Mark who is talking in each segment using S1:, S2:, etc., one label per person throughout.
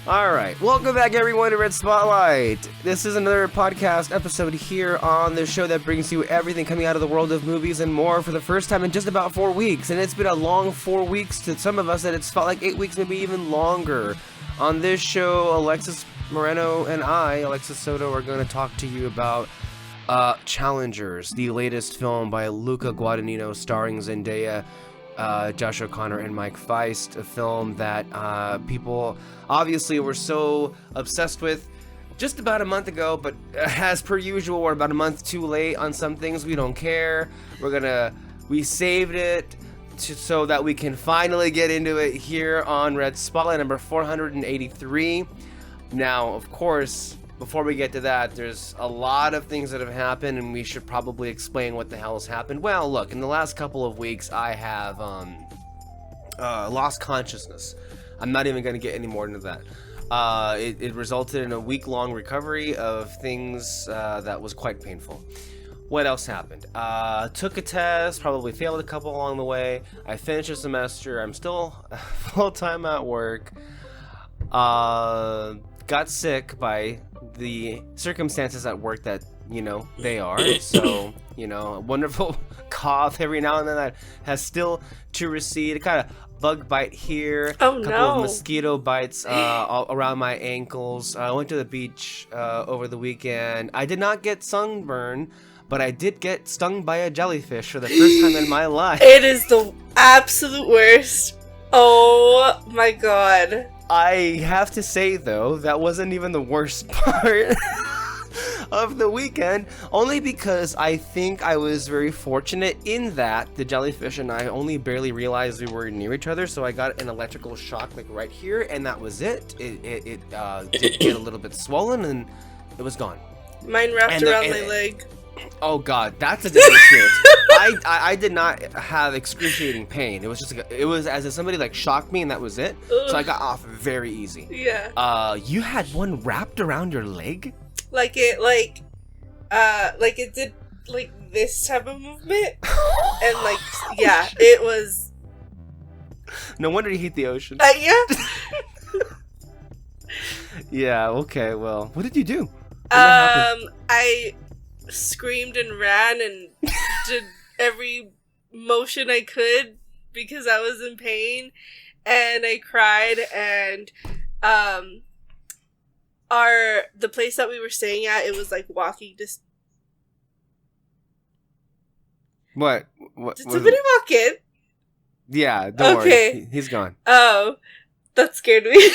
S1: All right, welcome back everyone to Red Spotlight. This is another podcast episode here on the show that brings you everything coming out of the world of movies and more for the first time in just about 4 weeks. And it's been a long 4 weeks to some of us that it's felt like 8 weeks, maybe even longer. On this show, Alexys Moreno and I, Alexis Soto, are going to talk to you about Challengers, the latest film by Luca Guadagnino starring Zendaya, Josh O'Connor, and Mike Faist, a film that people obviously were so obsessed with just about a month ago, but as per usual, we're about a month too late on some things. We don't care. We saved it so that we can finally get into it here on Red Spotlight number 483. Now, of course, before we get to that, there's a lot of things that have happened, and we should probably explain what the hell has happened. Well, look, in the last couple of weeks, I have lost consciousness. I'm not even going to get any more into that. It resulted in a week-long recovery of things that was quite painful. What else happened? Took a test, probably failed a couple along the way. I finished a semester. I'm still full-time at work. Got sick by the circumstances at work that, they are. So, a wonderful cough every now and then that has still to recede. A kind of bug bite here.
S2: Oh,
S1: a couple of mosquito bites all around my ankles. I went to the beach over the weekend. I did not get sunburn, but I did get stung by a jellyfish for the first time in my life.
S2: It is the absolute worst. Oh my god.
S1: I have to say, though, that wasn't even the worst part of the weekend, only because I think I was very fortunate in that the jellyfish and I only barely realized we were near each other, so I got an electrical shock, like, right here, and that was it. It did get a little bit swollen, and it was gone.
S2: Mine wrapped around my leg.
S1: Oh god, that's a different experience. I did not have excruciating pain. It was just it was as if somebody like shocked me and that was it.
S2: Ugh.
S1: So I got off very easy.
S2: Yeah.
S1: You had one wrapped around your leg?
S2: Like it did like this type of movement, and like yeah, it was.
S1: No wonder you hate the ocean.
S2: Yeah.
S1: Yeah. Okay. Well, what did you do?
S2: I screamed and ran and did every motion I could because I was in pain, and I cried, and the place that we were staying at, it was like walking distance.
S1: What?
S2: Did somebody walk in?
S1: Yeah, don't worry. He's gone.
S2: Oh, that scared me.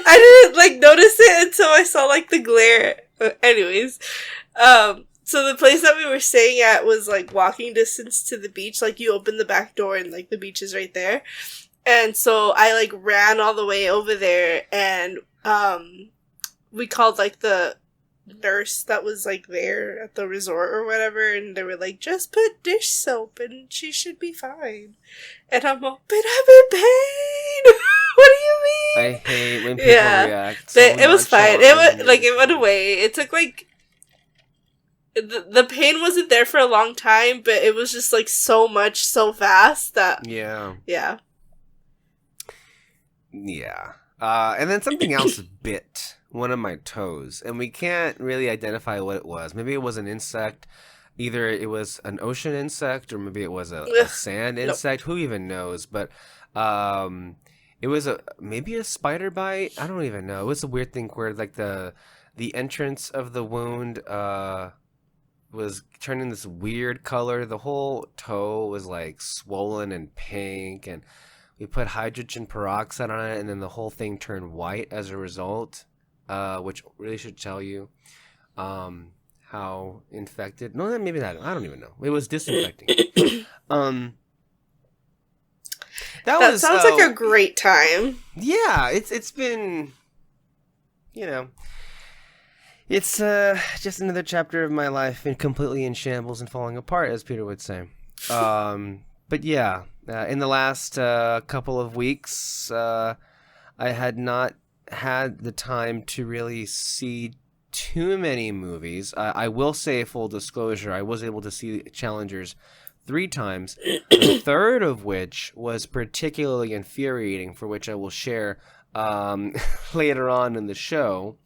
S2: I didn't like notice it until I saw like the glare. Anyways, so the place that we were staying at was like walking distance to the beach. Like you open the back door and like the beach is right there. And so I like ran all the way over there, and we called like the nurse that was like there at the resort or whatever, and they were like, just put dish soap and she should be fine. And I'm all, but I'm in pain. What do you mean?
S1: I hate when people react. So
S2: it was fine. It went away. It took like the pain wasn't there for a long time, but it was just like so much so fast that yeah.
S1: And then something else bit one of my toes, and we can't really identify what it was. Maybe it was an insect. Either it was an ocean insect, or maybe it was a sand insect. Nope. Who even knows? But it was maybe a spider bite. I don't even know. It was a weird thing where like the entrance of the wound was turning this weird color. The whole toe was like swollen and pink, and we put hydrogen peroxide on it, and then the whole thing turned white as a result, which really should tell you how infected. No, maybe not. I don't even know. It was disinfecting.
S2: That sounds like a great time.
S1: Yeah, it's been, it's just another chapter of my life and completely in shambles and falling apart, as Peter would say. But yeah, in the last couple of weeks, I had not had the time to really see too many movies. I will say, full disclosure, I was able to see Challengers 3 times, the third of which was particularly infuriating, for which I will share later on in the show.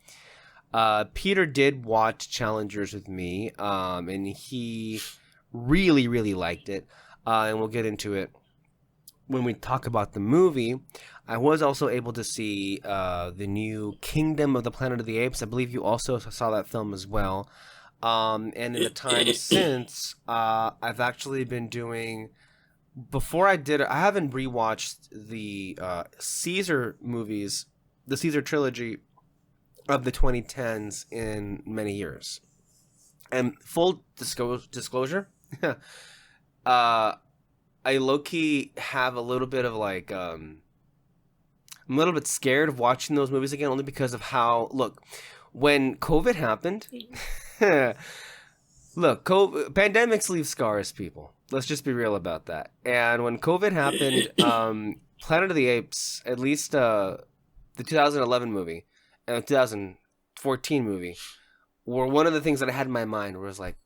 S1: Peter did watch Challengers with me, and he really, really liked it, and we'll get into it when we talk about the movie. I was also able to see the new Kingdom of the Planet of the Apes. I believe you also saw that film as well. And in the time since, I've actually been doing... Before I did it, I haven't rewatched the Caesar movies, the Caesar trilogy of the 2010s in many years. And full disclosure, I low-key have a little bit of like, I'm a little bit scared of watching those movies again, only because of how, look, when COVID happened, look, pandemics leave scars, people. Let's just be real about that. And when COVID happened, Planet of the Apes, at least the 2011 movie and the 2014 movie, were one of the things that I had in my mind where it was like,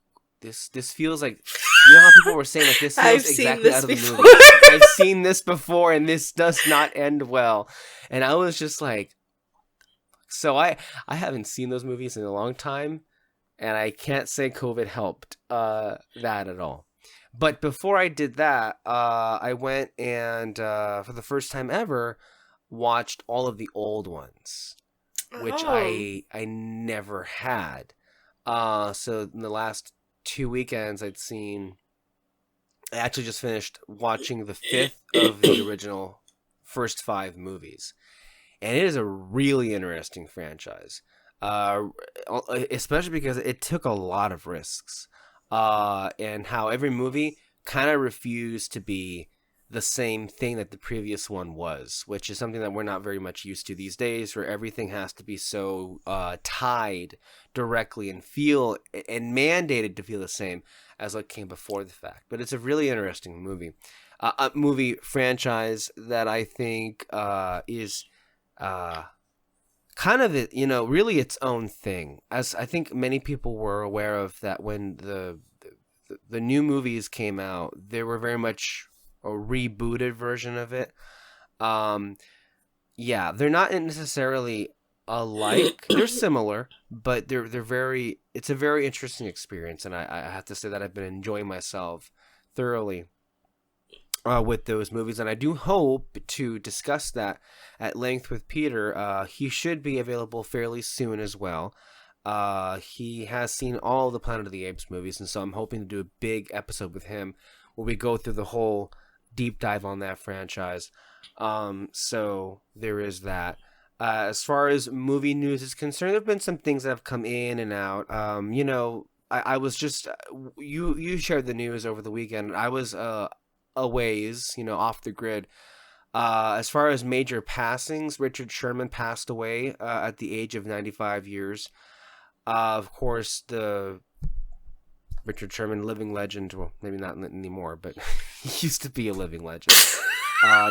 S1: this feels like, you know how people were saying like this feels exactly out of the movie. I've seen this before, and this does not end well. And I was just like, so I haven't seen those movies in a long time, and I can't say COVID helped that at all. But before I did that, I went and for the first time ever watched all of the old ones, which I never had. So in the last 2 weekends, I actually just finished watching the 5th of the original first 5 movies. And it is a really interesting franchise, especially because it took a lot of risks, and how every movie kind of refused to be the same thing that the previous one was, which is something that we're not very much used to these days, where everything has to be so tied directly and feel and mandated to feel the same as what came before the fact. But it's a really interesting movie, a movie franchise that I think is kind of really its own thing. As I think many people were aware of that when the new movies came out, they were very much a rebooted version of it. Yeah, they're not necessarily alike. They're similar, but they're very. It's a very interesting experience, and I have to say that I've been enjoying myself thoroughly with those movies, and I do hope to discuss that at length with Peter. He should be available fairly soon as well. He has seen all the Planet of the Apes movies, and so I'm hoping to do a big episode with him where we go through the whole deep dive on that franchise. So there is that. As far as movie news is concerned, there have been some things that have come in and out. I was just you shared the news over the weekend. I was a ways, off the grid. As far as major passings, Richard Sherman passed away at the age of 95 years. Of course, the Richard Sherman, living legend. Well, maybe not anymore, but he used to be a living legend.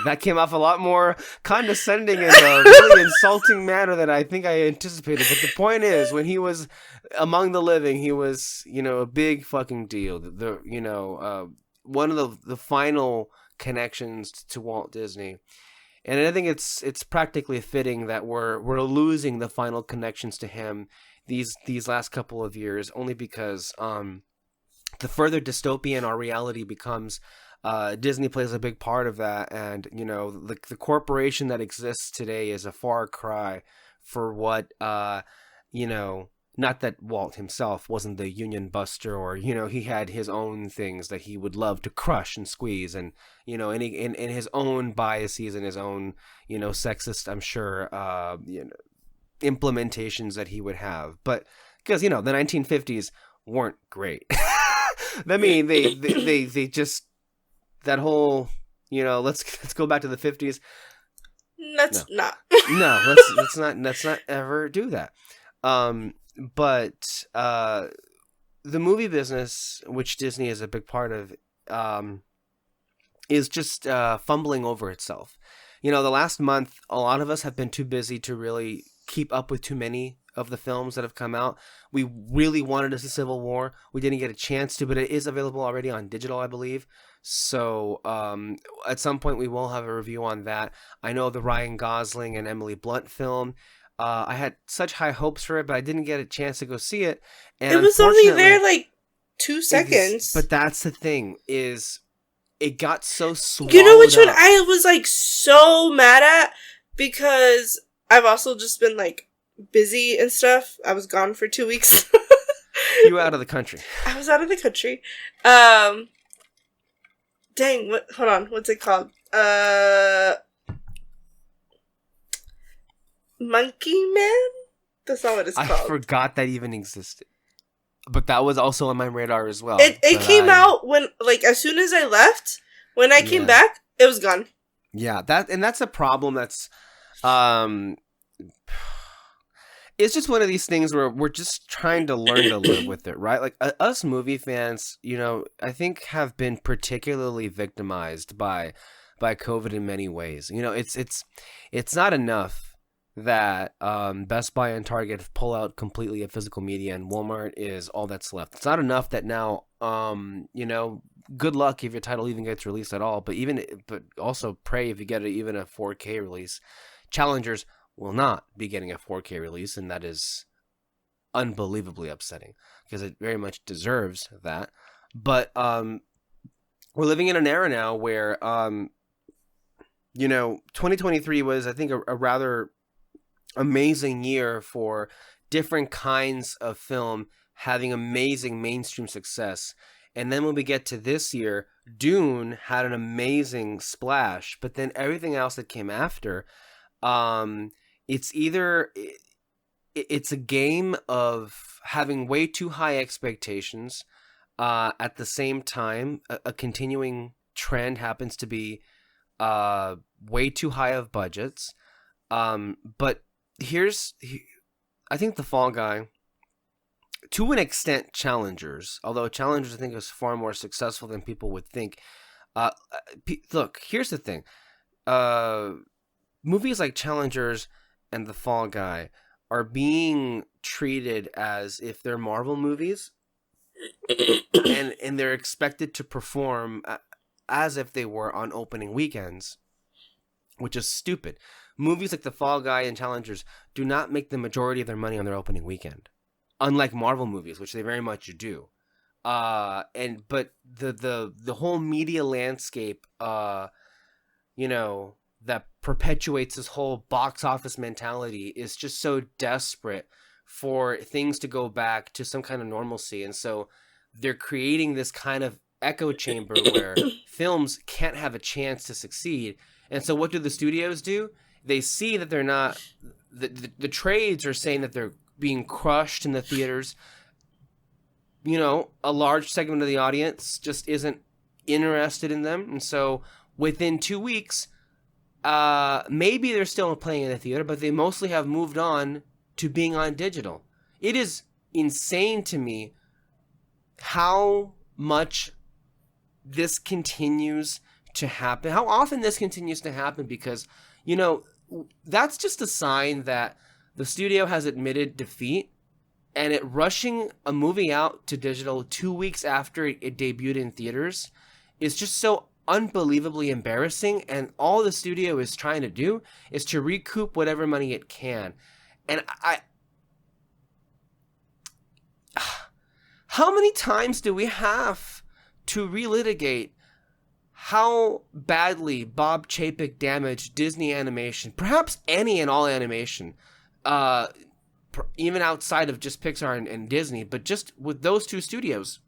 S1: That came off a lot more condescending and a really insulting manner than I think I anticipated. But the point is, when he was among the living, he was, a big fucking deal. One of the final connections to Walt Disney. And I think it's practically fitting that we're losing the final connections to him these last couple of years, only because the further dystopian our reality becomes, Disney plays a big part of that. And, the corporation that exists today is a far cry for what, not that Walt himself wasn't the union buster, or, he had his own things that he would love to crush and squeeze, and, in his own biases and his own, sexist, I'm sure, implementations that he would have. But because, the 1950s weren't great. I mean, they just, that whole, let's go back to the 50s.
S2: Let's not
S1: ever do that. But the movie business, which Disney is a big part of, is just fumbling over itself. The last month, a lot of us have been too busy to really keep up with too many of the films that have come out. We really wanted to see Civil War. We didn't get a chance to, but it is available already on digital, I believe. So at some point we will have a review on that. I know the Ryan Gosling and Emily Blunt film. I had such high hopes for it, but I didn't get a chance to go see it. And
S2: it was only there like 2 seconds.
S1: But that's the thing, is it got so swallowed
S2: You know which one
S1: up.
S2: I was like so mad at? Because I've also just been like busy and stuff. I was gone for 2 weeks.
S1: You were out of the country.
S2: I was out of the country. Dang, hold on, what's it called? Monkey Man? That's not what it's called.
S1: I forgot that even existed. But that was also on my radar as well.
S2: It came out when, like, as soon as I left. When I came back, it was gone.
S1: Yeah, that's a problem. That's, it's just one of these things where we're just trying to learn to live with it, right? Like us movie fans, you know, I think have been particularly victimized by COVID in many ways. You know, it's not enough that Best Buy and Target pull out completely of physical media and Walmart is all that's left. It's not enough that now, you know, good luck if your title even gets released at all, but also pray if you get even a 4K release. Challengers will not be getting a 4K release, and that is unbelievably upsetting because it very much deserves that. But we're living in an era now where, you know, 2023 was, I think, a rather amazing year for different kinds of film having amazing mainstream success. And then when we get to this year, Dune had an amazing splash, but then everything else that came after, it's either it's a game of having way too high expectations. At the same time, a continuing trend happens to be way too high of budgets. But I think The Fall Guy, to an extent, Challengers, although Challengers I think was far more successful than people would think. Look, here's the thing. Movies like Challengers and The Fall Guy are being treated as if they're Marvel movies and they're expected to perform as if they were on opening weekends, which is stupid. Movies like The Fall Guy and Challengers do not make the majority of their money on their opening weekend, unlike Marvel movies, which they very much do. But the whole media landscape, you know, that perpetuates this whole box office mentality is just so desperate for things to go back to some kind of normalcy, and so they're creating this kind of echo chamber where films can't have a chance to succeed. And so what do the studios do? They see that they're not, the trades are saying that they're being crushed in the theaters. You know, a large segment of the audience just isn't interested in them. And so within 2 weeks, maybe they're still playing in the theater, but they mostly have moved on to being on digital. It is insane to me how much this continues to happen, how often this continues to happen, because, you know, that's just a sign that the studio has admitted defeat, and it rushing a movie out to digital 2 weeks after it debuted in theaters is just so unbelievably embarrassing. And all the studio is trying to do is to recoup whatever money it can. And how many times do we have to relitigate how badly Bob Chapek damaged Disney animation, perhaps any and all animation, even outside of just Pixar and Disney, but just with those two studios,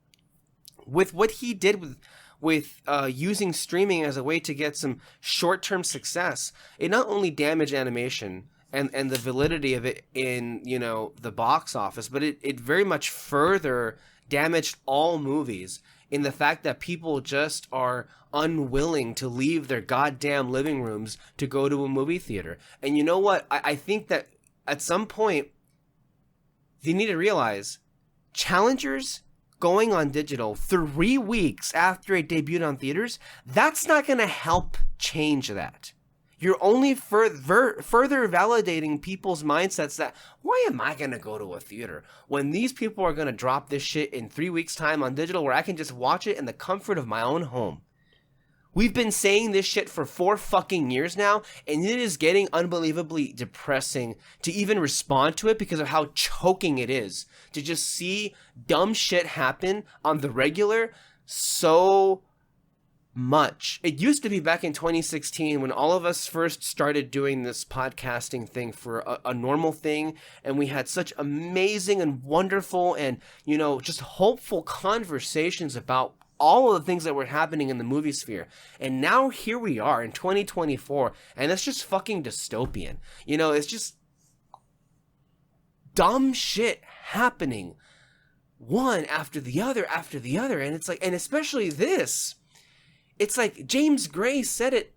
S1: with what he did with using streaming as a way to get some short-term success. It not only damaged animation and the validity of it in, you know, the box office, but it very much further damaged all movies in the fact that people just are unwilling to leave their goddamn living rooms to go to a movie theater. And you know what? I think that at some point, they need to realize Challengers going on digital 3 weeks after it debuted on theaters, that's not going to help change that. You're only further validating people's mindsets that, why am I going to go to a theater when these people are going to drop this shit in 3 weeks' time on digital where I can just watch it in the comfort of my own home? We've been saying this shit for 4 fucking years now, and it is getting unbelievably depressing to even respond to it because of how choking it is to just see dumb shit happen on the regular so much. It used to be back in 2016 when all of us first started doing this podcasting thing for a normal thing, and we had such amazing and wonderful and, you know, just hopeful conversations about all of the things that were happening in the movie sphere. And now here we are in 2024, and it's just fucking dystopian. You know, it's just dumb shit happening one after the other, and it's like, and especially this, it's like James Gray said it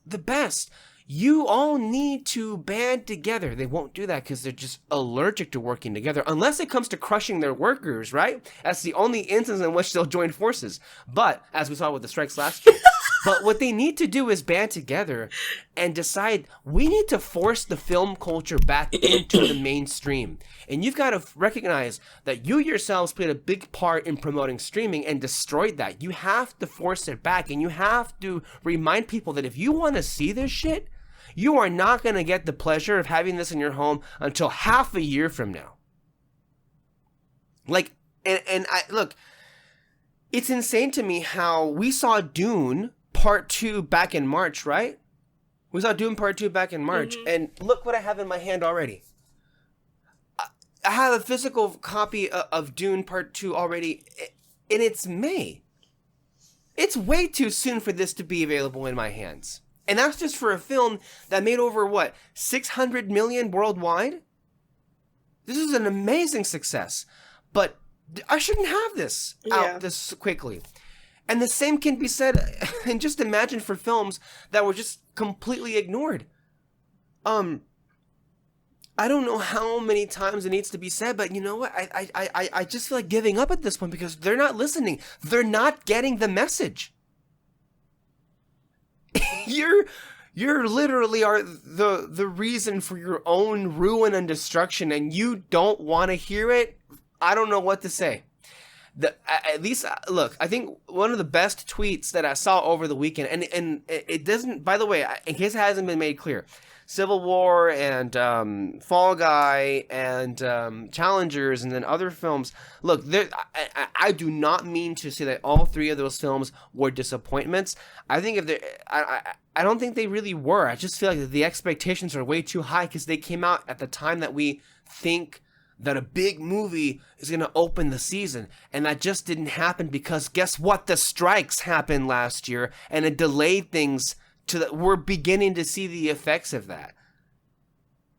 S1: the best. You all need to band together. They won't do that because they're just allergic to working together, unless it comes to crushing their workers, right? That's the only instance in which they'll join forces. But, as we saw with the strikes last year, but what they need to do is band together and decide, we need to force the film culture back into the mainstream. And you've got to recognize that you yourselves played a big part in promoting streaming and destroyed that. You have to force it back, and you have to remind people that if you want to see this shit, you are not going to get the pleasure of having this in your home until half a year from now. Like, and I look, it's insane to me how we saw Dune Part 2 back in March, right? We saw Dune Part 2 back in March, and look what I have in my hand already. I have a physical copy of Dune Part 2 already, and it's May. It's way too soon for this to be available in my hands. And that's just for a film that made over, what, 600 million worldwide? This is an amazing success. But I shouldn't have this out this quickly. And the same can be said, and just imagine for films that were just completely ignored. I don't know how many times it needs to be said, but you know what? I just feel like giving up at this point because they're not listening. They're not getting the message. You're literally are the reason for your own ruin and destruction, and you don't want to hear it. I don't know what to say. At least, look, I think one of the best tweets that I saw over the weekend, and it doesn't, by the way, in case it hasn't been made clear, Civil War and Fall Guy and Challengers and then other films. Look, I do not mean to say that all 3 of those films were disappointments. I think if they, I don't think they really were. I just feel like the expectations are way too high because they came out at the time that we think that a big movie is going to open the season. And that just didn't happen because guess what? The strikes happened last year and it delayed things to that. We're beginning to see the effects of that.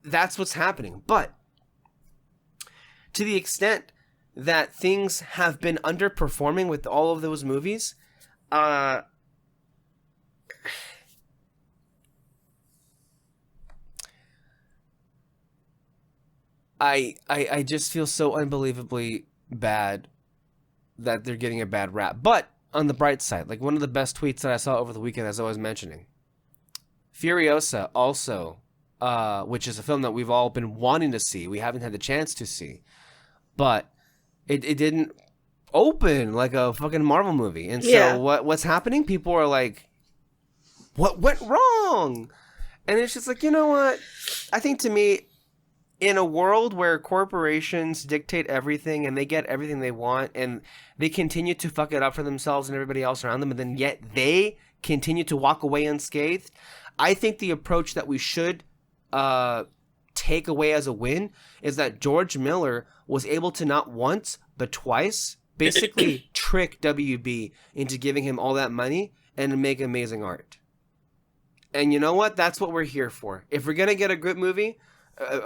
S1: That's what's happening. But to the extent that things have been underperforming with all of those movies, I just feel so unbelievably bad that they're getting a bad rap. But on the bright side, like one of the best tweets that I saw over the weekend, as I was mentioning, Furiosa also, which is a film that we've all been wanting to see. We haven't had the chance to see, but it didn't open like a fucking Marvel movie. And so what's happening? People are like, what went wrong? And it's just like, you know what? I think to me, in a world where corporations dictate everything and they get everything they want and they continue to fuck it up for themselves and everybody else around them, and then yet they continue to walk away unscathed, I think the approach that we should take away as a win is that George Miller was able to not once but twice basically trick WB into giving him all that money and to make amazing art. And you know what? That's what we're here for. If we're going to get a good movie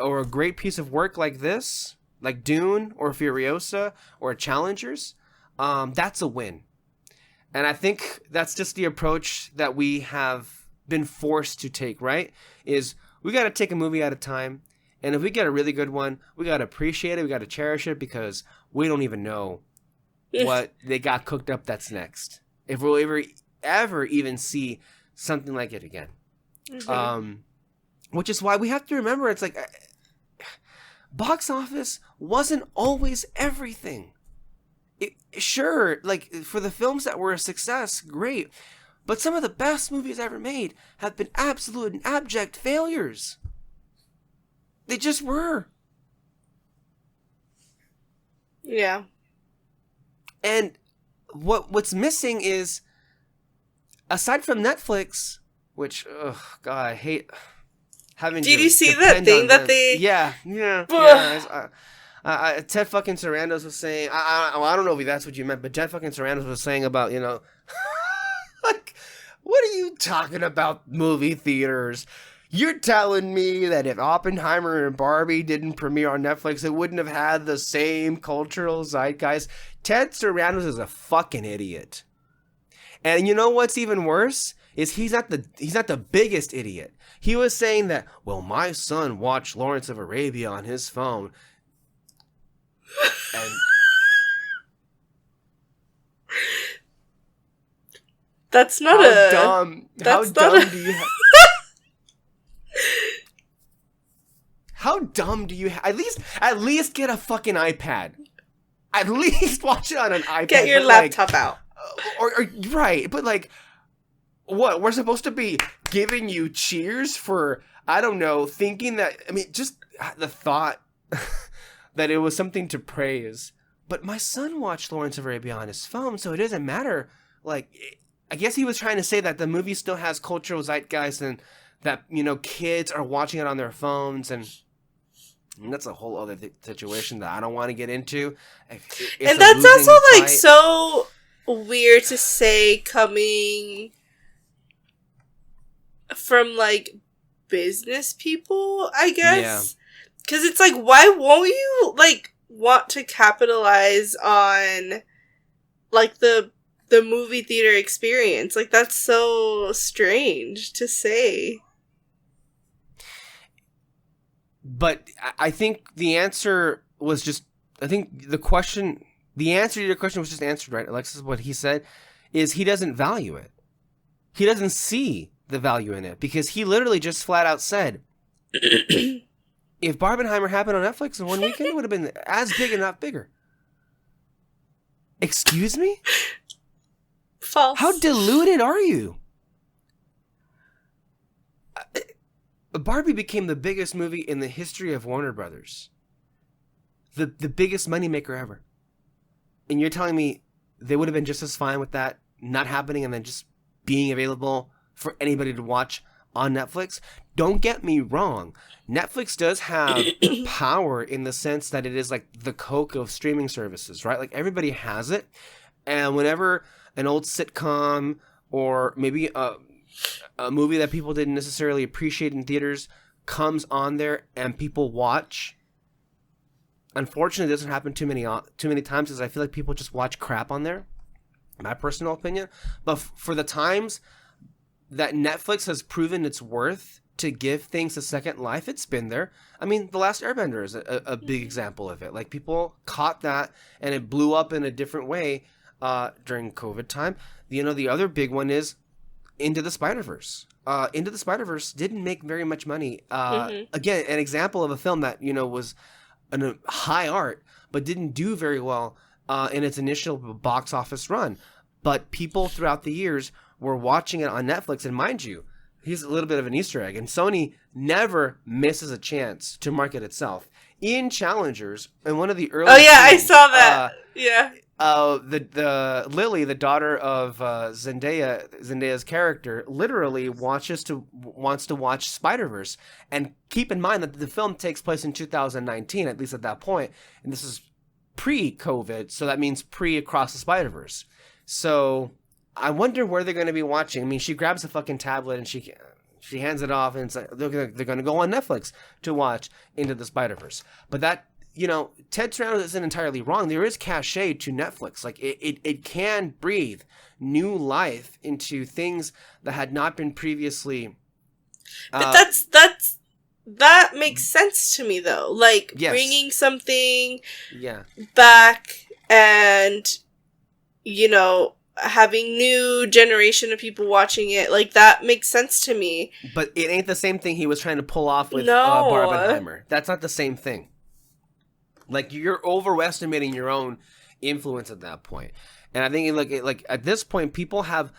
S1: or a great piece of work like this, like Dune or Furiosa or Challengers, that's a win. And I think that's just the approach that we have been forced to take, right? Is we got to take a movie at a time. And if we get a really good one, we got to appreciate it. We got to cherish it because we don't even know what they got cooked up that's next. If we'll ever even see something like it again.
S2: Mm-hmm.
S1: Which is why we have to remember, it's like, box office wasn't always everything. Sure, like, for the films that were a success, great. But some of the best movies ever made have been absolute and abject failures. They just were.
S2: Yeah.
S1: And what's missing is, aside from Netflix, which, God, I hate having
S2: Did
S1: to
S2: you see
S1: depend
S2: that thing
S1: on
S2: that
S1: them.
S2: they...
S1: Yeah. Ted fucking Sarandos was saying, I don't know if that's what you meant, but Ted fucking Sarandos was saying about, like, what are you talking about, movie theaters? You're telling me that if Oppenheimer and Barbie didn't premiere on Netflix, it wouldn't have had the same cultural zeitgeist? Ted Sarandos is a fucking idiot. And you know what's even worse? Is he's not the biggest idiot. He was saying that, well, my son watched Lawrence of Arabia on his phone. And
S2: that's not
S1: how dumb do you how dumb do you at least get a fucking iPad. At least watch it on an iPad.
S2: Get your laptop out.
S1: Or right, but like, what, we're supposed to be giving you cheers for, I don't know, thinking that, I mean, just the thought that it was something to praise. But my son watched Lawrence of Arabia on his phone, so it doesn't matter. Like, I guess he was trying to say that the movie still has cultural zeitgeist and that, kids are watching it on their phones, and that's a whole other situation that I don't want to get into. It's
S2: and that's also like so weird to say coming from like business people, I guess. Because it's like, why won't you like want to capitalize on like the movie theater experience? Like, that's so strange to say.
S1: But I think the answer was just, I think the answer to your question was just answered, right? Alexis, what he said is he doesn't value it. He doesn't see the value in it, because he literally just flat out said, if Barbenheimer happened on Netflix in one weekend, it would have been as big and not bigger. Excuse me?
S2: False.
S1: How deluded are you? Barbie became the biggest movie in the history of Warner Brothers. The biggest moneymaker ever. And you're telling me they would have been just as fine with that not happening and then just being available for anybody to watch on Netflix? Don't get me wrong. Netflix does have power in the sense that it is like the Coke of streaming services, right? Like, everybody has it. And whenever an old sitcom or maybe a movie that people didn't necessarily appreciate in theaters comes on there and people watch, unfortunately, it doesn't happen too many times, because I feel like people just watch crap on there, my personal opinion. But for the times that Netflix has proven its worth to give things a second life, it's been there. I mean, The Last Airbender is a big example of it. Like, people caught that and it blew up in a different way during COVID time. The other big one is Into the Spider-Verse. Into the Spider-Verse didn't make very much money. Again, an example of a film that, was a high art, but didn't do very well in its initial box office run. But people throughout the years were watching it on Netflix, and mind you, here's a little bit of an Easter egg, and Sony never misses a chance to market itself. In Challengers, and one of the early
S2: I saw that.
S1: The Lily, the daughter of Zendaya's character, literally wants to watch Spider-Verse. And keep in mind that the film takes place in 2019, at least at that point, and this is pre-COVID, so that means pre-Across the Spider-Verse. So I wonder where they're going to be watching. I mean, she grabs a fucking tablet and she hands it off, and it's like, they're going to go on Netflix to watch Into the Spider-Verse. But that, Ted Sarandos isn't entirely wrong. There is cachet to Netflix. Like, it can breathe new life into things that had not been previously.
S2: But that makes sense to me, though. Like,
S1: yes.
S2: Bringing something back and, having new generation of people watching it, like, that makes sense to me.
S1: But it ain't the same thing he was trying to pull off with
S2: No.
S1: Barbenheimer. That's not the same thing. Like, you're overestimating your own influence at that point. And I think, like at this point, people have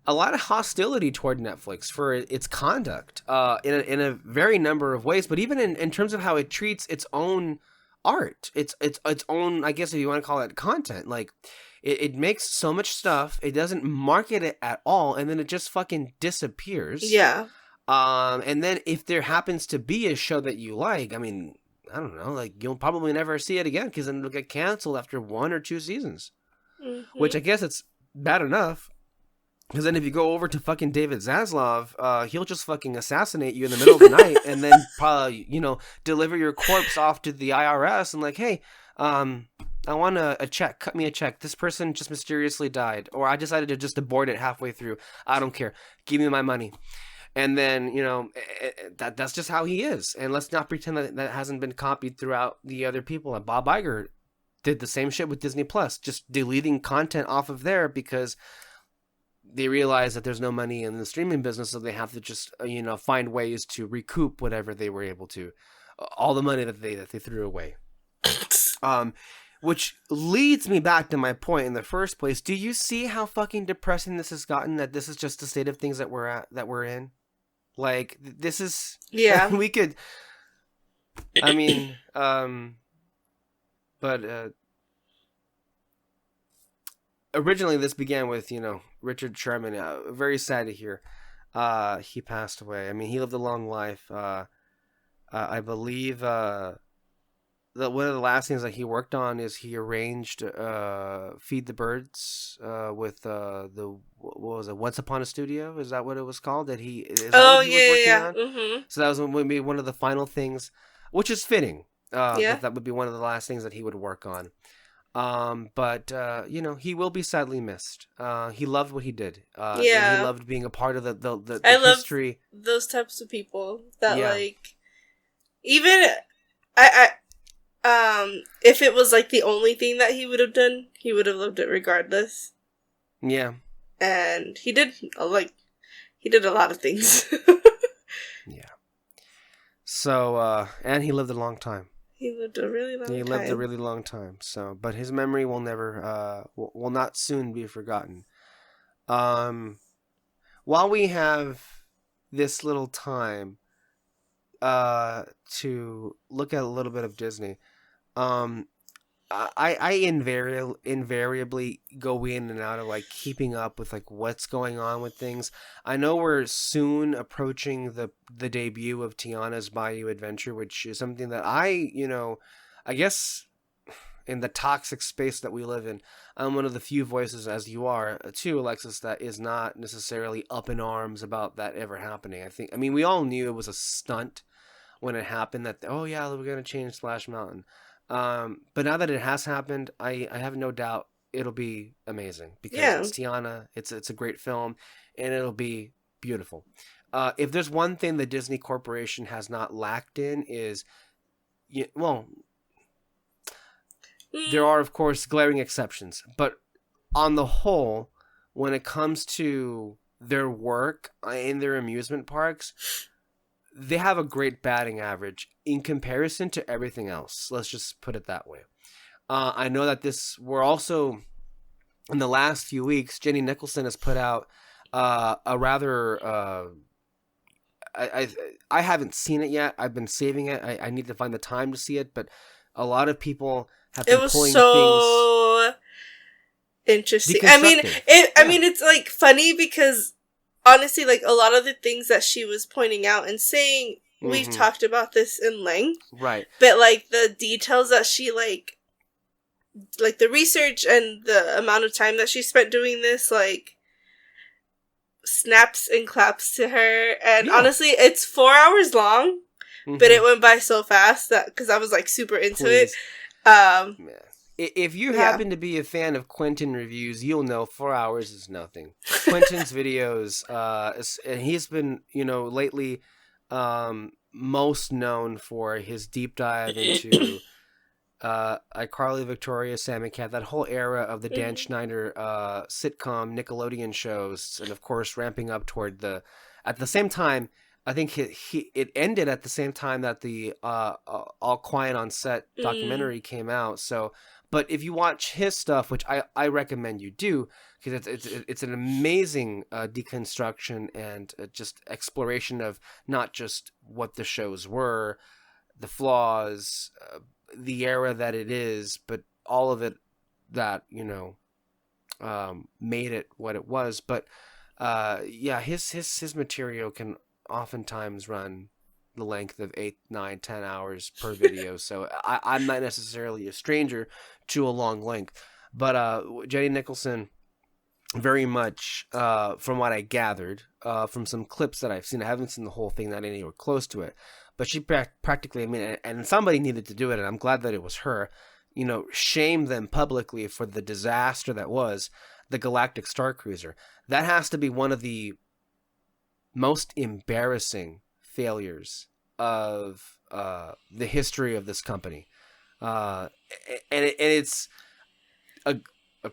S1: a lot of hostility toward Netflix for its conduct in a very number of ways, but even in terms of how it treats its own art, its own, I guess if you want to call it, content. Like, it makes so much stuff, it doesn't market it at all, and then it just fucking disappears.
S2: Yeah.
S1: And then if there happens to be a show that you like, I mean, I don't know, like, you'll probably never see it again because then it'll get canceled after 1 or 2 seasons. Mm-hmm. Which I guess it's bad enough. Because then if you go over to fucking David Zaslav, he'll just fucking assassinate you in the middle of the night and then probably, deliver your corpse off to the IRS and like, hey, I want a check. Cut me a check. This person just mysteriously died. Or I decided to just abort it halfway through. I don't care. Give me my money. And then, that's just how he is. And let's not pretend that hasn't been copied throughout the other people. Like Bob Iger did the same shit with Disney Plus, just deleting content off of there because they realize that there's no money in the streaming business, so they have to just, find ways to recoup whatever they were able to, all the money that they threw away. Which leads me back to my point in the first place. Do you see how fucking depressing this has gotten? That this is just the state of things that we're in. Like, this is,
S2: yeah.
S1: We could. I mean, but originally this began with Richard Sherman. Very sad to hear he passed away. I mean, he lived a long life. I believe that one of the last things that he worked on is he arranged Feed the Birds with what was it, Once Upon a Studio? Is that what it was called? Yeah.
S2: Mm-hmm.
S1: So that was maybe one of the final things, which is fitting. That would be one of the last things that he would work on. But he will be sadly missed. He loved what he did. And he loved being a part of the history.
S2: Love those types of people that like, even if it was like the only thing that he would have done, he would have loved it regardless.
S1: Yeah.
S2: And he did a lot of things.
S1: Yeah. So, and he lived a long time.
S2: He lived a really long time. So, but his memory will never, will not soon be forgotten. While we have this little time, to look at a little bit of Disney, I invariably go in and out of like keeping up with like what's going on with things. I know we're soon approaching the debut of Tiana's Bayou Adventure, which is something that I guess in the toxic space that we live in, I'm one of the few voices, as you are too, Alexis, that is not necessarily up in arms about that ever happening. I mean, we all knew it was a stunt when it happened, that, oh yeah, we're going to change Splash Mountain. But now that it has happened, I have no doubt it'll be amazing because it's Tiana. It's a great film and it'll be beautiful. If there's one thing the Disney Corporation has not lacked in is, there are of course glaring exceptions, but on the whole, when it comes to their work in their amusement parks, they have a great batting average in comparison to everything else. Let's just put it that way. I know that we're also, in the last few weeks, Jenny Nicholson has put out a rather, I haven't seen it yet. I've been saving it. I need to find the time to see it, but a lot of people have been pulling things. It was so interesting. I mean, it's like funny because honestly, like a lot of the things that she was pointing out and saying, we've talked about this in length.
S1: Right.
S2: But like the details that she like the research and the amount of time that she spent doing this, like, snaps and claps to her. And honestly, it's 4 hours long, but it went by so fast that, because I was like super into it.
S1: If you happen to be a fan of Quentin reviews, you'll know 4 hours is nothing. Quentin's videos, and he's been, lately most known for his deep dive into iCarly, Victoria, Sam and Cat, that whole era of the Dan
S2: Mhm.
S1: Schneider sitcom Nickelodeon shows, and of course ramping up toward at the same time, I think it ended at the same time that the All Quiet on Set
S2: Mm.
S1: documentary came out. So, but if you watch his stuff, which I recommend you do, because it's an amazing deconstruction and just exploration of not just what the shows were, the flaws, the era that it is, but all of it that made it what it was. But yeah, his material can oftentimes run the length of 8, 9, 10 hours per video. So I'm not necessarily a stranger to a long length, but Jenny Nicholson, very much from what I gathered from some clips that I've seen. I haven't seen the whole thing, not anywhere close to it, but she practically, I mean, and somebody needed to do it, and I'm glad that it was her, shame them publicly for the disaster that was the Galactic Star Cruiser. That has to be one of the most embarrassing failures of the history of this company. It's a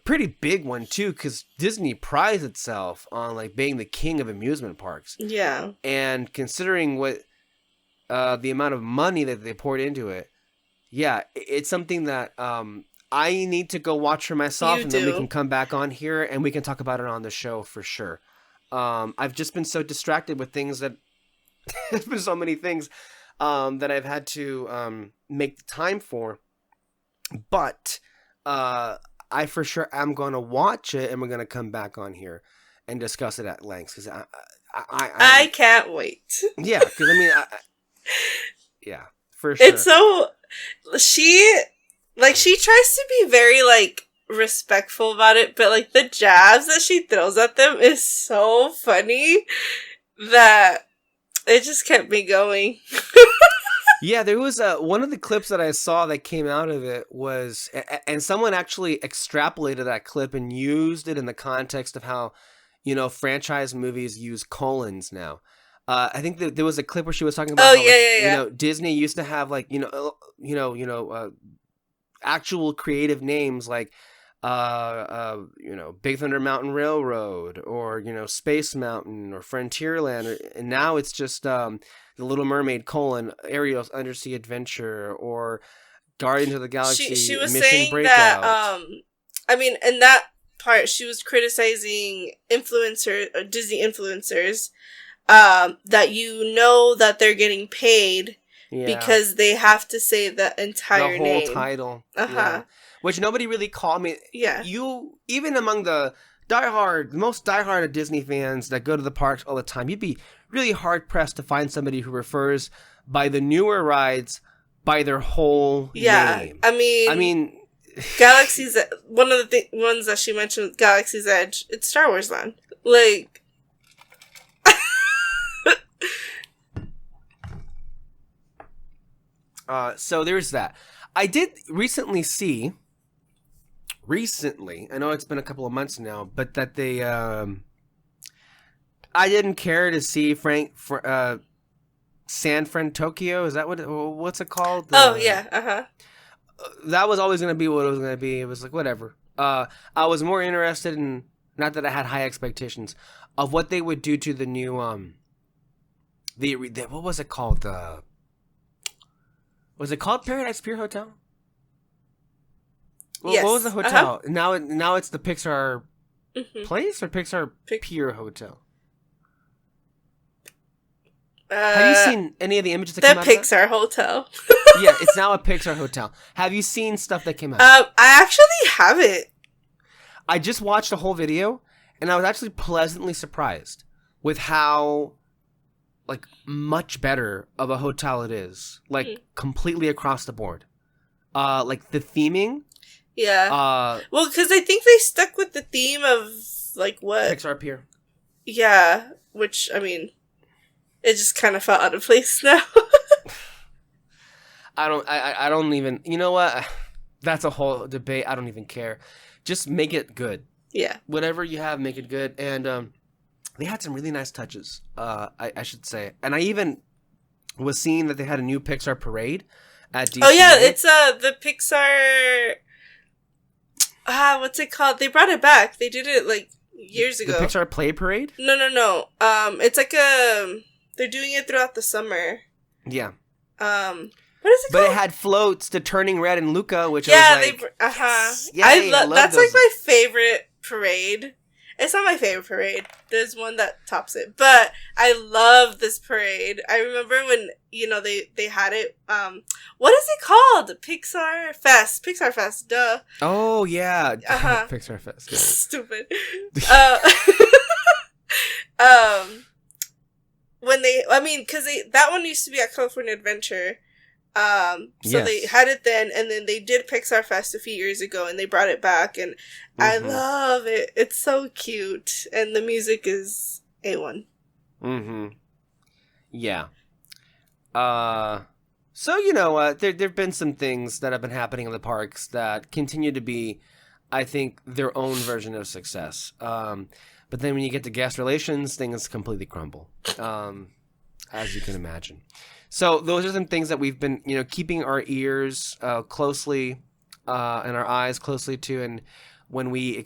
S1: pretty big one too, because Disney prides itself on like being the king of amusement parks.
S2: Yeah.
S1: And considering what the amount of money that they poured into it, yeah, it's something that I need to go watch for myself,
S2: You
S1: and then we
S2: do.
S1: can come back on here and we can talk about it on the show for sure. I've just been so distracted with things that there's been so many things that I've had to make the time for, but I for sure am going to watch it, and we're going to come back on here and discuss it at length, because
S2: I can't wait.
S1: yeah, because I mean, yeah, for sure.
S2: It's so she tries to be very like respectful about it, but like the jabs that she throws at them is so funny that it just kept me going.
S1: Yeah, there was one of the clips that I saw that came out of it was, and someone actually extrapolated that clip and used it in the context of how, franchise movies use colons now. I think that there was a clip where she was talking about how, Disney used to have like, actual creative names like, Big Thunder Mountain Railroad, or, Space Mountain, or Frontierland, and now it's just The Little Mermaid, Ariel's Undersea Adventure, or Guardians of the Galaxy
S2: She was
S1: Mission
S2: saying
S1: Breakout.
S2: that I mean, in that part she was criticizing Disney influencers, that that they're getting paid because they have to say the entire
S1: the whole
S2: name.
S1: title.
S2: Uh-huh.
S1: Yeah. Which nobody really called me.
S2: Yeah.
S1: You, even among the most diehard of Disney fans that go to the parks all the time, you'd be really hard pressed to find somebody who refers by the newer rides by their whole name.
S2: I mean Galaxy's one of the ones that she mentioned, Galaxy's Edge. It's Star Wars Land. Like,
S1: so there's that. I did recently see. I know it's been a couple of months now, but that they, I didn't care to see San Fran Tokyo. Is that what's it called?
S2: yeah,
S1: that was always going to be what it was going to be. It was like, whatever. I was more interested in, not that I had high expectations, of what they would do to the new, what was it called? Was it called Paradise Pier Hotel? Well,
S2: yes.
S1: What was the hotel? Now it's the Pixar place, or Pixar Pier Hotel? Have you seen any of the images that came out?
S2: The Pixar Hotel.
S1: Yeah, it's now a Pixar Hotel. Have you seen stuff that came out?
S2: I actually haven't.
S1: I just watched a whole video, and I was actually pleasantly surprised with how, like, much better of a hotel it is. Like, completely across the board. Like, the theming.
S2: Yeah. Well, because I think they stuck with the theme of, like, what?
S1: Pixar Pier.
S2: Yeah. Which, I mean, it just kind of fell out of place now.
S1: I don't even, you know what? That's a whole debate. I don't even care. Just make it good.
S2: Yeah.
S1: Whatever you have, make it good. And they had some really nice touches, I should say. And I even was seeing that they had a new Pixar parade. at DC.
S2: Oh yeah, it's the Pixar. What's it called? They brought it back. They did it like years ago.
S1: The Pixar Play Parade?
S2: No. It's like they're doing it throughout the summer.
S1: Yeah.
S2: What is it called?
S1: But it had floats to Turning Red and Luca, which was like...
S2: Yes.
S1: Yeah,
S2: I love that's
S1: those.
S2: like my favorite parade. It's not my favorite parade. There's one that tops it. But I love this parade. I remember when, they had it. What is it called? Pixar Fest. Pixar Fest, duh.
S1: Oh, yeah. Pixar Fest. Yeah.
S2: Stupid. Because that one used to be at California Adventure. So they had it then, and then they did Pixar Fest a few years ago, and they brought it back, and I love it. It's so cute, and the music is A1.
S1: Yeah. So you know what? There've been some things that have been happening in the parks that continue to be, I think, their own version of success. But then when you get to guest relations, things completely crumble, as you can imagine. So those are some things that we've been, keeping our ears closely and our eyes closely to. And when we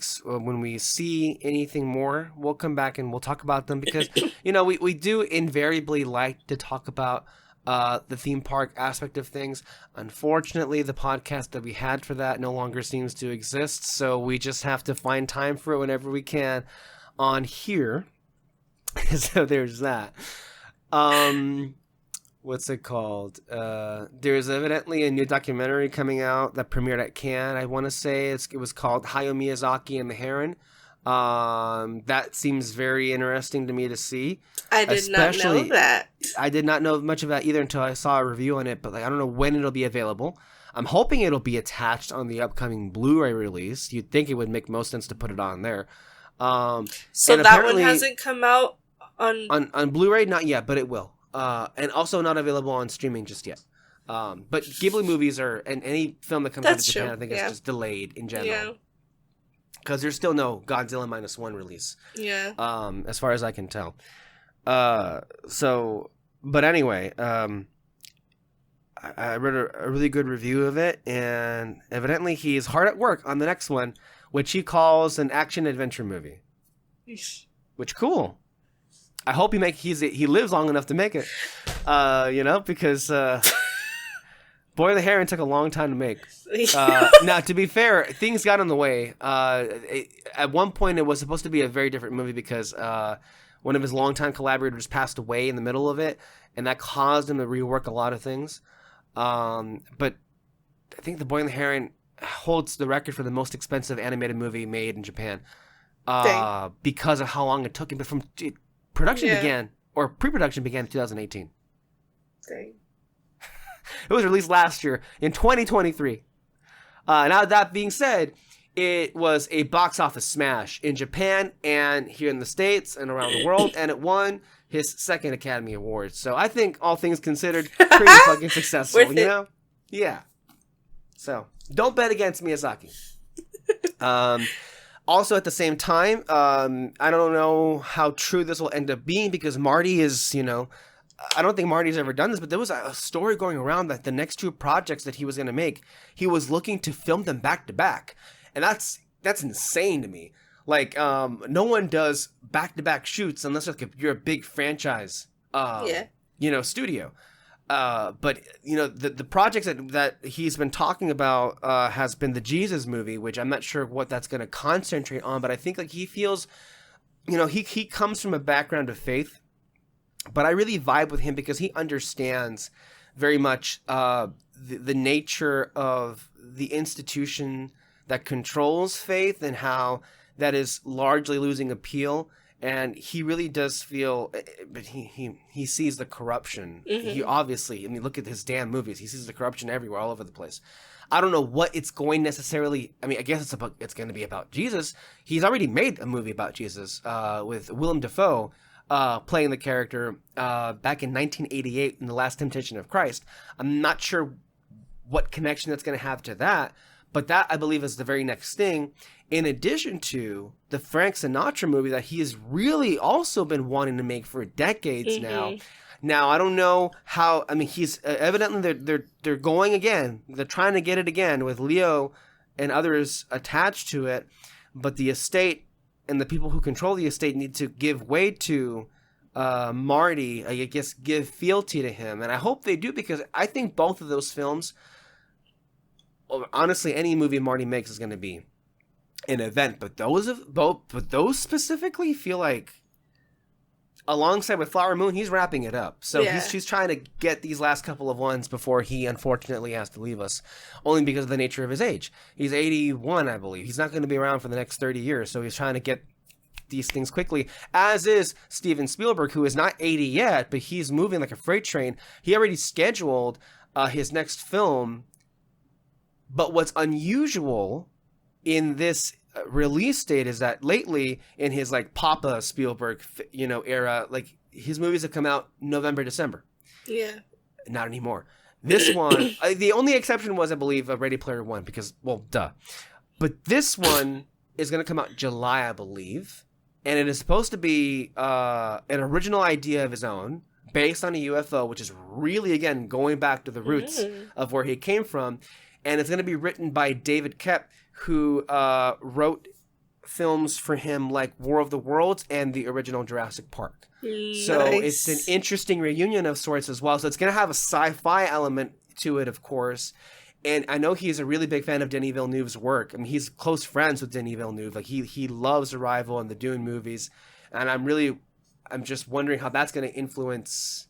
S1: see anything more, we'll come back and we'll talk about them because, we do invariably like to talk about the theme park aspect of things. Unfortunately, the podcast that we had for that no longer seems to exist. So we just have to find time for it whenever we can on here. So there's that. What's it called? There's evidently a new documentary coming out that premiered at Cannes. I want to say it was called Hayao Miyazaki and the Heron. That seems very interesting to me to see.
S2: I did not know that.
S1: I did not know much of that either until I saw a review on it, but I don't know when it'll be available. I'm hoping it'll be attached on the upcoming Blu-ray release. You'd think it would make most sense to put it on there.
S2: So that one hasn't come out
S1: on Blu-ray? Not yet, but it will. And also not available on streaming just yet. But Ghibli movies and any film that comes out of Japan, I think it's just delayed in general. Yeah. Because there's still no Godzilla -1 release.
S2: Yeah.
S1: As far as I can tell. But anyway, I read a really good review of it, and evidently he's hard at work on the next one, which he calls an action-adventure movie. Which, cool. I hope he lives long enough to make it, because Boy and the Heron took a long time to make. Now, to be fair, things got in the way. At one point, it was supposed to be a very different movie because one of his longtime collaborators passed away in the middle of it, and that caused him to rework a lot of things. But I think The Boy and the Heron holds the record for the most expensive animated movie made in Japan because of how long it took him. But pre-production began in 2018.
S2: Dang.
S1: It was released last year in 2023. Now that being said, it was a box office smash in Japan and here in the States and around the world, and it won his second Academy Award. So I think all things considered, pretty fucking successful,
S2: Worth it.
S1: Yeah. So don't bet against Miyazaki. Also, at the same time, I don't know how true this will end up being because Marty is, I don't think Marty's ever done this, but there was a story going around that the next two projects that he was going to make, he was looking to film them back to back. And that's insane to me. Like, no one does back-to-back shoots unless you're a big franchise, studio. But, the projects that he's been talking about has been the Jesus movie, which I'm not sure what that's going to concentrate on, but I think like he feels, he comes from a background of faith, but I really vibe with him because he understands very much the nature of the institution that controls faith and how that is largely losing appeal. And he really does feel, but he sees the corruption. Mm-hmm. He obviously, look at his damn movies. He sees the corruption everywhere, all over the place. I don't know what it's going necessarily. I guess it's going to be about Jesus. He's already made a movie about Jesus with Willem Dafoe playing the character back in 1988 in The Last Temptation of Christ. I'm not sure what connection that's going to have to that, but that I believe is the very next thing. In addition to the Frank Sinatra movie that he has really also been wanting to make for decades now, Now I don't know how. I mean, he's evidently they're going again. They're trying to get it again with Leo and others attached to it, but the estate and the people who control the estate need to give way to Marty. I guess give fealty to him, and I hope they do, because I think both of those films, honestly, any movie Marty makes is going to be an event. But those specifically feel like, alongside with Flower Moon, he's wrapping it up. So he's trying to get these last couple of ones before he unfortunately has to leave us, only because of the nature of his age. He's 81, I believe. He's not going to be around for the next 30 years, so he's trying to get these things quickly, as is Steven Spielberg, who is not 80 yet, but he's moving like a freight train. He already scheduled his next film, but what's unusual in this release date is that lately, in his like Papa Spielberg era, like his movies have come out November, December.
S2: Yeah.
S1: Not anymore. This one, the only exception was, I believe, Ready Player One, because, well, duh. But this one is going to come out July, I believe, and it is supposed to be an original idea of his own, based on a UFO, which is really, again, going back to the roots of where he came from. And it's going to be written by David Koepp, who wrote films for him like War of the Worlds and the original Jurassic Park. So it's an interesting reunion of sorts as well. So it's going to have a sci-fi element to it, of course. And I know he's a really big fan of Denis Villeneuve's work. I mean, he's close friends with Denis Villeneuve. Like he loves Arrival and the Dune movies. And I'm just wondering how that's going to influence,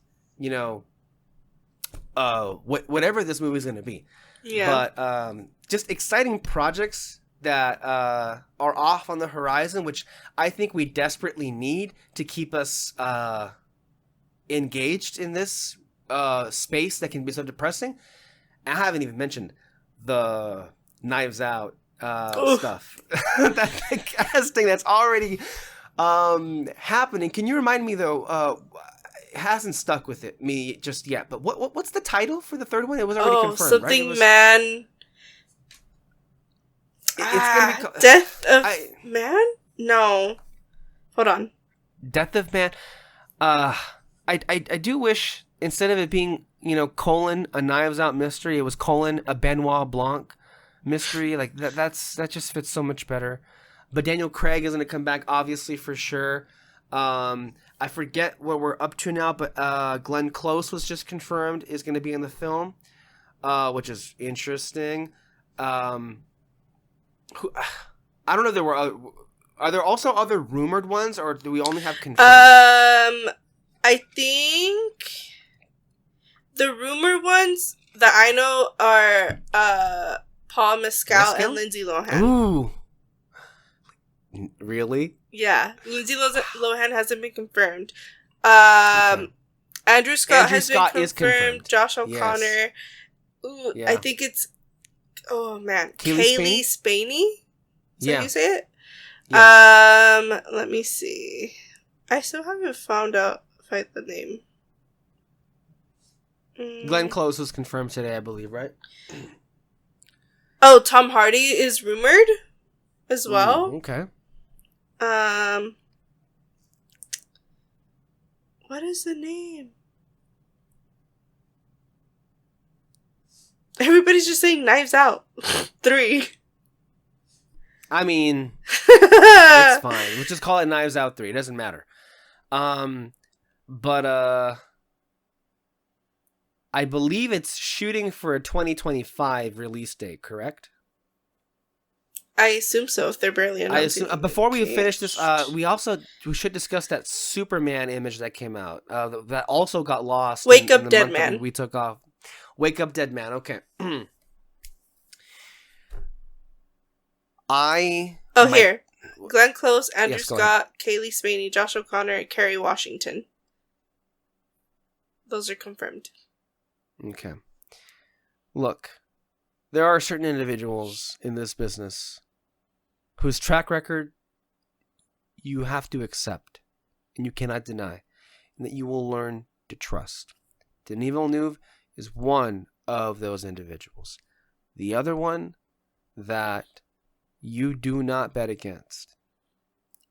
S1: whatever this movie is going to be. Yeah. But just exciting projects that are off on the horizon, which I think we desperately need to keep us engaged in this space that can be so depressing. I haven't even mentioned the Knives Out stuff. That casting that's already happening. Can you remind me, though, it hasn't stuck with me just yet, but what's the title for the third one? It was already confirmed,
S2: something,
S1: right?
S2: Man.
S1: It's gonna be
S2: Death of Man? No. Hold on.
S1: Death of Man. I do wish, instead of it being, colon a Knives Out mystery, it was colon a Benoit Blanc mystery. Like that just fits so much better. But Daniel Craig is going to come back, obviously, for sure. I forget what we're up to now, but Glenn Close was just confirmed is going to be in the film, which is interesting. I don't know if there were are there also other rumored ones, or do we only have confirmed?
S2: I think the rumored ones that I know are Paul Mescal and Lindsay Lohan.
S1: Ooh. Really?
S2: Yeah. Lindsay Lohan hasn't been confirmed. Okay. Andrew Scott has been confirmed. Josh O'Connor. Yes. Ooh, yeah. I think it's... Oh, man. Kaylee Spaney? Is that how you say it? Yeah. Let me see. I still haven't found out the name.
S1: Glenn Close was confirmed today, I believe, right?
S2: Oh, Tom Hardy is rumored as well.
S1: Ooh, okay.
S2: What is the name? Everybody's just saying Knives Out 3.
S1: I mean, it's fine. We'll just call it Knives Out 3. It doesn't matter. But I believe it's shooting for a 2025 release date, correct?
S2: I assume so, if they're barely announcing.
S1: Before we finish this, we should discuss that Superman image that came out. That also got lost.
S2: Wake Up Dead Man.
S1: We took off. Wake Up Dead Man. Okay.
S2: Here. Glenn Close, Andrew Scott, Kaylee Spaney, Josh O'Connor, and Kerry Washington. Those are confirmed.
S1: Okay. Look, there are certain individuals in this business whose track record you have to accept and you cannot deny, and that you will learn to trust. Denis Villeneuve is one of those individuals. The other one that you do not bet against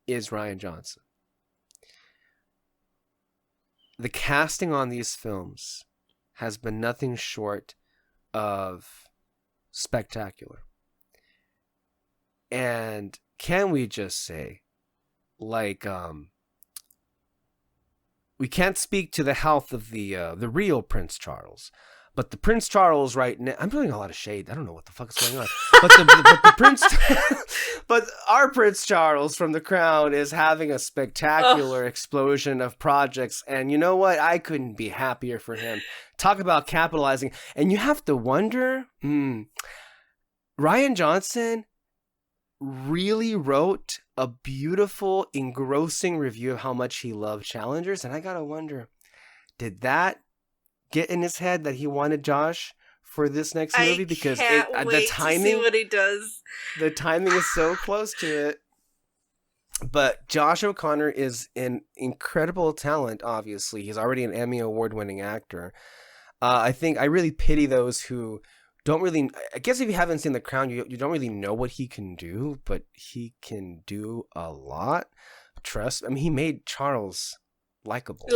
S1: is Rian Johnson. the casting on these films has been nothing short of spectacular. And can we just say, like, we can't speak to the health of the real Prince Charles, but the Prince Charles right now, I'm doing a lot of shade. I don't know what the fuck is going on, but the Prince, but our Prince Charles from The Crown is having a spectacular explosion of projects, and you know what? I couldn't be happier for him. Talk about capitalizing, and you have to wonder, Ryan Johnson really wrote a beautiful, engrossing review of how much he loved Challengers, and I gotta wonder, did that get in his head that he wanted Josh for this next movie? Because the timing,
S2: to see what he does.
S1: The timing is so close to it. But Josh O'Connor is an incredible talent. Obviously, he's already an Emmy award-winning actor. I think I really pity those who don't really, I guess if you haven't seen The Crown, you don't really know what he can do, but he can do a lot. He made Charles likable.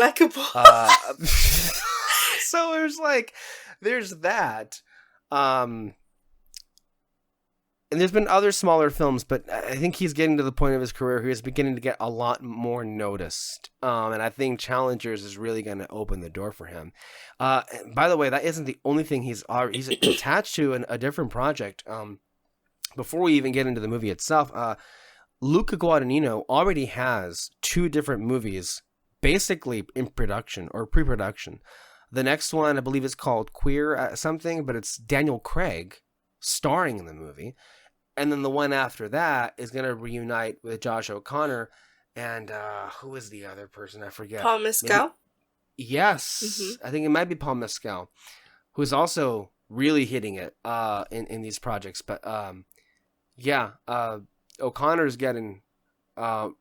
S1: So there's that. And there's been other smaller films, but I think he's getting to the point of his career where he's beginning to get a lot more noticed. And I think Challengers is really going to open the door for him. By the way, that isn't the only thing he's attached to a different project. Before we even get into the movie itself, Luca Guadagnino already has 2 different movies basically in production or pre-production. The next one, I believe, is called Queer something, but it's Daniel Craig starring in the movie. And then the one after that is going to reunite with Josh O'Connor and who is the other person? I forget.
S2: Paul Mescal?
S1: Yes. Mm-hmm. I think it might be Paul Mescal, who's also really hitting it in these projects. But O'Connor's getting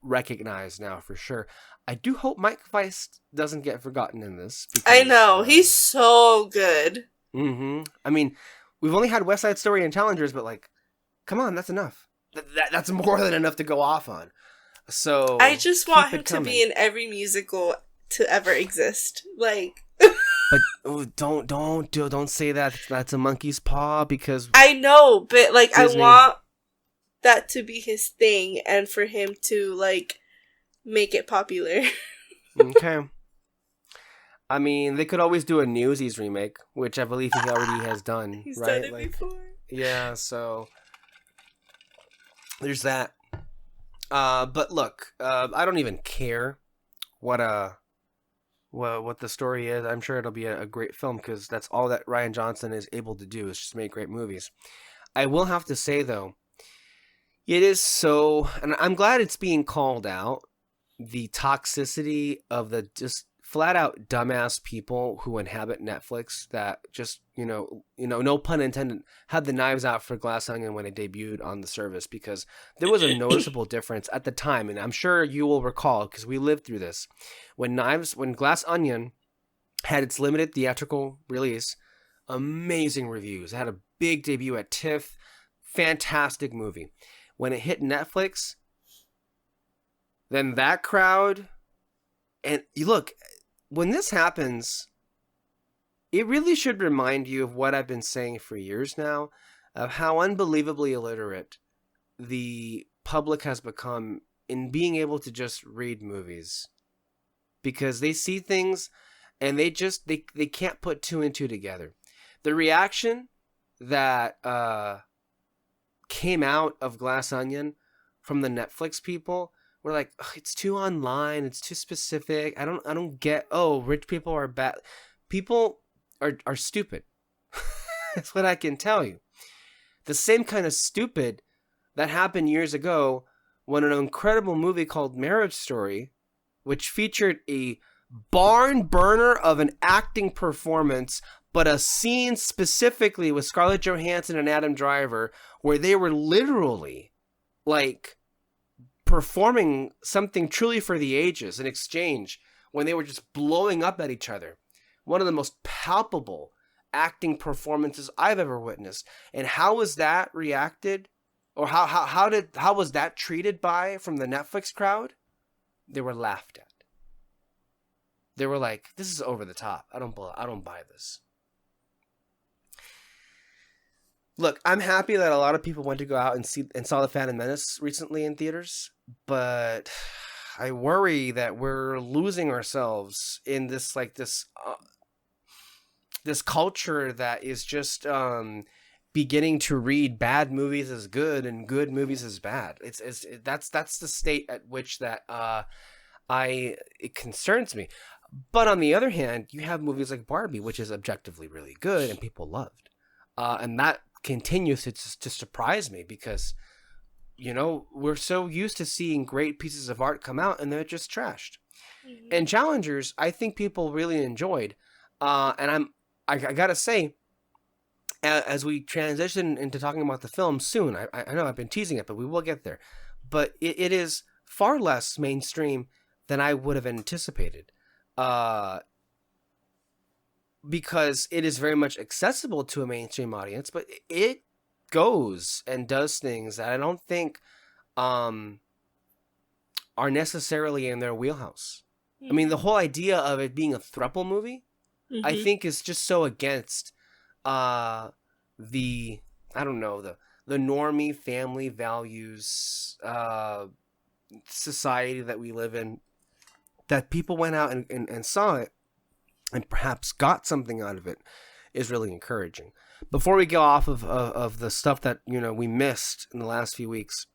S1: recognized now for sure. I do hope Mike Faist doesn't get forgotten in this. Because,
S2: I know. He's so good.
S1: Mm-hmm. I mean, we've only had West Side Story and Challengers, but come on, that's enough. That's more than enough to go off on. So
S2: I just want him to be in every musical to ever exist. But
S1: don't say that. That's a monkey's paw, because
S2: I know, but
S1: Disney.
S2: I want that to be his thing and for him to make it popular.
S1: Okay. I mean, they could always do a Newsies remake, which I believe he already has done.
S2: He's
S1: right?
S2: done it before.
S1: Yeah, so there's that. But look, I don't even care what the story is. I'm sure it'll be a great film, because that's all that Ryan Johnson is able to do, is just make great movies. I will have to say, though, it is so, and I'm glad it's being called out, the toxicity of the just flat out dumbass people who inhabit Netflix that just, no pun intended, had the knives out for Glass Onion when it debuted on the service, because there was a noticeable difference at the time. And I'm sure you will recall, because we lived through this, when Glass Onion had its limited theatrical release, amazing reviews. It had a big debut at TIFF, fantastic movie. When it hit Netflix, then that crowd, and you look, when this happens, it really should remind you of what I've been saying for years now, of how unbelievably illiterate the public has become in being able to just read movies. Because they see things and they can't put 2 and 2 together. The reaction that came out of Glass Onion from the Netflix people were like, it's too online, it's too specific. I don't get, rich people are bad. People are stupid. That's what I can tell you. The same kind of stupid that happened years ago when an incredible movie called Marriage Story, which featured a barn burner of an acting performance, but a scene specifically with Scarlett Johansson and Adam Driver where they were literally performing something truly for the ages in exchange, when they were just blowing up at each other. One of the most palpable acting performances I've ever witnessed. And how was that reacted, or how was that treated from the Netflix crowd? They were laughed at. They were like, this is over the top. I don't buy this. Look, I'm happy that a lot of people went to go out and saw The Phantom Menace recently in theaters, but I worry that we're losing ourselves in this this culture that is just beginning to read bad movies as good and good movies as bad. That's the state at which that it concerns me. But on the other hand, you have movies like Barbie, which is objectively really good and people loved, and that continues to surprise me because, you know, we're so used to seeing great pieces of art come out and they're just trashed. Mm-hmm. And Challengers, I think people really enjoyed, and I gotta say, as we transition into talking about the film soon, I know I've been teasing it, but we will get there. But it is far less mainstream than I would have anticipated. Because it is very much accessible to a mainstream audience, but it goes and does things that I don't think are necessarily in their wheelhouse. Mm-hmm. I mean, the whole idea of it being a throuple movie, mm-hmm. I think is just so against the normie family values society that we live in, that people went out and saw it and perhaps got something out of it is really encouraging. Before we go off of the stuff that, you know, we missed in the last few weeks,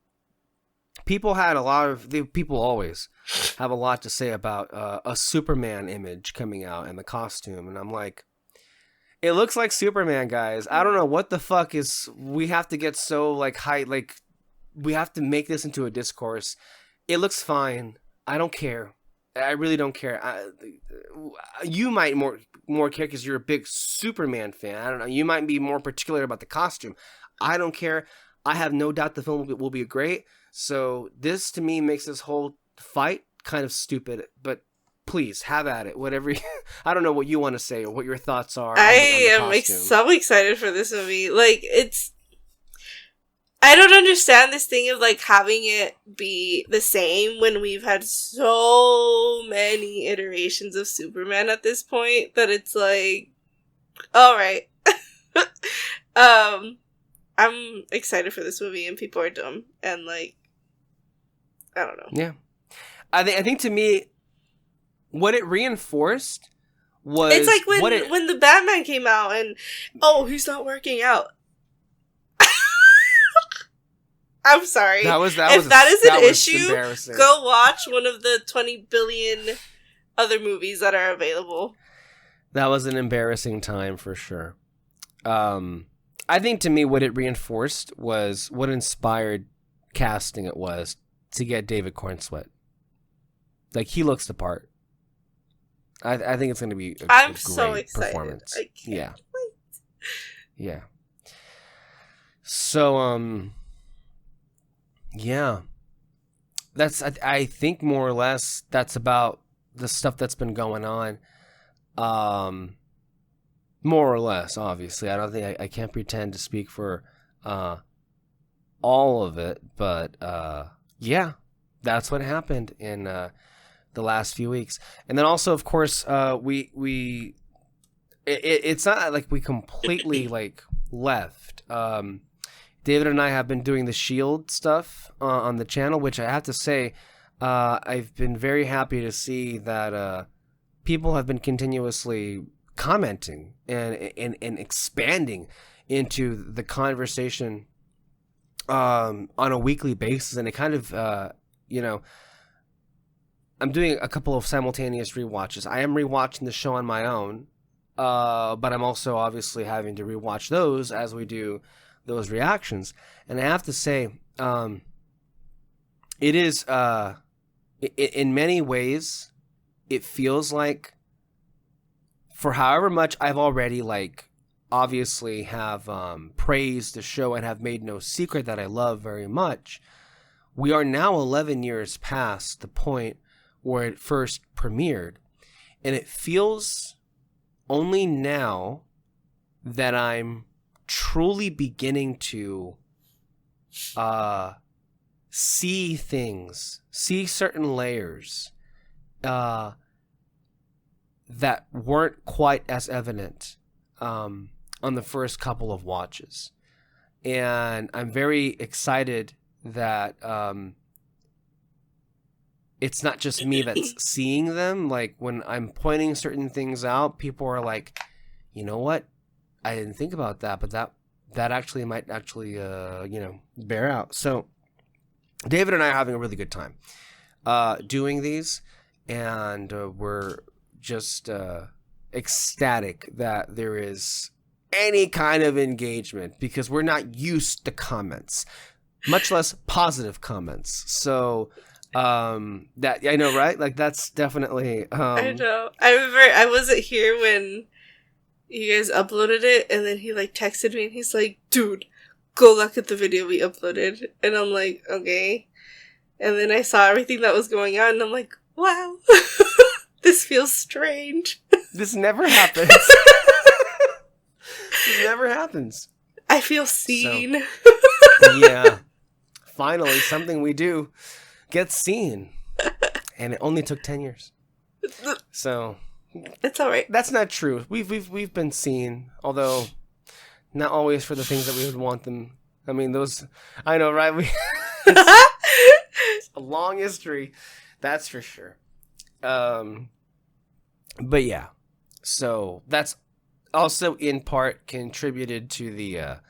S1: people always have a lot to say about a Superman image coming out and the costume. And I'm like, it looks like Superman, guys. I don't know what the fuck we have to get so like high, like we have to make this into a discourse. It looks fine. I don't care. I really don't care. You might more care because you're a big Superman fan. I don't know. You might be more particular about the costume. I don't care. I have no doubt the film will be great. So this, to me, makes this whole fight kind of stupid. But please, have at it. Whatever. I don't know what you want to say or what your thoughts are.
S2: I am so excited for this movie. Like, I don't understand this thing of, like, having it be the same when we've had so many iterations of Superman at this point that it's like, all right. I'm excited for this movie and people are dumb and, like, I don't know.
S1: Yeah. I think to me, what it reinforced was...
S2: It's like when the Batman came out and, he's not working out. I'm sorry. If that is an issue, go watch one of the 20 billion other movies that are available.
S1: That was an embarrassing time for sure. I think to me what it reinforced was what inspired casting it was to get David Cornsweet. Like, he looks the part. I think it's going to be a great so excited. Performance. I can't wait. Yeah. So, yeah, I think more or less that's about the stuff that's been going on. More or less, obviously. I don't think I can't pretend to speak for all of it, but yeah, that's what happened in the last few weeks. And then also, of course, it's not like we completely like left. David and I have been doing the S.H.I.E.L.D. stuff on the channel, which I have to say, I've been very happy to see that people have been continuously commenting and expanding into the conversation on a weekly basis. And it kind of, I'm doing a couple of simultaneous rewatches. I am rewatching the show on my own, but I'm also obviously having to rewatch those as we do those reactions. And I have to say, it is in many ways, it feels like, for however much I've already obviously have praised the show and have made no secret that I love very much, we are now 11 years past the point where it first premiered, and it feels only now that I'm truly beginning to see things, see certain layers, that weren't quite as evident on the first couple of watches. And I'm very excited that it's not just me that's seeing them. Like, when I'm pointing certain things out, people are like, you know what? I didn't think about that, but that actually might actually, bear out. So David and I are having a really good time doing these, and we're just ecstatic that there is any kind of engagement, because we're not used to comments, much less positive comments. So that, I know, right? Like, that's definitely
S2: I know. I remember I wasn't here when you guys uploaded it, and then he like texted me and he's like, dude, go look at the video we uploaded. And I'm like, okay. And then I saw everything that was going on, and I'm like, wow. This feels strange.
S1: This never happens. It never happens.
S2: I feel seen.
S1: So, yeah. Finally, something we do gets seen. And it only took 10 years. So
S2: it's all right.
S1: That's not true. We've been seen, although not always for the things that we would want them. I mean, those, I know, right? It's a long history, that's for sure. But yeah. So that's also in part contributed to the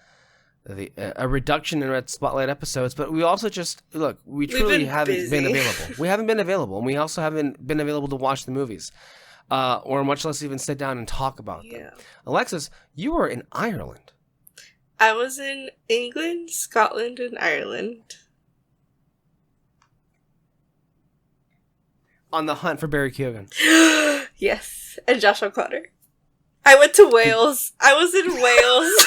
S1: a reduction in Red Spotlight episodes, but we also just we truly haven't been available. We haven't been available, and we also haven't been available to watch the movies, or much less even sit down and talk about them. Alexis, you were in Ireland.
S2: I was in England, Scotland, and Ireland.
S1: On the hunt for Barry Keoghan.
S2: Yes, and Josh O'Connor. I went to Wales. I was in Wales.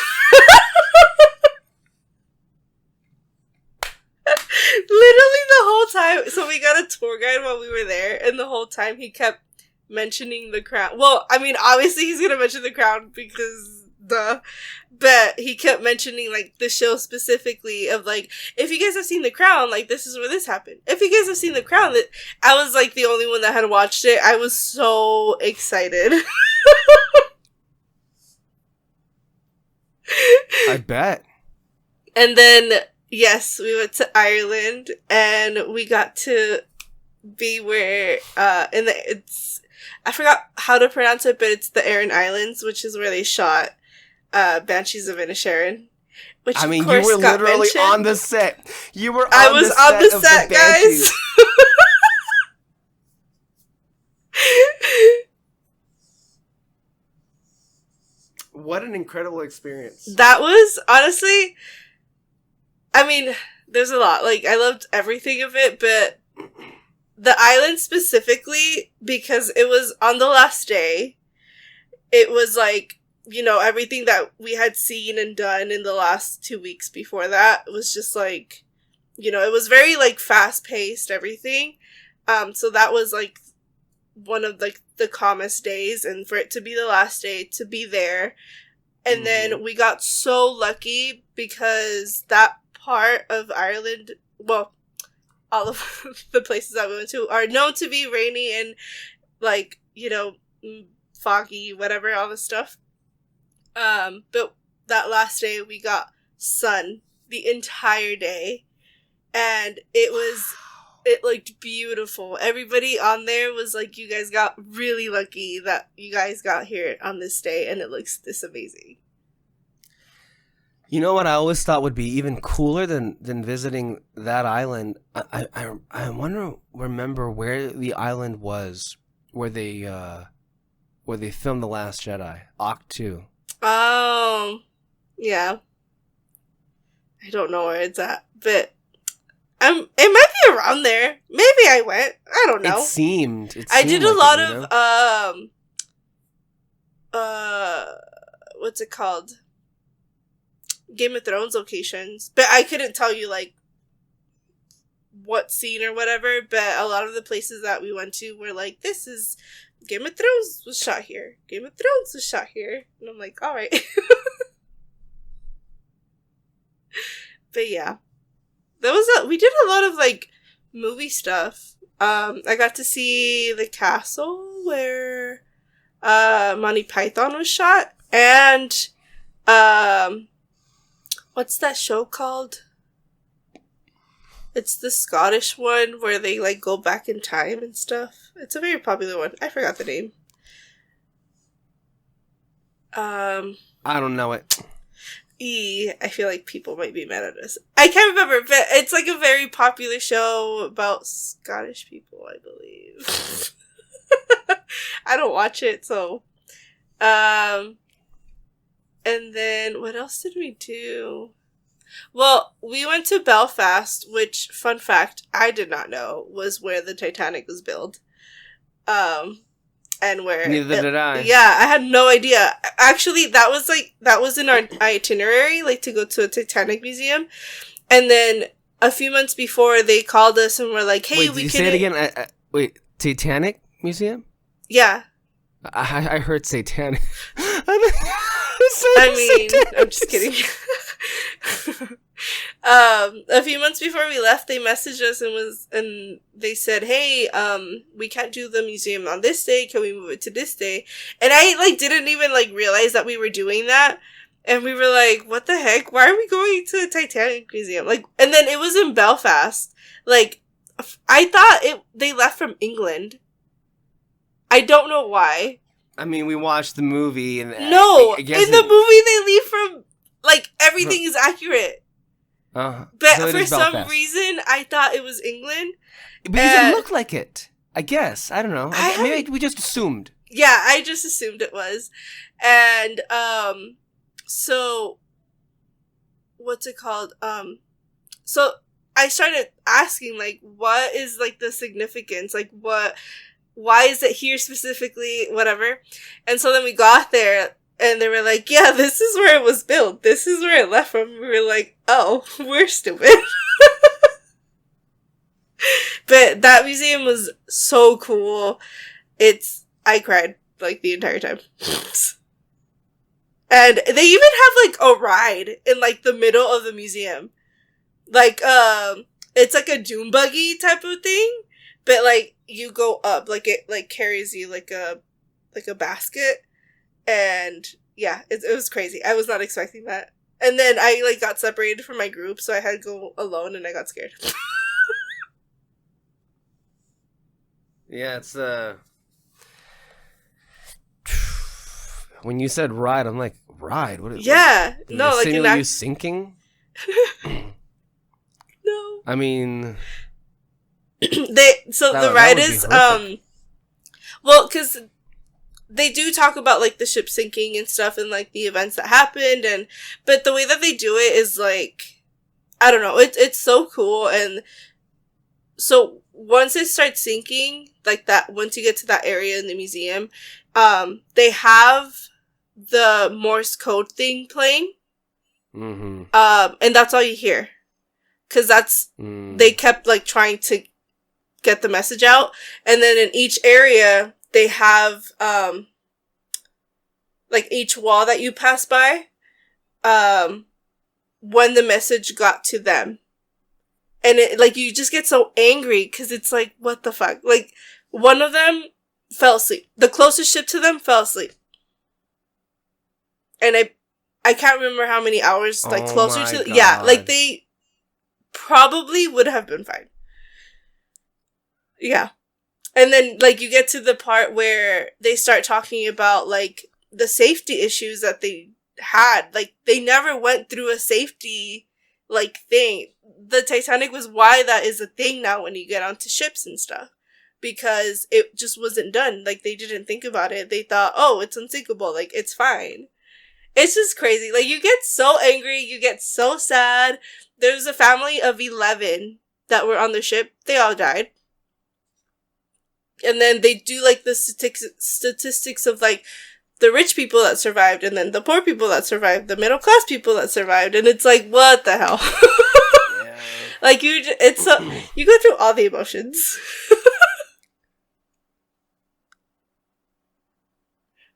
S2: Literally the whole time. So we got a tour guide while we were there, and the whole time he kept mentioning The Crown. Well, I mean, obviously he's gonna mention The Crown because duh. But he kept mentioning, like, the show specifically of, like, if you guys have seen The Crown, like, this is where this happened. If you guys have seen The Crown, that I was, like, the only one that had watched it. I was so excited.
S1: I bet.
S2: And then, yes, we went to Ireland, and we got to be where, it's, I forgot how to pronounce it, but it's the Aran Islands, which is where they shot Banshees of Inisherin. Which,
S1: I mean,
S2: of course,
S1: you were literally
S2: mentioned.
S1: on the set. You were
S2: I was on the set, guys.
S1: What an incredible experience.
S2: That was, honestly, I mean, there's a lot. Like, I loved everything of it, but the island specifically, because it was on the last day, it was like, you know, everything that we had seen and done in the last 2 weeks before that was just like, you know, it was very, like, fast-paced, everything. So that was, like, one of, like, the calmest days, and for it to be the last day, to be there. And then we got so lucky because that part of Ireland, well, all of the places that we went to are known to be rainy and, like, you know, foggy, whatever, all this stuff. But that last day we got sun the entire day, and it looked beautiful. Everybody on there was like, you guys got really lucky that you guys got here on this day, and it looks this amazing.
S1: You know what I always thought would be even cooler than visiting that island? I remember where the island was where they filmed The Last Jedi, Occ 2.
S2: Oh, yeah. I don't know where it's at, but it might be around there. Maybe I went. I don't know.
S1: It seemed
S2: I did a
S1: like
S2: lot
S1: it,
S2: of what's it called? Game of Thrones locations, but I couldn't tell you like what scene or whatever. But a lot of the places that we went to were like, this is Game of Thrones was shot here. Game of Thrones was shot here. And I'm like, all right. But yeah. We did a lot of like movie stuff. I got to see the castle where Monty Python was shot, and what's that show called? It's the Scottish one where they like go back in time and stuff. It's a very popular one. I forgot the name.
S1: I don't know it.
S2: I feel like people might be mad at us. I can't remember, but it's like a very popular show about Scottish people, I believe. I don't watch it, so. And then what else did we do? Well, we went to Belfast, which, fun fact, I did not know was where the Titanic was built. And where
S1: Neither did I.
S2: Yeah, I had no idea. Actually, that was in our itinerary, like to go to a Titanic museum. And then a few months before, they called us and were like, "Hey,
S1: wait, we can say it again." Wait, Titanic Museum?
S2: Yeah.
S1: I heard satanic.
S2: I'm just kidding. A few months before we left, they messaged us and they said, "Hey, we can't do the museum on this day. Can we move it to this day?" And I didn't even realize that we were doing that. And we were like, "What the heck? Why are we going to the Titanic museum?" And then it was in Belfast. I thought they left from England. I don't know why.
S1: I mean, we watched the movie and
S2: no, in the movie they leave from everything is accurate. But
S1: so
S2: for some reason, I thought it was England.
S1: But it doesn't look like it. I guess. I don't know. Maybe we just assumed.
S2: Yeah, I just assumed it was. And, so, what's it called? So I started asking, what is, the significance? Why is it here specifically? Whatever. And so then we got there. And they were like, "Yeah, this is where it was built. This is where it left from." We were like, "Oh, we're stupid." But that museum was so cool. I cried, the entire time. And they even have, a ride in, the middle of the museum. It's a dune buggy type of thing. But, you go up, it, carries you like a basket. And yeah, it was crazy. I was not expecting that. And then I got separated from my group, so I had to go alone and I got scared.
S1: Yeah, it's when you said ride, I'm like, ride? What is
S2: yeah.
S1: What,
S2: no,
S1: you sinking?
S2: No.
S1: I mean
S2: the ride is well, because they do talk about the ship sinking and stuff and the events that happened but the way that they do it is I don't know, it's so cool. And so once it starts sinking that, once you get to that area in the museum, they have the Morse code thing playing.
S1: Mm-hmm.
S2: And that's all you hear, because they kept trying to get the message out. And then in each area they have, each wall that you pass by, when the message got to them. And it, you just get so angry, because it's what the fuck? One of them fell asleep. The closest ship to them fell asleep. And I can't remember how many hours, closer to...
S1: God.
S2: Yeah, they probably would have been fine. Yeah. And then, you get to the part where they start talking about, the safety issues that they had. They never went through a safety, thing. The Titanic was why that is a thing now when you get onto ships and stuff. Because it just wasn't done. They didn't think about it. They thought, oh, it's unsinkable. It's fine. It's just crazy. You get so angry. You get so sad. There's a family of 11 that were on the ship. They all died. And then they do the statistics of the rich people that survived, and then the poor people that survived, the middle class people that survived, and it's what the hell? Yeah. You go through all the emotions.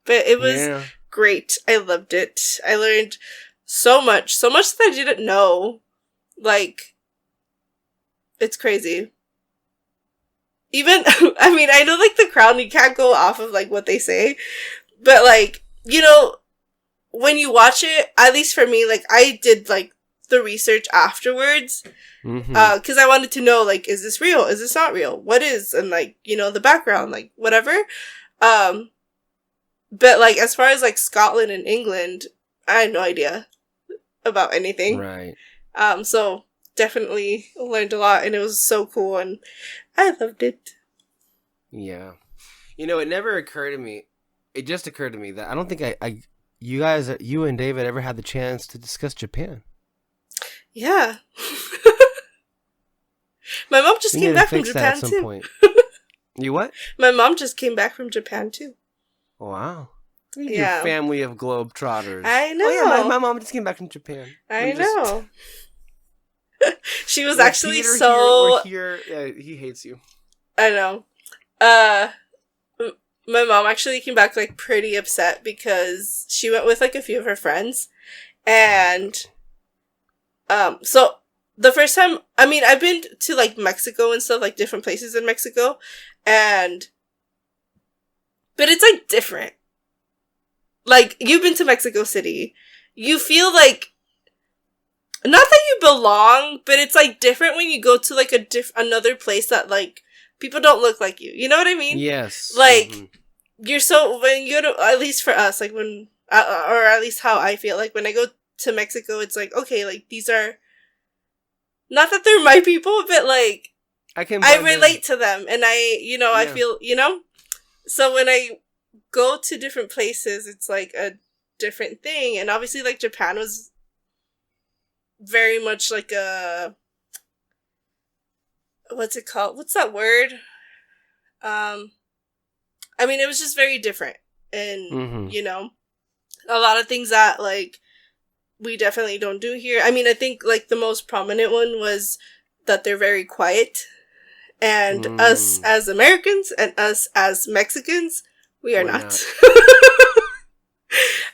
S2: But it was great. I loved it. I learned so much that I didn't know. It's crazy. even, I mean, I know, like, The Crown, you can't go off of, like, what they say, but, like, you know, when you watch it, at least for me, like, I did, like, the research afterwards, because I wanted to know, like, is this real? Is this not real? What is? And, like, you know, the background, like, whatever. But, like, as far as, like, Scotland and England, I had no idea about anything.
S1: Right.
S2: So definitely learned a lot, and it was so cool, and I loved it.
S1: Yeah. You know, it never occurred to me. It just occurred to me that I don't think you and David ever had the chance to discuss Japan.
S2: Yeah. My mom just came back from Japan,
S1: at some
S2: too.
S1: Point. You what?
S2: My mom just came back from Japan, too.
S1: Wow.
S2: Yeah.
S1: Your family of globetrotters.
S2: I know.
S1: Oh, yeah, my mom just came back from Japan.
S2: I know. She was
S1: Like,
S2: actually
S1: Peter
S2: so...
S1: he hates you.
S2: I know. My mom actually came back, like, pretty upset because she went with, like, a few of her friends. And, so the first time, I mean, I've been to, like, Mexico and stuff, like, different places in Mexico. But it's, like, different. Like, you've been to Mexico City. You feel like, not that you belong, but it's, like, different when you go to, like, another place that, like, people don't look like you. You know what I mean?
S1: Yes.
S2: Like, when you go to, at least for us, like, when, or at least how I feel, like, when I go to Mexico, it's like, okay, like, these are, not that they're my people, but, like, I relate to them, and I feel, so when I go to different places, it's, like, a different thing, and obviously, like, Japan was very much, like, what's it called? What's that word? I mean, it was just very different, and, a lot of things that, like, we definitely don't do here. I mean, I think, like, the most prominent one was that they're very quiet, and us as Americans and us as Mexicans, we're not.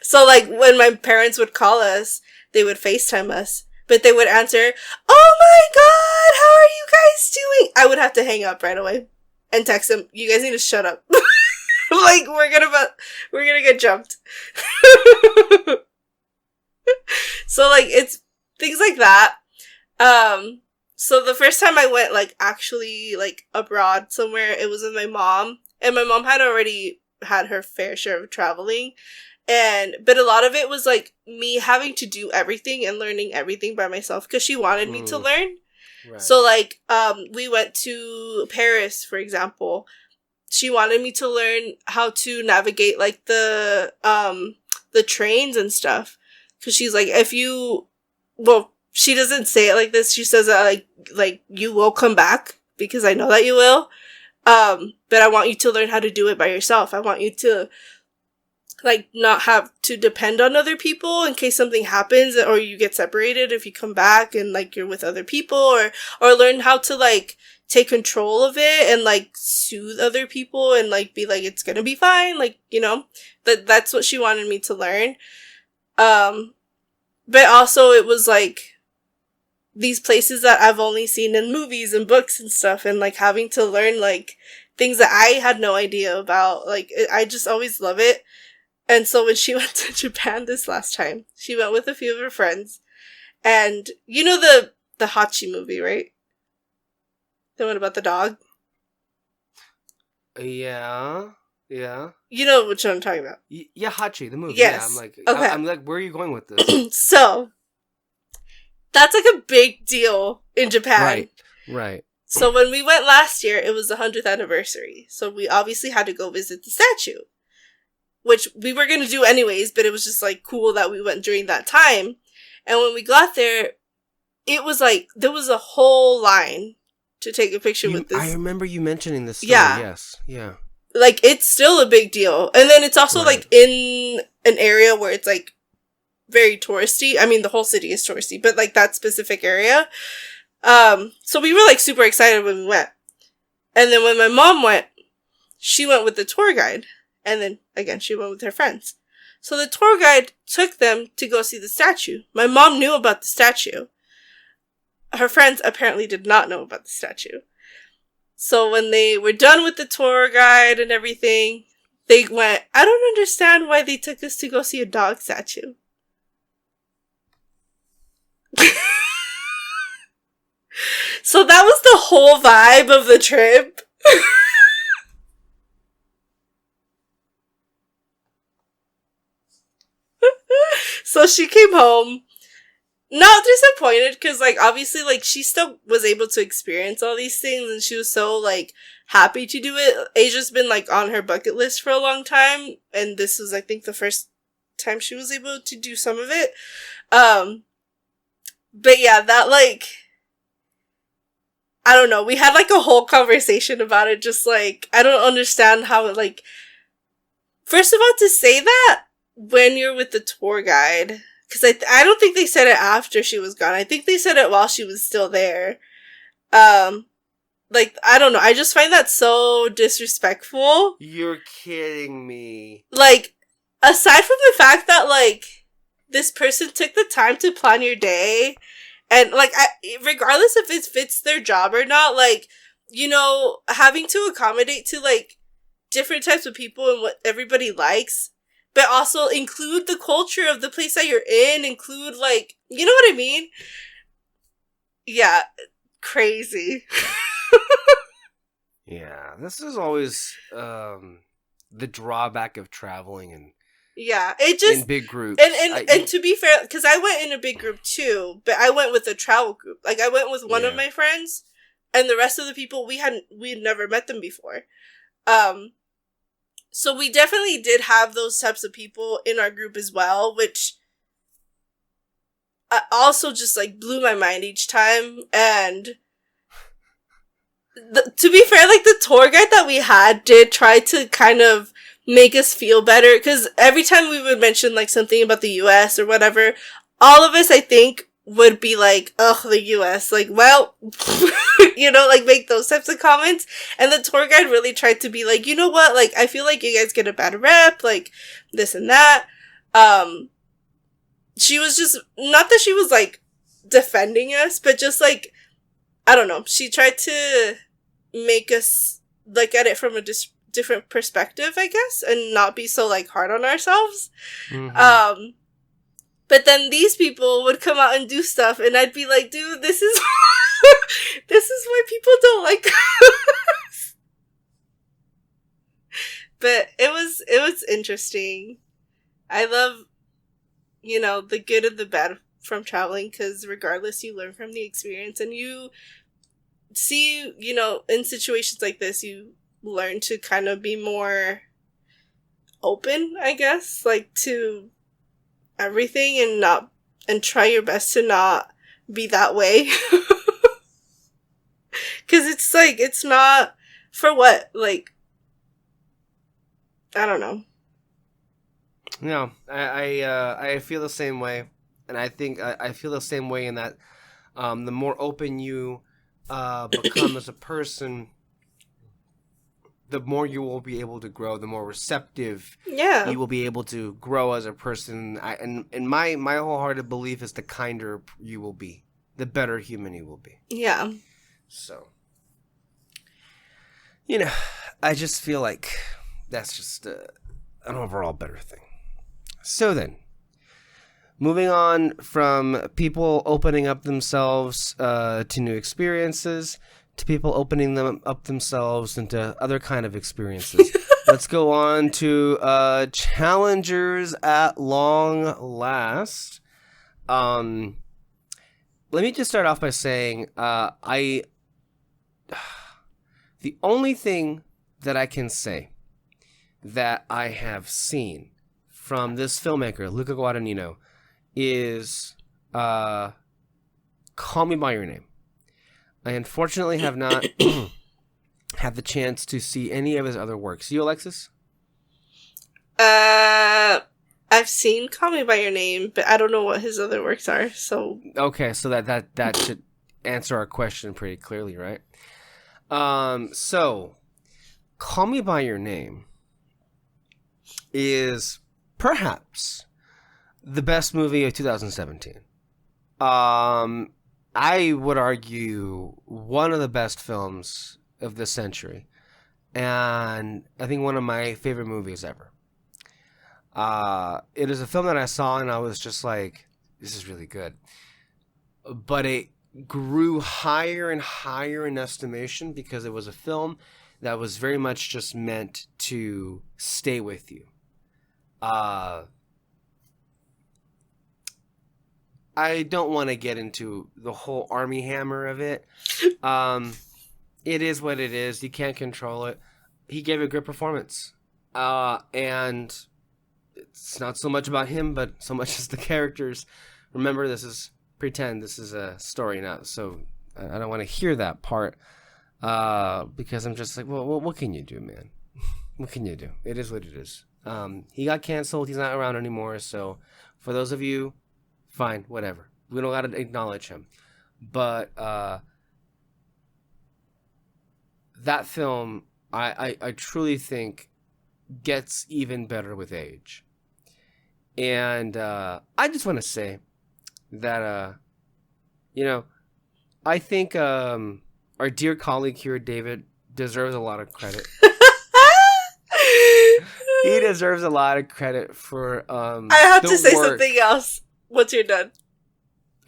S2: So, like, when my parents would call us, they would FaceTime us, but they would answer, "Oh my god, how are you guys doing?" I would have to hang up right away and text them, "You guys need to shut up." Like, we're gonna get jumped. So, like, it's things like that. So the first time I went, like, actually, like, abroad somewhere, it was with my mom, and my mom had already had her fair share of traveling, but a lot of it was, like, me having to do everything and learning everything by myself, because she wanted me to learn. Right. So, like, we went to Paris, for example. She wanted me to learn how to navigate, like, the trains and stuff. Because she's like, she doesn't say it like this. She says that, like, you will come back, because I know that you will. But I want you to learn how to do it by yourself. I want you to, like, not have to depend on other people in case something happens, or you get separated if you come back and, like, you're with other people, or learn how to, like, take control of it and, like, soothe other people and, like, be like, it's gonna be fine, like, that's what she wanted me to learn. But also it was, like, these places that I've only seen in movies and books and stuff, and, like, having to learn, like, things that I had no idea about. Like, I just always love it. And so when she went to Japan this last time, she went with a few of her friends, and you know the Hachi movie, right? The one about the dog?
S1: Yeah.
S2: You know which one I'm talking about.
S1: Yeah, Hachi, the movie.
S2: Yes.
S1: Yeah, I'm like,
S2: okay.
S1: I'm like, where are you going with this?
S2: So, that's, like, a big deal in Japan.
S1: Right.
S2: So when we went last year, it was the 100th anniversary. So we obviously had to go visit the statue, which we were going to do anyways, but it was just, like, cool that we went during that time. And when we got there, it was, like, there was a whole line to take a picture with this.
S1: I remember you mentioning this story.
S2: Yeah.
S1: Yes. Yeah.
S2: Like, it's still a big deal. And then it's also, like, in an area where it's, like, very touristy. I mean, the whole city is touristy, but, like, that specific area. So we were, like, super excited when we went. And then when my mom went, she went with the tour guide. And then, again, she went with her friends. So the tour guide took them to go see the statue. My mom knew about the statue. Her friends apparently did not know about the statue. So when they were done with the tour guide and everything, they went, I don't understand why they took us to go see a dog statue. So that was the whole vibe of the trip. So she came home, not disappointed, because, like, obviously, like, she still was able to experience all these things, and she was so, like, happy to do it. Asia's been, like, on her bucket list for a long time, and this was, I think, the first time she was able to do some of it. But yeah, that, like, I don't know, we had, like, a whole conversation about it, just, like, I don't understand how, like, first of all, to say that when you're with the tour guide, because I don't think they said it after she was gone. I think they said it while she was still there. Like, I don't know. I just find that so disrespectful.
S1: You're kidding me.
S2: Like, aside from the fact that, like, this person took the time to plan your day, and, like, regardless if it fits their job or not, like, you know, having to accommodate to, like, different types of people and what everybody likes, but also include the culture of the place that you're in, include, like, you know what I mean? Yeah, crazy.
S1: Yeah, this is always the drawback of traveling and
S2: it just
S1: in big groups.
S2: And to be fair, because I went in a big group too, but I went with a travel group. Like, I went with one of my friends, and the rest of the people we had never met them before. So we definitely did have those types of people in our group as well, which also just, like, blew my mind each time. And to be fair, like, the tour guide that we had did try to kind of make us feel better, because every time we would mention, like, something about the US or whatever, all of us, I think, would be like, ugh, the US, like, well, you know, like, make those types of comments. And the tour guide really tried to be like, you know what, like, I feel like you guys get a bad rep, like, this and that. She was just, not that she was, like, defending us, but just, like, I don't know, she tried to make us look at it from a different perspective, I guess, and not be so, like, hard on ourselves. Mm-hmm. But then these people would come out and do stuff, and I'd be like, dude, this is this is why people don't like us. But it was interesting. I love, you know, the good and the bad from traveling, because regardless, you learn from the experience, and you see, you know, in situations like this, you learn to kind of be more open, I guess, like, to everything, and try your best to not be that way. Because it's, like, it's not, for what, like, I don't know.
S1: No, I feel the same way, and I think I feel the same way in that the more open you become as a person, the more you will be able to grow, the more receptive you will be able to grow as a person. And my wholehearted belief is the kinder you will be, the better human you will be.
S2: Yeah.
S1: So, you know, I just feel like that's just an overall better thing. So then, moving on from people opening up themselves to new experiences, to people opening them up themselves into other kind of experiences. Let's go on to challengers at long last. Let me just start off by saying the only thing that I can say that I have seen from this filmmaker, Luca Guadagnino, is Call Me By Your Name. I unfortunately have not had the chance to see any of his other works. You, Alexis?
S2: I've seen Call Me By Your Name, but I don't know what his other works are, so...
S1: Okay, so that should answer our question pretty clearly, right? So, Call Me By Your Name is perhaps the best movie of 2017. I would argue one of the best films of this century, and I think one of my favorite movies ever. It is a film that I saw and I was just like, this is really good. But it grew higher and higher in estimation because it was a film that was very much just meant to stay with you. I don't want to get into the whole Army Hammer of it. It is what it is. You can't control it. He gave a good performance. And it's not so much about him, but so much as the characters. Remember, this is pretend. This is a story now. So I don't want to hear that part. Because I'm just like, well, what can you do, man? What can you do? It is what it is. He got canceled. He's not around anymore. So for those of you, fine, whatever. We don't gotta acknowledge him. But that film, I truly think gets even better with age. And I just want to say that, I think our dear colleague here, David, deserves a lot of credit. He deserves a lot of credit for
S2: I have to say something else once you're done.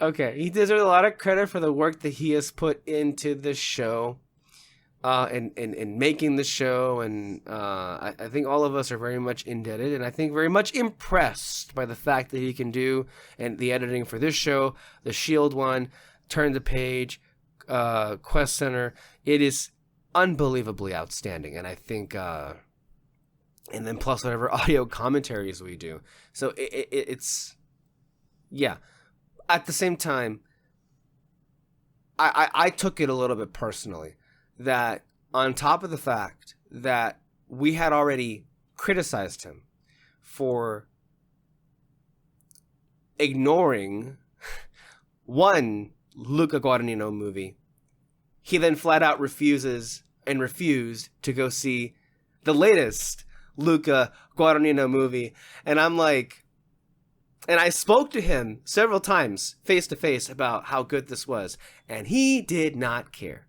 S1: Okay, he deserves a lot of credit for the work that he has put into the show, and making the show, and I think all of us are very much indebted, and I think very much impressed by the fact that he can do and the editing for this show, the S.H.I.E.L.D. one, Turn the Page, Quest Center. It is unbelievably outstanding, and I think, and then plus whatever audio commentaries we do. So it's, yeah. At the same time, I took it a little bit personally, that on top of the fact that we had already criticized him for ignoring one Luca Guadagnino movie, he then flat out refused to go see the latest Luca Guadagnino movie. And I'm like, and I spoke to him several times face to face about how good this was, and he did not care.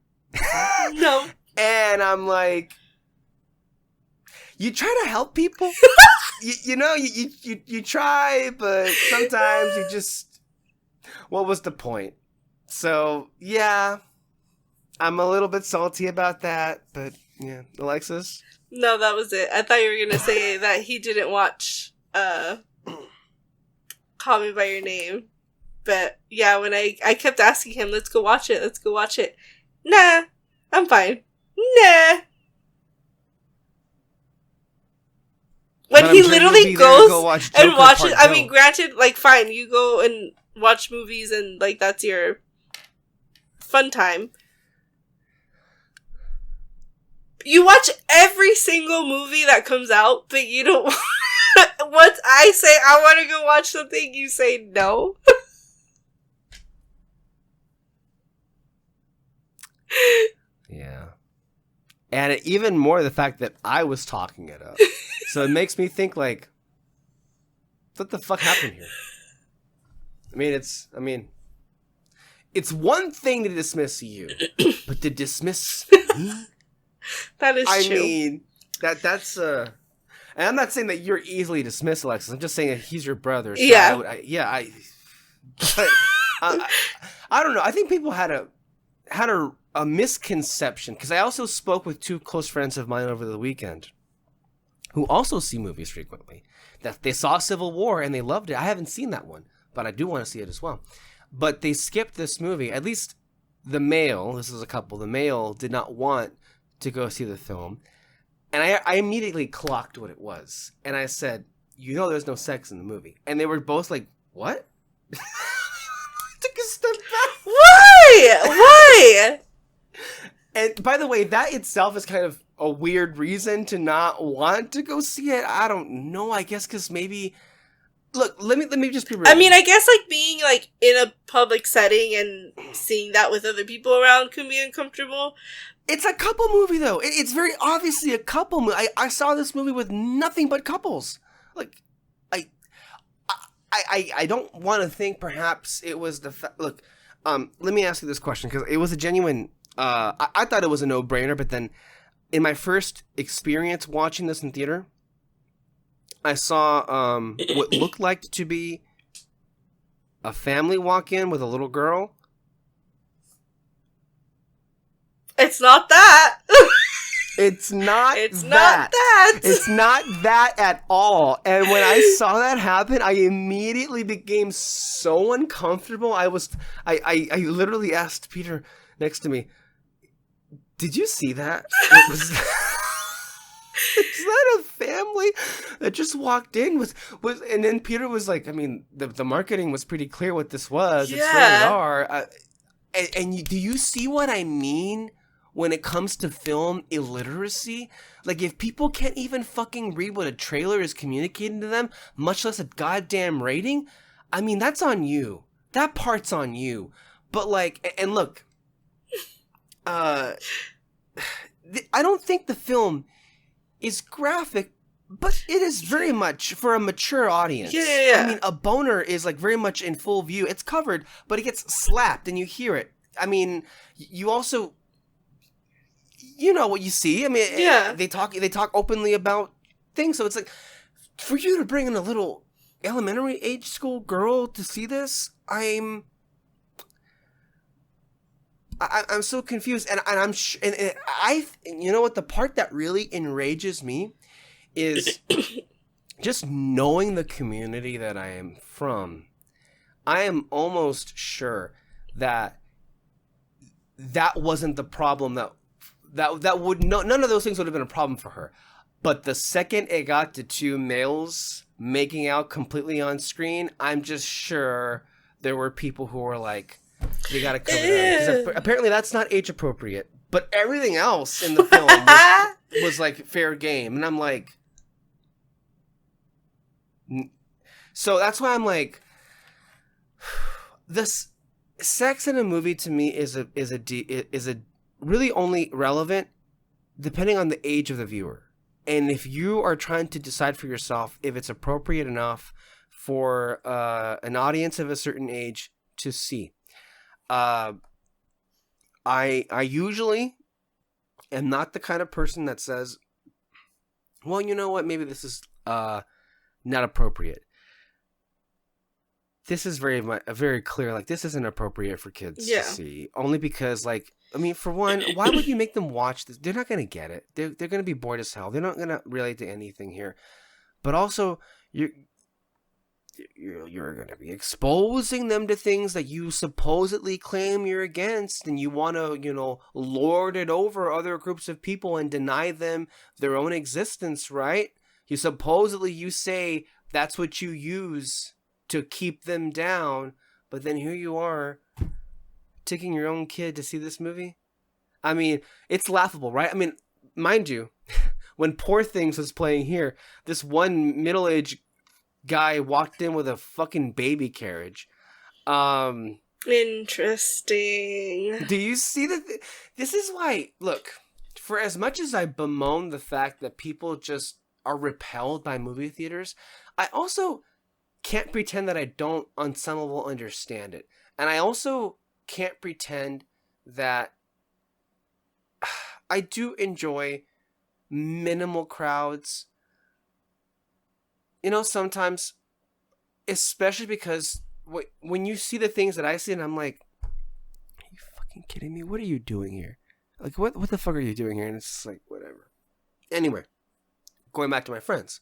S2: No.
S1: And I'm like, you try to help people? you try, but sometimes you just, what was the point? So, yeah, I'm a little bit salty about that, but yeah. Alexis?
S2: No, that was it. I thought you were going to say that he didn't watch Call Me By Your Name. But yeah, when I kept asking him, let's go watch it. Nah, I'm fine. Nah. When he literally goes and watches, I mean, granted, like, fine, you go and watch movies and, like, that's your fun time. You watch every single movie that comes out, but you don't. Once I say I want to go watch something, you say no.
S1: Yeah. And even more the fact that I was talking it up. So it makes me think, like, what the fuck happened here? It's one thing to dismiss you, but to dismiss me?
S2: That is true.
S1: I mean, that's and I'm not saying that you're easily dismissed, Alexis. I'm just saying that he's your brother. So
S2: yeah.
S1: But I don't know. I think people had a misconception, because I also spoke with two close friends of mine over the weekend who also see movies frequently, that they saw Civil War and they loved it. I haven't seen that one, but I do want to see it as well. But they skipped this movie. At least the male, this is a couple, the male did not want to go see the film. And I immediately clocked what it was. And I said, there's no sex in the movie. And they were both like, what? Took a step back.
S2: Why?
S1: And by the way, that itself is kind of a weird reason to not want to go see it. I don't know. I guess because maybe, look, let me just be real.
S2: I mean, I guess, like, being, like, in a public setting and seeing that with other people around can be uncomfortable.
S1: It's a couple movie, though. It's very obviously a couple movie. I saw this movie with nothing but couples. Like, I don't want to think perhaps it was the look. Let me ask you this question, because it was a genuine I thought it was a no-brainer, but then in my first experience watching this in theater, I saw what looked like to be a family walk in with a little girl.
S2: It's not that.
S1: It's not
S2: It's
S1: that.
S2: not that.
S1: It's not that at all. And when I saw that happen, I immediately became so uncomfortable. I literally asked Peter next to me, "Did you see that? Is that a family that just walked in?" Was and then Peter was like, I mean, the marketing was pretty clear what this was. It's rated R. Do you see what I mean when it comes to film illiteracy? Like, if people can't even fucking read what a trailer is communicating to them, much less a goddamn rating, I mean, that's on you. That part's on you. But like, and look, I don't think the film is graphic, but it is very much for a mature audience.
S2: Yeah.
S1: I mean, a boner is like very much in full view. It's covered, but it gets slapped and you hear it. I mean, you also, you know what you see. I mean, they talk openly about things. So it's like, for you to bring in a little elementary age school girl to see this, I'm so confused, and you know what, the part that really enrages me is just knowing the community that I am from. I am almost sure that wasn't the problem. That would none of those things would have been a problem for her. But the second it got to two males making out completely on screen, I'm just sure there were people who were like, they gotta cover that. Because apparently that's not age appropriate. But everything else in the film was like fair game. And I'm like, so that's why I'm like, this sex in a movie to me is a really only relevant depending on the age of the viewer. And if you are trying to decide for yourself if it's appropriate enough for an audience of a certain age to see. I usually am not the kind of person that says, well, you know what, maybe this is not appropriate. This is very clear, like, this isn't appropriate for kids to see. Only because, like, I mean, for one, why would you make them watch this? They're not going to get it. They're going to be bored as hell. They're not going to relate to anything here. But also, you're going to be exposing them to things that you supposedly claim you're against, and you want to, lord it over other groups of people and deny them their own existence, right? You say that's what you use to keep them down, but then here you are taking your own kid to see this movie. I mean, it's laughable, right? I mean, mind you, when Poor Things was playing here, this one middle-aged guy walked in with a fucking baby carriage.
S2: Interesting.
S1: Do you see that? This is why, look, for as much as I bemoan the fact that people just are repelled by movie theaters, I also can't pretend that I don't on some level understand it. And I also can't pretend that I do enjoy minimal crowds. Sometimes, especially because when you see the things that I see, and I'm like, are you fucking kidding me? What are you doing here? Like, what the fuck are you doing here? And it's just like, whatever. Anyway, going back to my friends.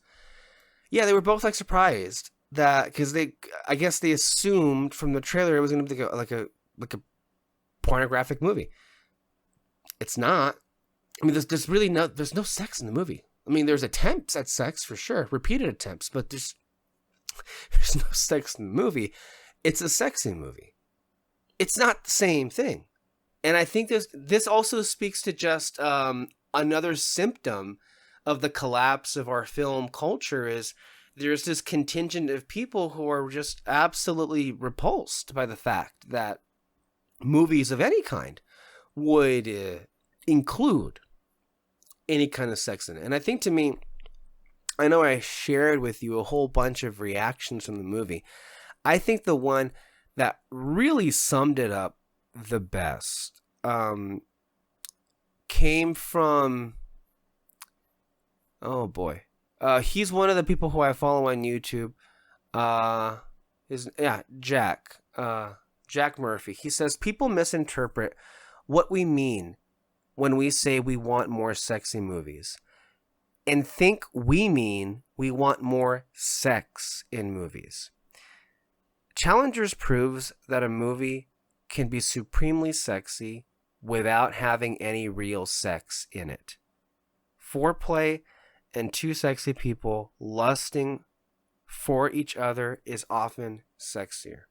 S1: Yeah, they were both like surprised that, because I guess they assumed from the trailer it was going to be like a pornographic movie. It's not. I mean, there's no sex in the movie. I mean, there's attempts at sex for sure, repeated attempts, but there's no sex in the movie. It's a sexy movie. It's not the same thing. And I think this also speaks to just another symptom of the collapse of our film culture is there's this contingent of people who are just absolutely repulsed by the fact that movies of any kind would include any kind of sex in it. And I think, to me, I know I shared with you a whole bunch of reactions from the movie. I think the one that really summed it up the best came from, oh boy, he's one of the people who I follow on YouTube. Jack Murphy. He says people misinterpret what we mean when we say we want more sexy movies, and think we mean we want more sex in movies. Challengers proves that a movie can be supremely sexy without having any real sex in it. Foreplay and two sexy people lusting for each other is often sexier.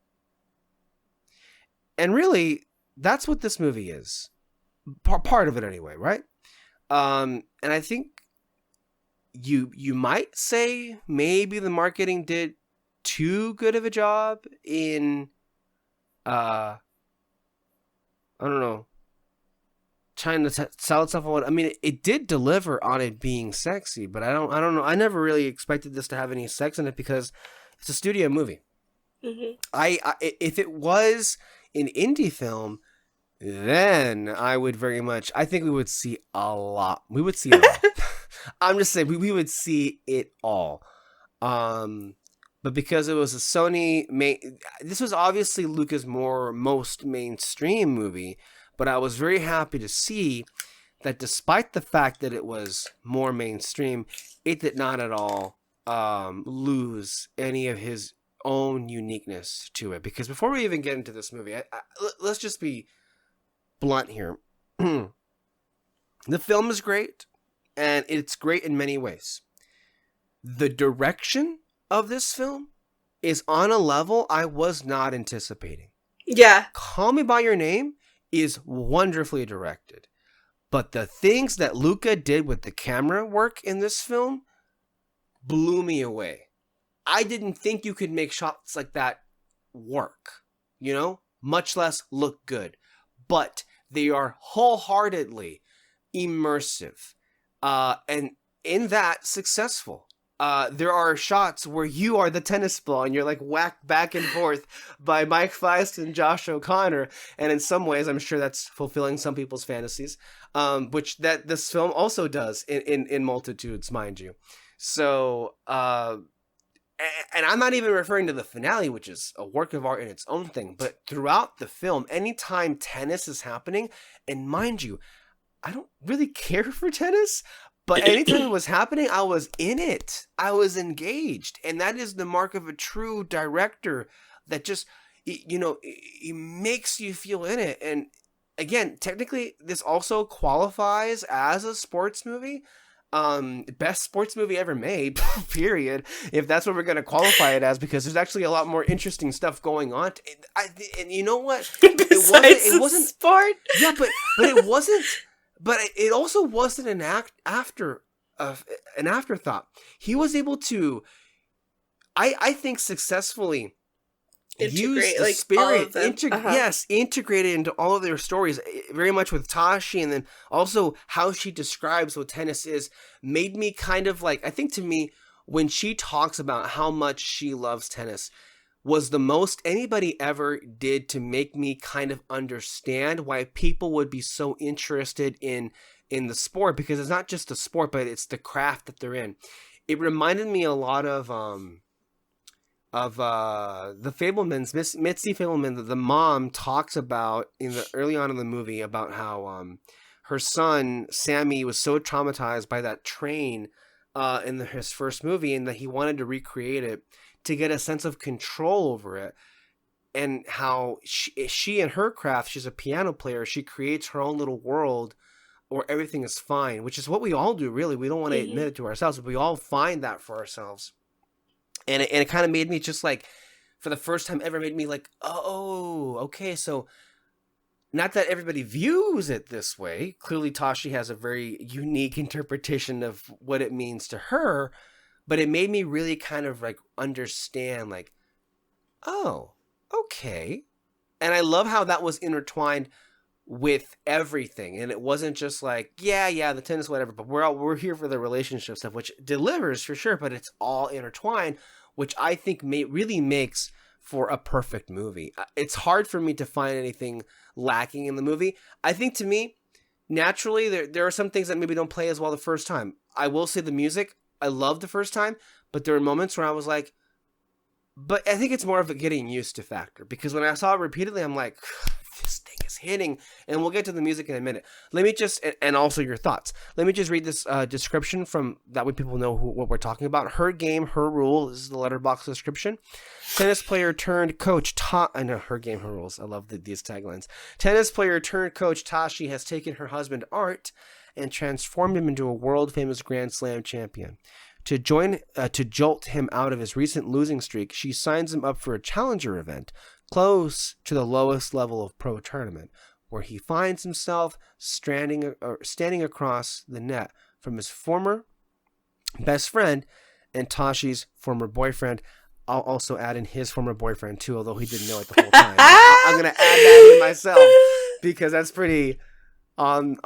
S1: And really, that's what this movie is. Part of it anyway, right? And I think you might say maybe the marketing did too good of a job in I don't know, trying to sell itself on. I mean, it did deliver on it being sexy, but I don't know. I never really expected this to have any sex in it because it's a studio movie.
S2: Mm-hmm.
S1: I if it was an indie film, then I would very much. I think we would see a lot. We would see it all. I'm just saying we would see it all. But because it was a Sony this was obviously Luca's most mainstream movie. But I was very happy to see that despite the fact that it was more mainstream, it did not at all lose any of his own uniqueness to it. Because before we even get into this movie, let's just be blunt here. The film is great, and it's great in many ways. The direction of this film is on a level I was not anticipating.
S2: Yeah.
S1: Call Me By Your Name is wonderfully directed, but the things that Luca did with the camera work in this film blew me away. I didn't think you could make shots like that work, much less look good, but they are wholeheartedly immersive, and in that successful. There are shots where you are the tennis ball and you're like whacked back and forth by Mike Faist and Josh O'Connor. And in some ways, I'm sure that's fulfilling some people's fantasies, which that this film also does in multitudes, mind you. So, and I'm not even referring to the finale, which is a work of art in its own thing, but throughout the film, anytime tennis is happening, and mind you, I don't really care for tennis, but anytime it was happening, I was in it. I was engaged. And that is the mark of a true director that just, it makes you feel in it. And again, technically, this also qualifies as a sports movie. Best sports movie ever made, period. If that's what we're going to qualify it as, because there's actually a lot more interesting stuff going on. And you know what?
S2: It wasn't sport.
S1: Yeah, but it wasn't. But it also wasn't an afterthought. He was able to, I think, successfully use the spirit, integrate it into all of their stories, very much with Tashi, and then also how she describes what tennis is, made me kind of like, I think to me, when she talks about how much she loves tennis, was the most anybody ever did to make me kind of understand why people would be so interested in the sport, because it's not just a sport, but it's the craft that they're in. It reminded me a lot of the Fablemans. Mitzi Fableman, the mom, talks about early on in the movie about how her son Sammy was so traumatized by that train in his first movie, and that he wanted to recreate it to get a sense of control over it, and how she in her craft, she's a piano player, she creates her own little world where everything is fine, which is what we all do, really. We don't want to admit it to ourselves, but we all find that for ourselves. And it kind of made me just like, for the first time ever, made me like, oh, okay, so not that everybody views it this way. Clearly, Tashi has a very unique interpretation of what it means to her, but it made me really kind of like understand, like, oh, okay. And I love how that was intertwined with everything. And it wasn't just like, yeah, the tennis, whatever, but we're here for the relationship stuff, which delivers for sure, but it's all intertwined, which I think really makes for a perfect movie. It's hard for me to find anything lacking in the movie. I think to me, naturally, there are some things that maybe don't play as well the first time. I will say the music, I loved the first time, but there were moments where I was like, but I think it's more of a getting used to factor, because when I saw it repeatedly, I'm like, this thing is hitting, and we'll get to the music in a minute. Let me just, and also your thoughts. Let me just read this description from, that way people know what we're talking about. Her game, her rule. This is the Letterboxd description. Tennis player turned coach I know, her game, her rules. I love these taglines. Tennis player turned coach Tashi has taken her husband Art and transformed him into a world famous Grand Slam champion. To jolt him out of his recent losing streak, she signs him up for a challenger event close to the lowest level of pro tournament, where he finds himself standing across the net from his former best friend and Tashi's former boyfriend. I'll also add in his former boyfriend too, although he didn't know it the whole time. I'm gonna add that in myself because that's pretty on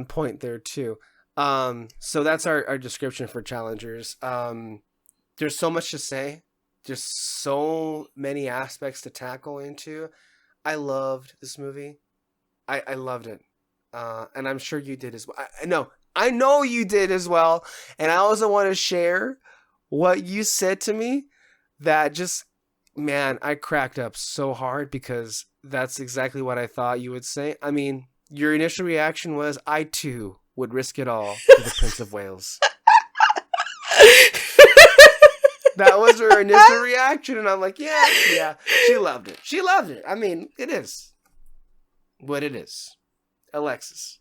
S1: point there too. So that's our description for challengers. There's so much to say. Just so many aspects to tackle into. I loved this movie. I loved it. And I'm sure you did as well. I know you did as well. And I also want to share what you said to me that just, man, I cracked up so hard because that's exactly what I thought you would say. I mean, your initial reaction was, I too would risk it all for the Prince of Wales. That was her initial reaction, and I'm like, yeah, she loved it. She loved it. I mean, it is what it is. Alexis.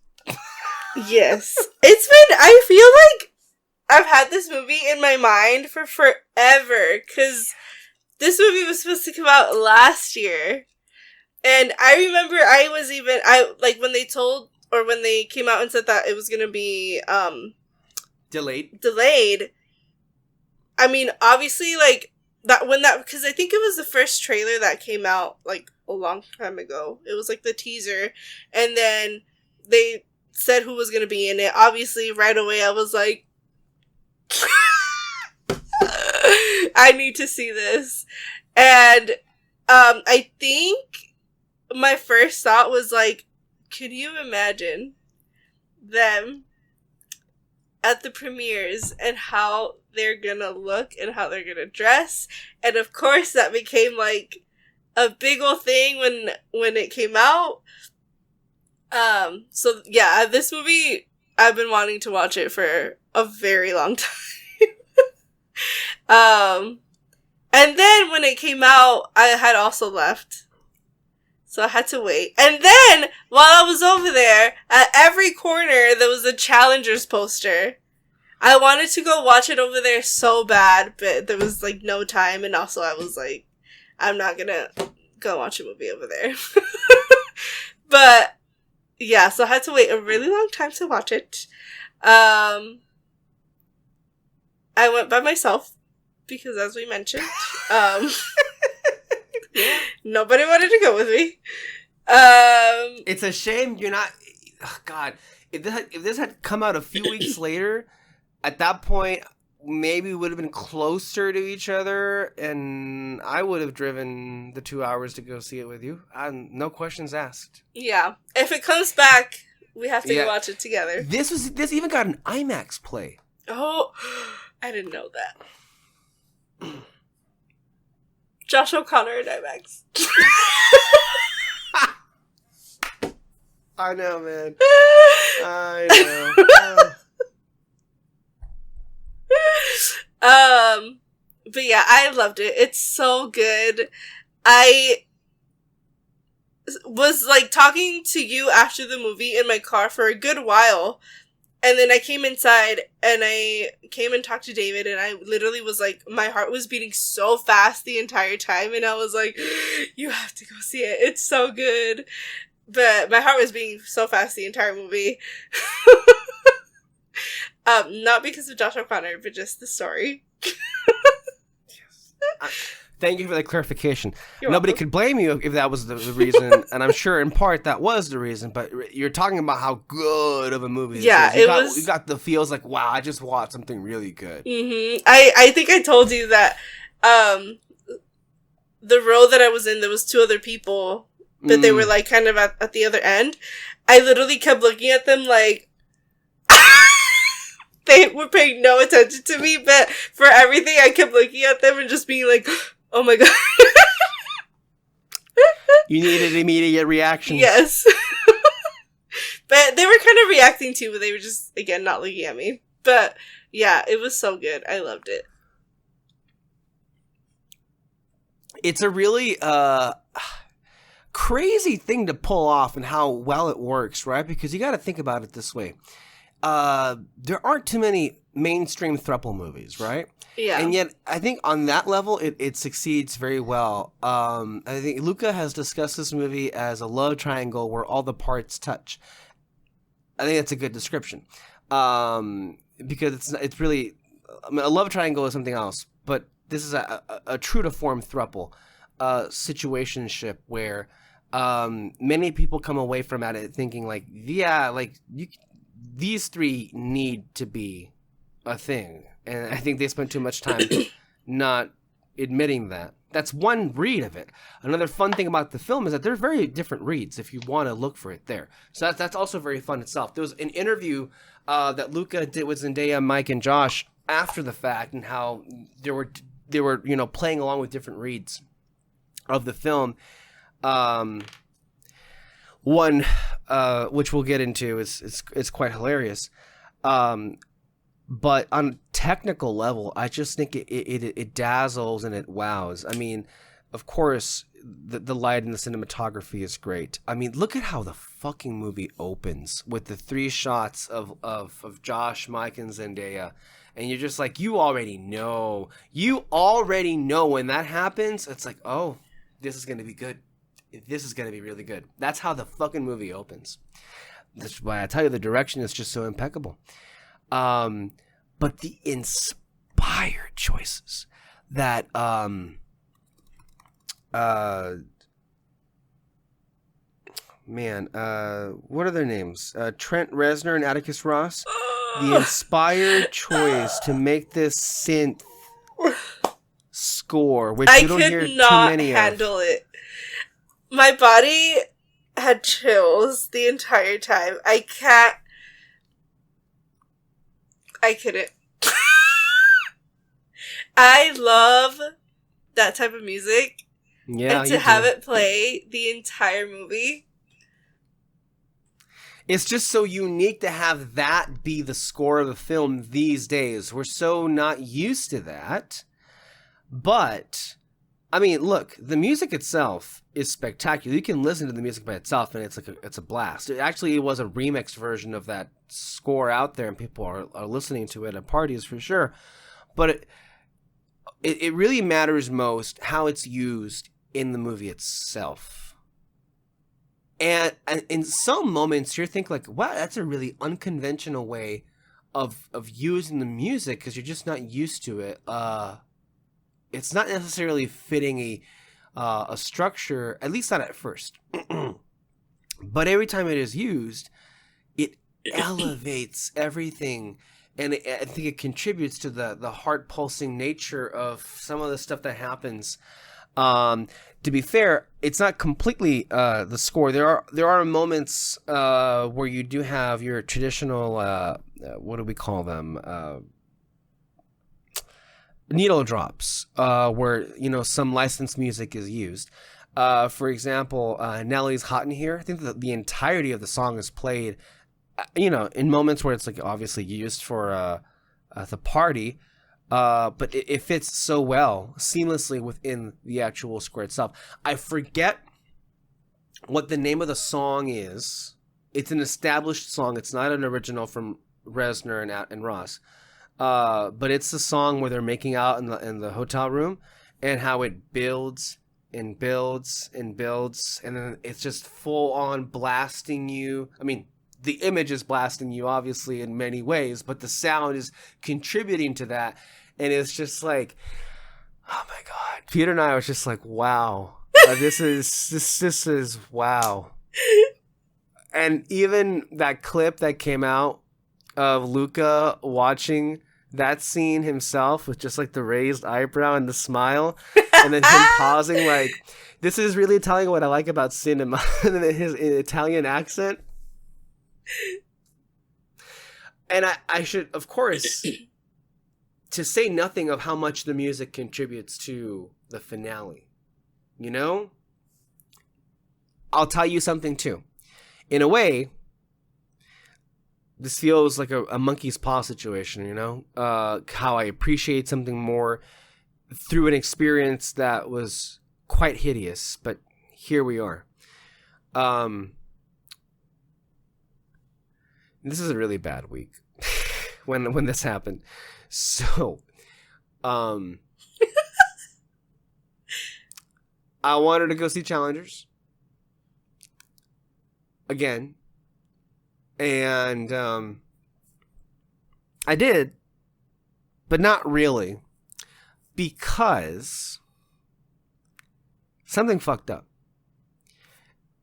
S2: Yes. I feel like I've had this movie in my mind for forever, because this movie was supposed to come out last year, and I remember when they came out and said that it was going to be, delayed. I mean, obviously, like, because I think it was the first trailer that came out, like, a long time ago. It was, like, the teaser, and then they said who was going to be in it. Obviously, right away, I was like, I need to see this. And, I think my first thought was, like, can you imagine them at the premieres and how they're gonna look and how they're gonna dress? And of course that became like a big old thing when it came out. So yeah, this movie, I've been wanting to watch it for a very long time. And then when it came out, I had also left, so I had to wait. And then while I was over there, at every corner there was a Challengers poster. I wanted to go watch it over there so bad, but there was, like, no time, and also I was like, I'm not gonna go watch a movie over there. But, yeah, so I had to wait a really long time to watch it. I went by myself, because as we mentioned, nobody wanted to go with me.
S1: It's a shame you're not, God, if this had come out a few weeks later, at that point, maybe we would have been closer to each other, and I would have driven the 2 hours to go see it with you. No questions asked. Yeah.
S2: If it comes back, we have to go watch it together.
S1: This even got an IMAX play.
S2: Oh, I didn't know that. Josh O'Connor in IMAX.
S1: I know, man. I know.
S2: But yeah, I loved it. It's so good. I was, like, talking to you after the movie in my car for a good while, and then I came inside and I came and talked to David, and I literally was like, my heart was beating so fast the entire time, and I was like, you have to go see it. It's so good. But my heart was beating so fast the entire movie. Not because of Josh O'Connor, but just the story.
S1: Thank you for the clarification.
S2: You're
S1: Nobody
S2: welcome.
S1: could blame you if that was the reason, and I'm sure in part that was the reason, but you're talking about how good of a movie this is. You got the feels like, wow, I just watched something really good.
S2: Mm-hmm. I think I told you that the row that I was in, there was two other people, but they were, like, kind of at the other end. I literally kept looking at them like they were paying no attention to me, but for everything I kept looking at them and just being like, oh my god.
S1: You needed immediate reaction.
S2: Yes. But they were kind of reacting too, but they were just, again, not looking at me. But yeah, it was so good. I loved it.
S1: It's a really crazy thing to pull off and how well it works, right? Because you got to think about it this way. There aren't too many mainstream throuple movies, right?
S2: Yeah.
S1: And yet, I think on that level, it succeeds very well. I think Luca has discussed this movie as a love triangle where all the parts touch. I think that's a good description. Because it's really, I mean, a love triangle is something else, but this is a true to form throuple, situationship where many people come away from it thinking like, yeah, like these three need to be a thing. And I think they spend too much time not admitting that. That's one read of it. Another fun thing about the film is that there's very different reads if you want to look for it there. So that's also very fun itself. There was an interview that Luca did with Zendaya, Mike, and Josh after the fact, and how they were playing along with different reads of the film. One which we'll get into is quite hilarious. But on a technical level, I just think it dazzles and it wows. I mean, of course, the light and the cinematography is great. I mean, look at how the fucking movie opens with the three shots of Josh, Mike, and Zendaya. And you're just like, you already know. You already know when that happens. It's like, oh, this is going to be good. This is going to be really good. That's how the fucking movie opens. That's why I tell you the direction is just so impeccable. But the inspired choices that what are their names? Trent Reznor and Atticus Ross. The inspired choice to make this synth score, which you don't hear too many of.
S2: I could not handle it. My body had chills the entire time. I couldn't. I love that type of music.
S1: Yeah,
S2: and to have it play the entire movie.
S1: It's just so unique to have that be the score of the film these days. We're so not used to that. But, I mean, look, the music itself is spectacular. You can listen to the music by itself, and it's a blast. It was a remix version of that score out there, and people are listening to it at parties for sure. But it really matters most how it's used in the movie itself. And in some moments, you think like, wow, that's a really unconventional way of using the music because you're just not used to it. It's not necessarily fitting a structure, at least not at first. But every time it is used, it elevates everything. And I think it contributes to the heart-pulsing nature of some of the stuff that happens. To be fair, it's not completely the score. There are moments where you do have your traditional what do we call them? Needle drops, where some licensed music is used. For example, Nelly's "Hot in Here." I think that the entirety of the song is played, in moments where it's like obviously used for the party. But it fits so well, seamlessly within the actual score itself. I forget what the name of the song is. It's an established song. It's not an original from Reznor and Ross. But it's the song where they're making out in the hotel room, and how it builds and builds and builds, and then it's just full on blasting you. I mean, the image is blasting you, obviously, in many ways, but the sound is contributing to that. And it's just like, oh my God. Peter and I was just like, wow. This is wow. And even that clip that came out of Luca watching that scene himself with just like the raised eyebrow and the smile, and then him pausing like, this is really telling what I like about cinema, and then his Italian accent. And I should, of course, to say nothing of how much the music contributes to the finale. You know? I'll tell you something too. In a way, this feels like a monkey's paw situation, you know? How I appreciate something more through an experience that was quite hideous, but here we are. This is a really bad week when this happened. So, I wanted to go see Challengers again, and I did, but not really, because something fucked up.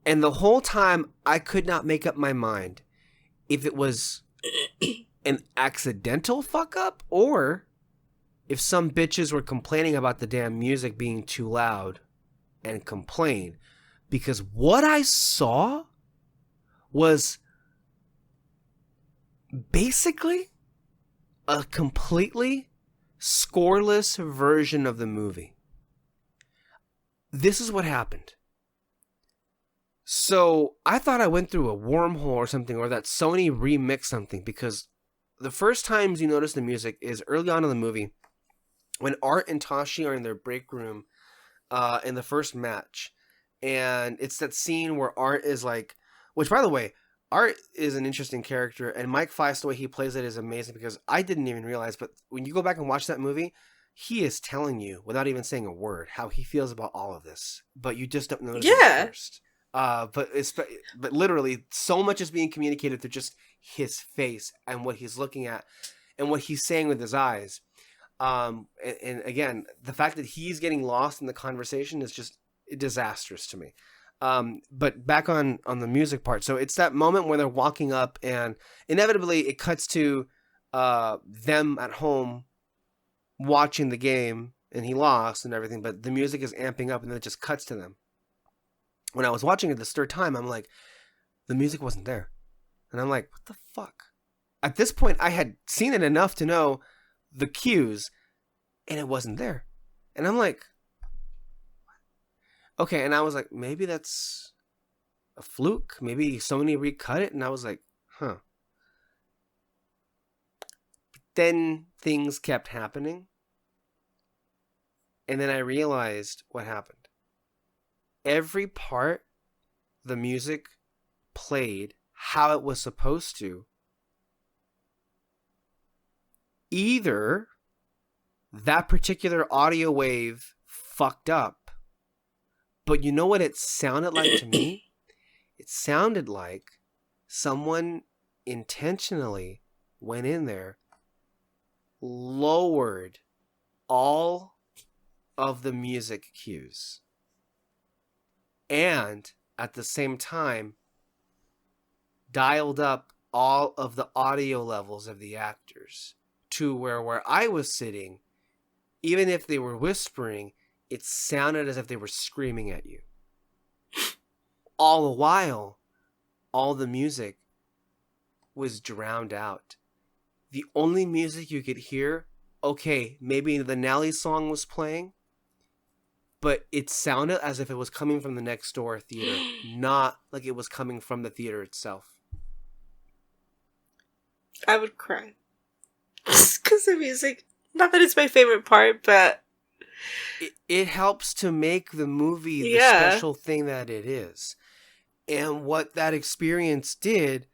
S1: And the whole time I could not make up my mind if it was an accidental fuck up or if some bitches were complaining about the damn music being too loud and complain. Because what I saw was basically a completely scoreless version of the movie. This is what happened. So I thought I went through a wormhole or something, or that Sony remixed something, because the first times you notice the music is early on in the movie when Art and Tashi are in their break room in the first match. And it's that scene where Art is like, which by the way, Art is an interesting character, and Mike Faist, the way he plays it is amazing, because I didn't even realize, but when you go back and watch that movie, he is telling you, without even saying a word, how he feels about all of this. But you just don't notice it at first. But literally, so much is being communicated through just his face and what he's looking at and what he's saying with his eyes. And again, the fact that he's getting lost in the conversation is just disastrous to me. But back on the music part. So it's that moment where they're walking up, and inevitably it cuts to them at home watching the game, and he lost and everything, but the music is amping up, and then it just cuts to them. When I was watching it this third time, I'm like, the music wasn't there. And I'm like, what the fuck? At this point, I had seen it enough to know the cues, and it wasn't there. And I'm like, okay. And I was like, maybe that's a fluke. Maybe Sony recut it. And I was like, huh. But then things kept happening. And then I realized what happened. Every part the music played how it was supposed to. Either that particular audio wave fucked up, but you know what it sounded like to me? It sounded like someone intentionally went in there, lowered all of the music cues, and at the same time dialed up all of the audio levels of the actors to where I was sitting, even if they were whispering, it sounded as if they were screaming at you. All the while, all the music was drowned out. The only music you could hear, okay, maybe the Nelly song was playing, but it sounded as if it was coming from the next door theater, not like it was coming from the theater itself.
S2: I would cry. Because the music, not that it's my favorite part, but
S1: it helps to make the movie the special thing that it is. And what that experience did,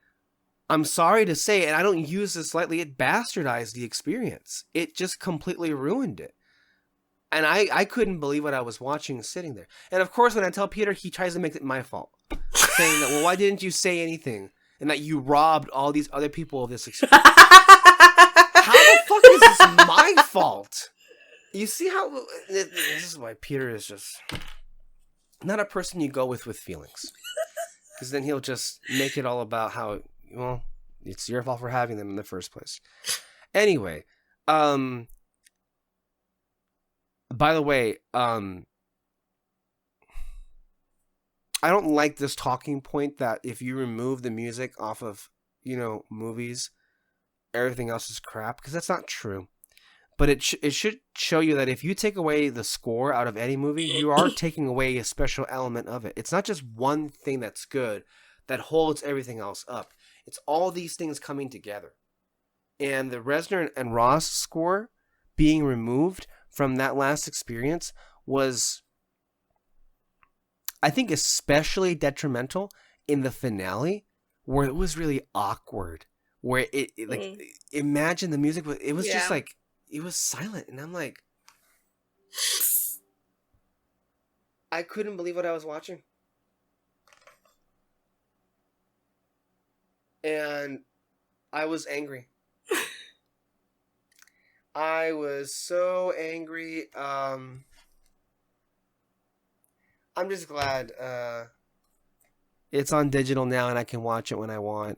S1: I'm sorry to say, and I don't use this lightly, it bastardized the experience. It just completely ruined it. And I couldn't believe what I was watching sitting there. And of course, when I tell Peter, he tries to make it my fault. Saying that, well, why didn't you say anything? And that you robbed all these other people of this experience. How the fuck is this my fault? You see how... This is why Peter is just not a person you go with feelings. Because then he'll just make it all about how, well, it's your fault for having them in the first place. Anyway, by the way, I don't like this talking point that if you remove the music off of movies, everything else is crap, because that's not true. But it should show you that if you take away the score out of any movie, you are taking away a special element of it. It's not just one thing that's good that holds everything else up. It's all these things coming together. And the Reznor and Ross score being removed from that last experience was, I think, especially detrimental in the finale, where it was really awkward. Where imagine the music, it was just like, it was silent, and I'm like, I couldn't believe what I was watching. And I was angry. I was so angry. I'm just glad it's on digital now, and I can watch it when I want,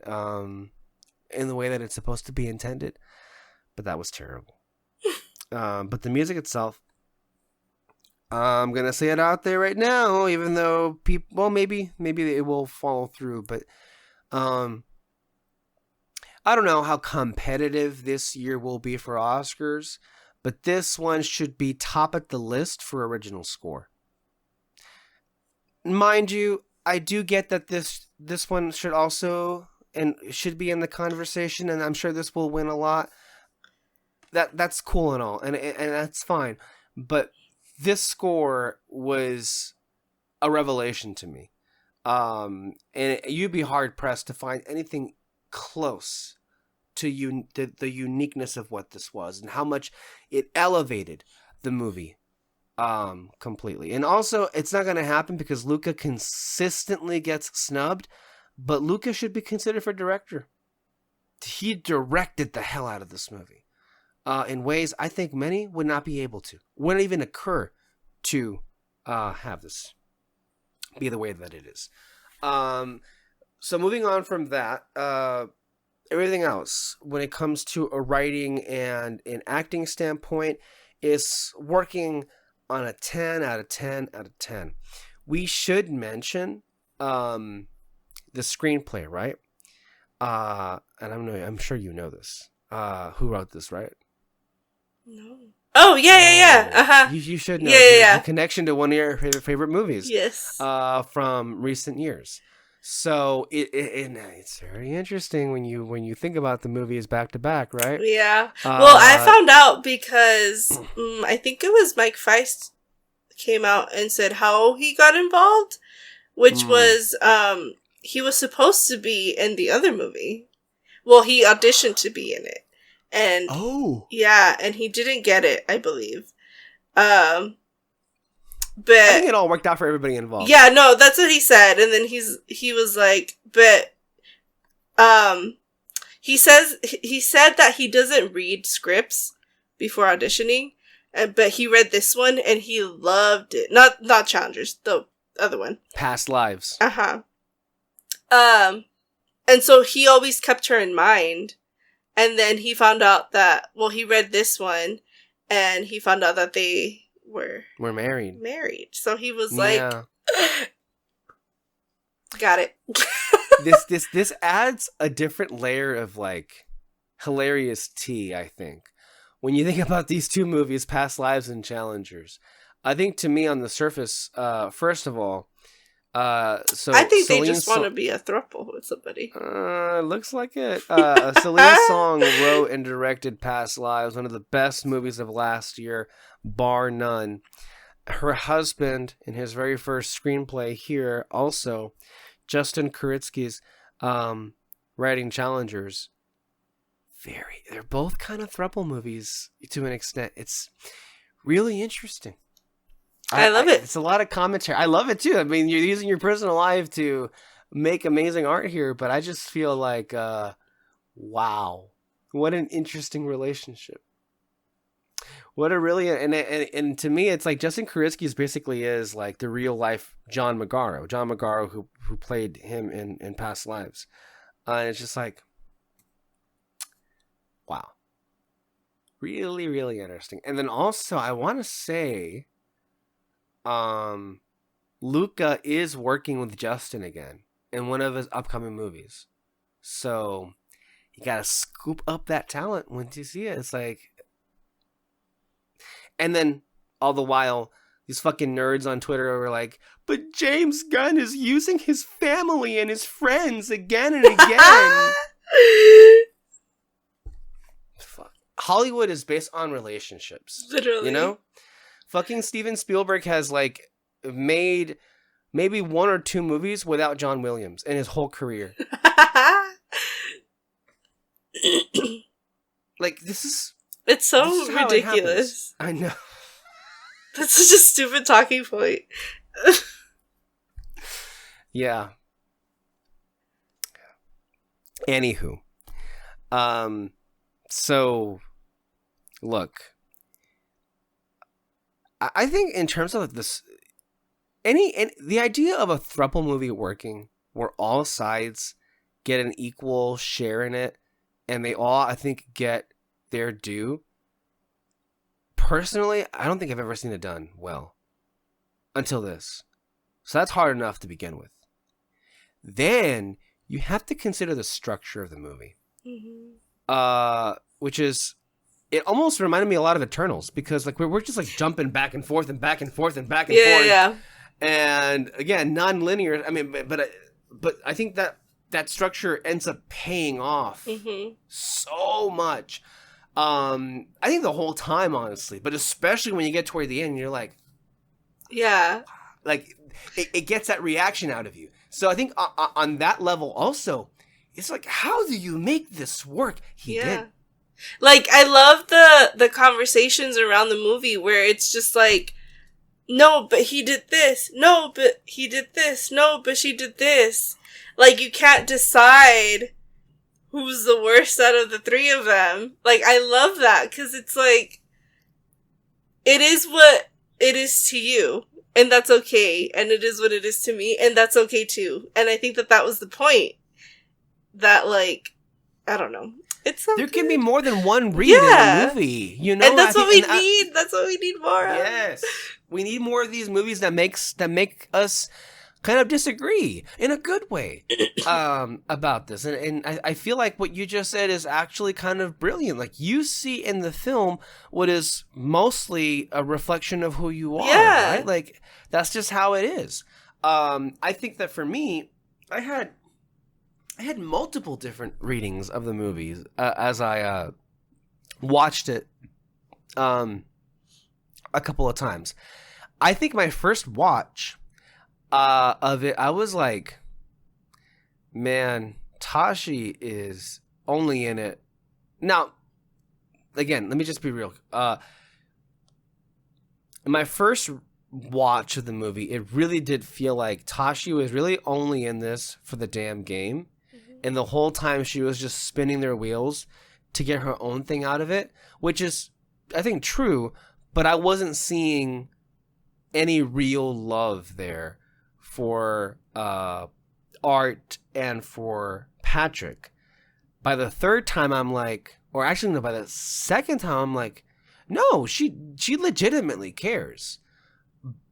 S1: in the way that it's supposed to be intended. But that was terrible. But the music itself, I'm gonna say it out there right now, even though people, well, maybe it will follow through, but I don't know how competitive this year will be for Oscars, but this one should be top at the list for original score. Mind you, I do get that this one should also and should be in the conversation, and I'm sure this will win a lot. That's cool and all, and that's fine. But this score was a revelation to me. And you'd be hard pressed to find anything close to the uniqueness of what this was and how much it elevated the movie completely. And also, it's not going to happen because Luca consistently gets snubbed, but Luca should be considered for director. He directed the hell out of this movie. In ways I think many would not be able to. Wouldn't even occur to have this be the way that it is. So moving on from that, everything else, when it comes to a writing and an acting standpoint, is working on a 10 out of 10 out of 10. We should mention the screenplay, right? And I'm sure you know this. Who wrote this, right?
S2: No. Oh, yeah. Uh-huh.
S1: You should know.
S2: Yeah.
S1: The connection to one of your favorite movies.
S2: Yes.
S1: From recent years. So it's very interesting when you think about the movies back to back, right?
S2: Yeah. Well, I found out because I think it was Mike Faist came out and said how he got involved, which was he was supposed to be in the other movie. Well, he auditioned to be in it. And yeah, and he didn't get it, I believe. But
S1: I think it all worked out for everybody involved.
S2: Yeah, no, that's what he said. And then he was like, but he said that he doesn't read scripts before auditioning, but he read this one and he loved it. Not Challengers, the other one.
S1: Past Lives.
S2: Uh-huh. And so he always kept her in mind. And then he found out that, well, he read this one, and he found out that they were married. So he was like, got it.
S1: This adds a different layer of like hilarious tea, I think. When you think about these two movies, Past Lives and Challengers, I think to me on the surface, first of all, so
S2: I think
S1: Celine
S2: they just want to be a throuple with somebody.
S1: Looks like it. Celine Song wrote and directed Past Lives, one of the best movies of last year, bar none. Her husband, in his very first screenplay here, also, Justin Kuritsky's writing Challengers. They're both kind of throuple movies to an extent. It's really interesting.
S2: I love it.
S1: It's a lot of commentary. I love it too. I mean, you're using your personal life to make amazing art here, but I just feel like, wow, what an interesting relationship. What a really, and to me, it's like Justin Kuritsky basically is like the real life John Magaro who played him in Past Lives. And it's just like, wow, really, really interesting. And then also, I want to say, Luca is working with Justin again in one of his upcoming movies. So you gotta scoop up that talent once you see it. It's like, and then all the while, these fucking nerds on Twitter were like, but James Gunn is using his family and his friends again and again. Fuck. Hollywood is based on relationships.
S2: Literally.
S1: You know? Fucking Steven Spielberg has, like, made maybe 1 or 2 movies without John Williams in his whole career. Like,
S2: It's so
S1: this is how it
S2: ridiculous.
S1: happens. I know.
S2: That's such a stupid talking point.
S1: Yeah. Anywho. So, look. I think in terms of this, the idea of a throuple movie working where all sides get an equal share in it, and they all, I think, get their due. Personally, I don't think I've ever seen it done well until this. So that's hard enough to begin with. Then you have to consider the structure of the movie. Mm-hmm. Which is, it almost reminded me a lot of Eternals, because like we're just like jumping back and forth and back and forth and back and forth. Yeah. And again, non-linear. I mean, but I think that structure ends up paying off so much. I think the whole time, honestly, but especially when you get toward the end, you're like, yeah, like it gets that reaction out of you. So I think on that level also, it's like, how do you make this work? He did.
S2: Like, I love the conversations around the movie where it's just like, no, but he did this. No, but he did this. No, but she did this. Like, you can't decide who's the worst out of the 3 of them. Like, I love that, because it's like, it is what it is to you, and that's okay, and it is what it is to me, and that's okay too. And I think that was the point. That, like, I don't know. It's so
S1: there
S2: good.
S1: can be more than one read in a movie, you know?
S2: And that's what we need. That's what we need more of.
S1: Yes. We need more of these movies that make us kind of disagree in a good way about this. And I feel like what you just said is actually kind of brilliant. Like, you see in the film what is mostly a reflection of who you are, right? Like, that's just how it is. I think that for me, I had multiple different readings of the movies as I watched it a couple of times. I think my first watch of it, I was like, man, Tashi is only in it. Now, again, let me just be real. My first watch of the movie, it really did feel like Tashi was really only in this for the damn game. And the whole time she was just spinning their wheels to get her own thing out of it, which is, I think, true, but I wasn't seeing any real love there for Art and for Patrick. By the third time, I'm like, or actually, no, by the second time, I'm like, no, she legitimately cares.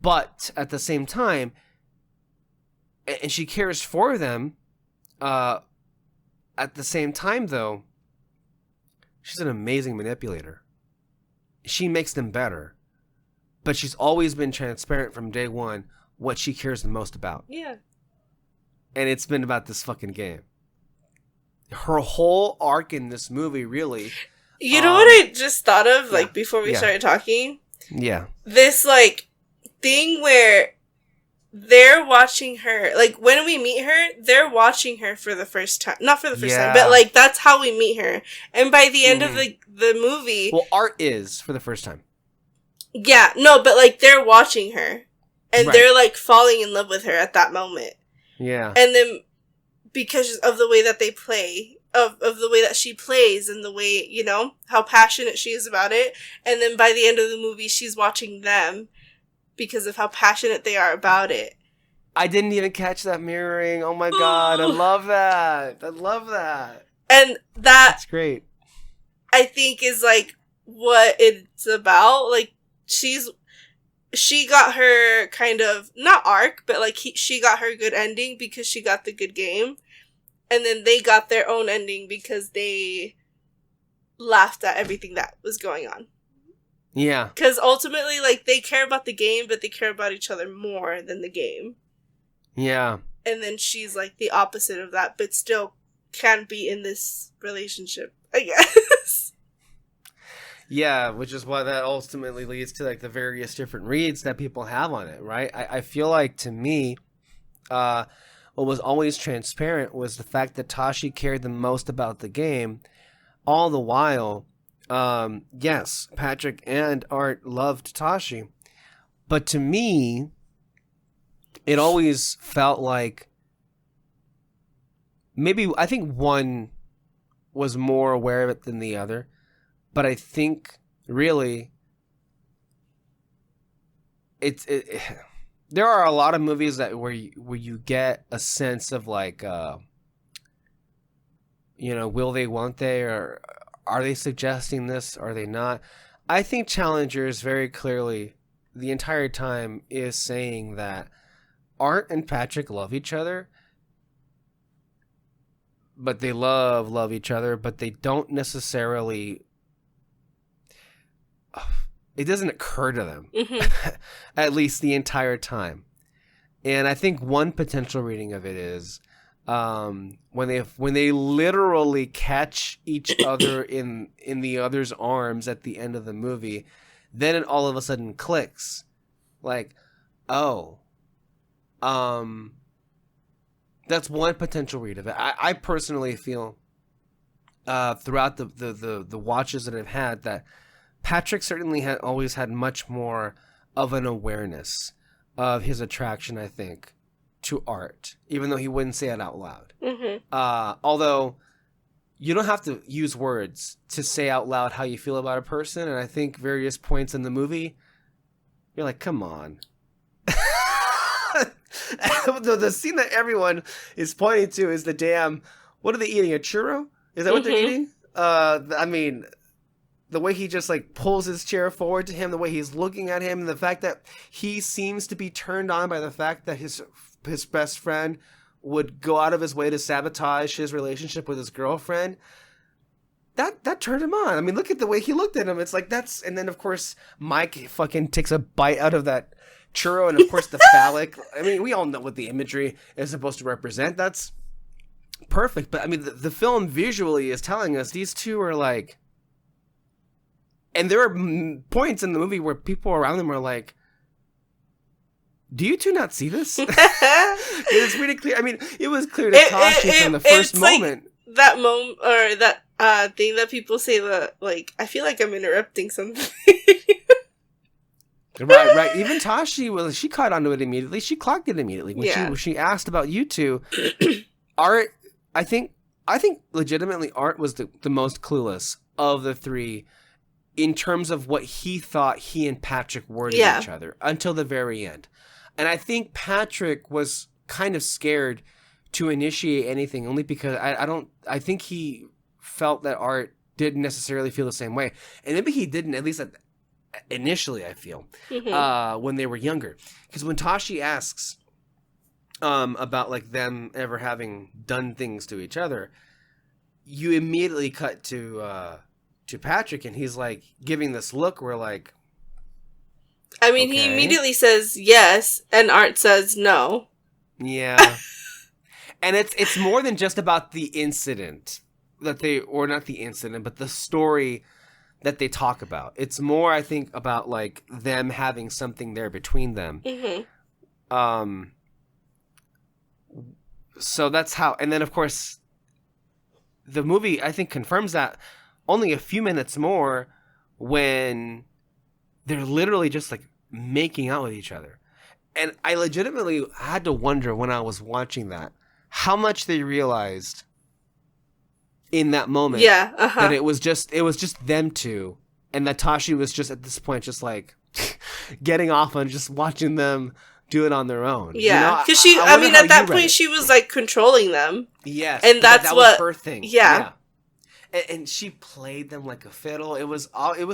S1: But at the same time, and she cares for them, at the same time, though, she's an amazing manipulator. She makes them better. But she's always been transparent from day one what she cares the most about. Yeah. And it's been about this fucking game. Her whole arc in this movie, really.
S2: You know what I just thought of, like, before we started talking?
S1: Yeah.
S2: This, like, thing where they're watching her, like, when we meet her, they're watching her for the first time. Not for the first time, but, like, that's how we meet her. And by the end of the movie...
S1: Well, Art is for the first time.
S2: Yeah, no, but, like, they're watching her. And they're, like, falling in love with her at that moment. Yeah. And then, because of the way that they play, of the way that she plays and the way, you know, how passionate she is about it. And then by the end of the movie, she's watching them because of how passionate they are about it.
S1: I didn't even catch that mirroring. Oh my God. I love that. I love that.
S2: And that's
S1: great.
S2: I think is like what it's about. Like she got her kind of, not arc, but like she got her good ending because she got the good game. And then they got their own ending because they laughed at everything that was going on.
S1: Yeah.
S2: Because ultimately, like, they care about the game, but they care about each other more than the game.
S1: Yeah.
S2: And then she's, like, the opposite of that, but still can be in this relationship, I guess.
S1: Yeah, which is why that ultimately leads to, like, the various different reads that people have on it, right? I feel like, to me, what was always transparent was the fact that Tashi cared the most about the game, all the while. Yes, Patrick and Art loved Tashi, but to me, it always felt like I think one was more aware of it than the other, but I think really there are a lot of movies that where you get a sense of like, will they, won't they, or are they suggesting this? Are they not? I think Challengers very clearly the entire time is saying that Art and Patrick love each other, but they love each other, but they don't necessarily. It doesn't occur to them, at least the entire time. And I think one potential reading of it is when they literally catch each other in the other's arms at the end of the movie, then it all of a sudden clicks, like, oh, that's one potential read of it. I personally feel throughout the watches that I've had that Patrick certainly had always had much more of an awareness of his attraction, I think, to Art, even though he wouldn't say it out loud. Although you don't have to use words to say out loud how you feel about a person, and I think various points in the movie, you're like, come on. The scene that everyone is pointing to is the damn, what are they eating, a churro? Is that what they're eating? I mean, the way he just like pulls his chair forward to him, the way he's looking at him, and the fact that he seems to be turned on by the fact that his best friend would go out of his way to sabotage his relationship with his girlfriend. That turned him on. I mean, look at the way he looked at him. It's like and then of course Mike fucking takes a bite out of that churro, and of course the phallic. I mean, we all know what the imagery is supposed to represent. That's perfect. But I mean, the film visually is telling us these two are like, and there are points in the movie where people around them are like, do you two not see this? It's pretty clear. I mean, it was clear to Tashi from the first moment.
S2: Like that moment, or that thing that people say that, like, I feel like I'm interrupting something.
S1: Right. Even Tashi, she caught onto it immediately. She clocked it immediately when she asked about you two. Art, I think legitimately Art was the most clueless of the three in terms of what he thought he and Patrick were to each other until the very end. And I think Patrick was kind of scared to initiate anything, only because I think he felt that Art didn't necessarily feel the same way. And maybe he didn't, at least initially, I feel, when they were younger. Because when Tashi asks about like them ever having done things to each other, you immediately cut to Patrick, and he's like giving this look where like,
S2: I mean, okay. He immediately says yes, and Art says no.
S1: Yeah. And it's more than just about the incident but the story that they talk about. It's more, I think, about like them having something there between them. So that's how, and then of course the movie, I think, confirms that only a few minutes more when they're literally just like making out with each other. And I legitimately had to wonder when I was watching that how much they realized in that moment that it was just them two, and that Tashi was just at this point just like getting off on just watching them do it on their own.
S2: Yeah, because I mean, at that point she was like controlling them.
S1: Yes,
S2: and that
S1: was her thing.
S2: Yeah.
S1: And she played them like a fiddle. It was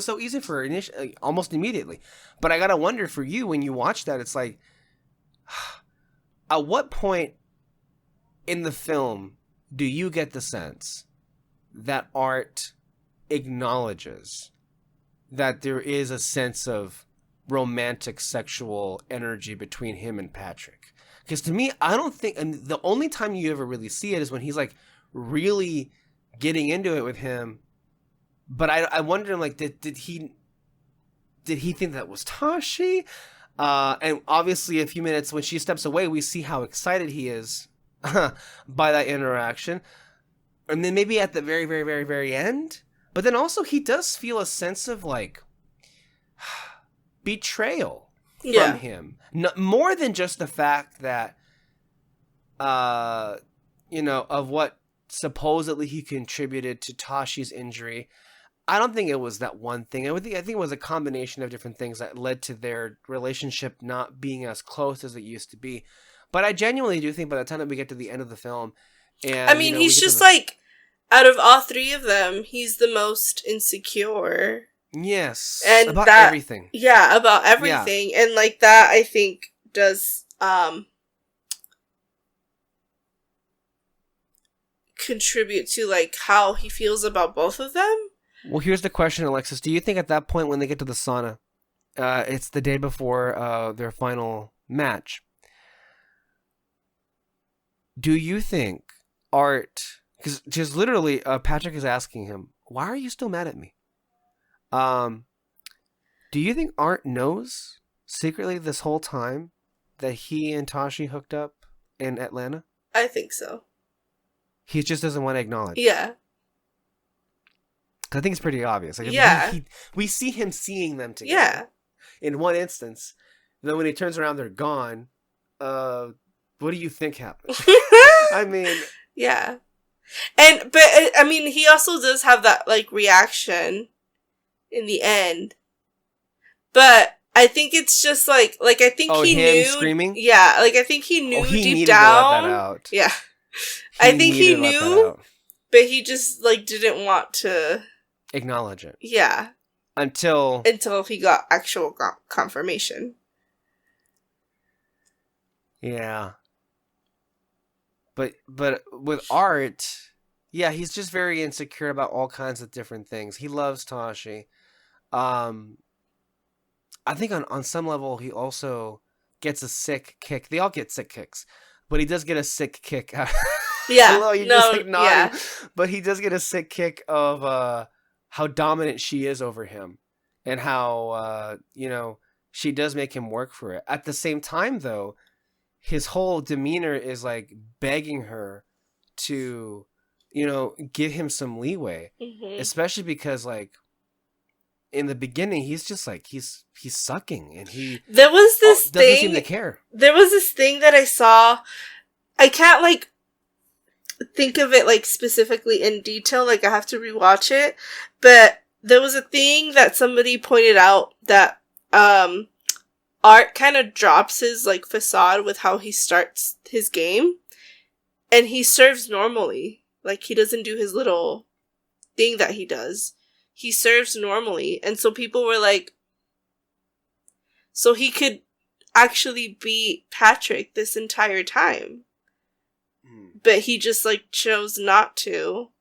S1: so easy for her almost immediately. But I gotta wonder for you when you watch that, it's like, at what point in the film do you get the sense that Art acknowledges that there is a sense of romantic sexual energy between him and Patrick? Because to me, I don't think, and the only time you ever really see it is when he's like really getting into it with him. But I wonder, like, did he think that was Tashi? And obviously, a few minutes when she steps away, we see how excited he is by that interaction. And then maybe at the very, very, very, very end. But then also, he does feel a sense of, like, betrayal from him. No, more than just the fact that, of what supposedly he contributed to Tashi's injury. I don't think it was that one thing. I think it was a combination of different things that led to their relationship not being as close as it used to be. But I genuinely do think by the time that we get to the end of the film, and
S2: I mean, he's just like, out of all three of them, he's the most insecure.
S1: Yes,
S2: and
S1: about everything.
S2: Yeah, about everything, and like that, I think does contribute to like how he feels about both of them.
S1: Well, here's the question, Alexis. Do you think at that point when they get to the sauna, it's the day before their final match, do you think Art, because just literally Patrick is asking him, why are you still mad at me? Do you think Art knows secretly this whole time that he and Tashi hooked up in Atlanta?
S2: I think so.
S1: He just doesn't want to acknowledge.
S2: Yeah.
S1: I think it's pretty obvious. Like, we see him seeing them together.
S2: Yeah.
S1: In one instance. Then when he turns around, they're gone. What do you think happened? I mean...
S2: Yeah. But I mean, he also does have that, like, reaction in the end. But I think it's just, like I think he knew... screaming? Yeah, like, I think he knew deep down... To let that out. Yeah. I think he knew, but he just, like, didn't want to...
S1: acknowledge it.
S2: Yeah.
S1: Until
S2: he got actual confirmation.
S1: Yeah. But with Art, yeah, he's just very insecure about all kinds of different things. He loves Tashi. I think on some level he also gets a sick kick. They all get sick kicks, but he does get a sick kick.
S2: Yeah.
S1: Hello, you're just like nodding. Yeah. But he does get a sick kick of how dominant she is over him, and how she does make him work for it. At the same time, though, his whole demeanor is like begging her to, give him some leeway, especially because like in the beginning he's just like he's sucking, and
S2: there was this
S1: doesn't seem to care.
S2: There was this thing that I saw. I can't like think of it like specifically in detail, like I have to rewatch it, but there was a thing that somebody pointed out that Art kind of drops his like facade with how he starts his game, and he serves normally. Like, he doesn't do his little thing that he does. He serves normally, and so people were like, so he could actually beat Patrick this entire time. But he just, like, chose not to.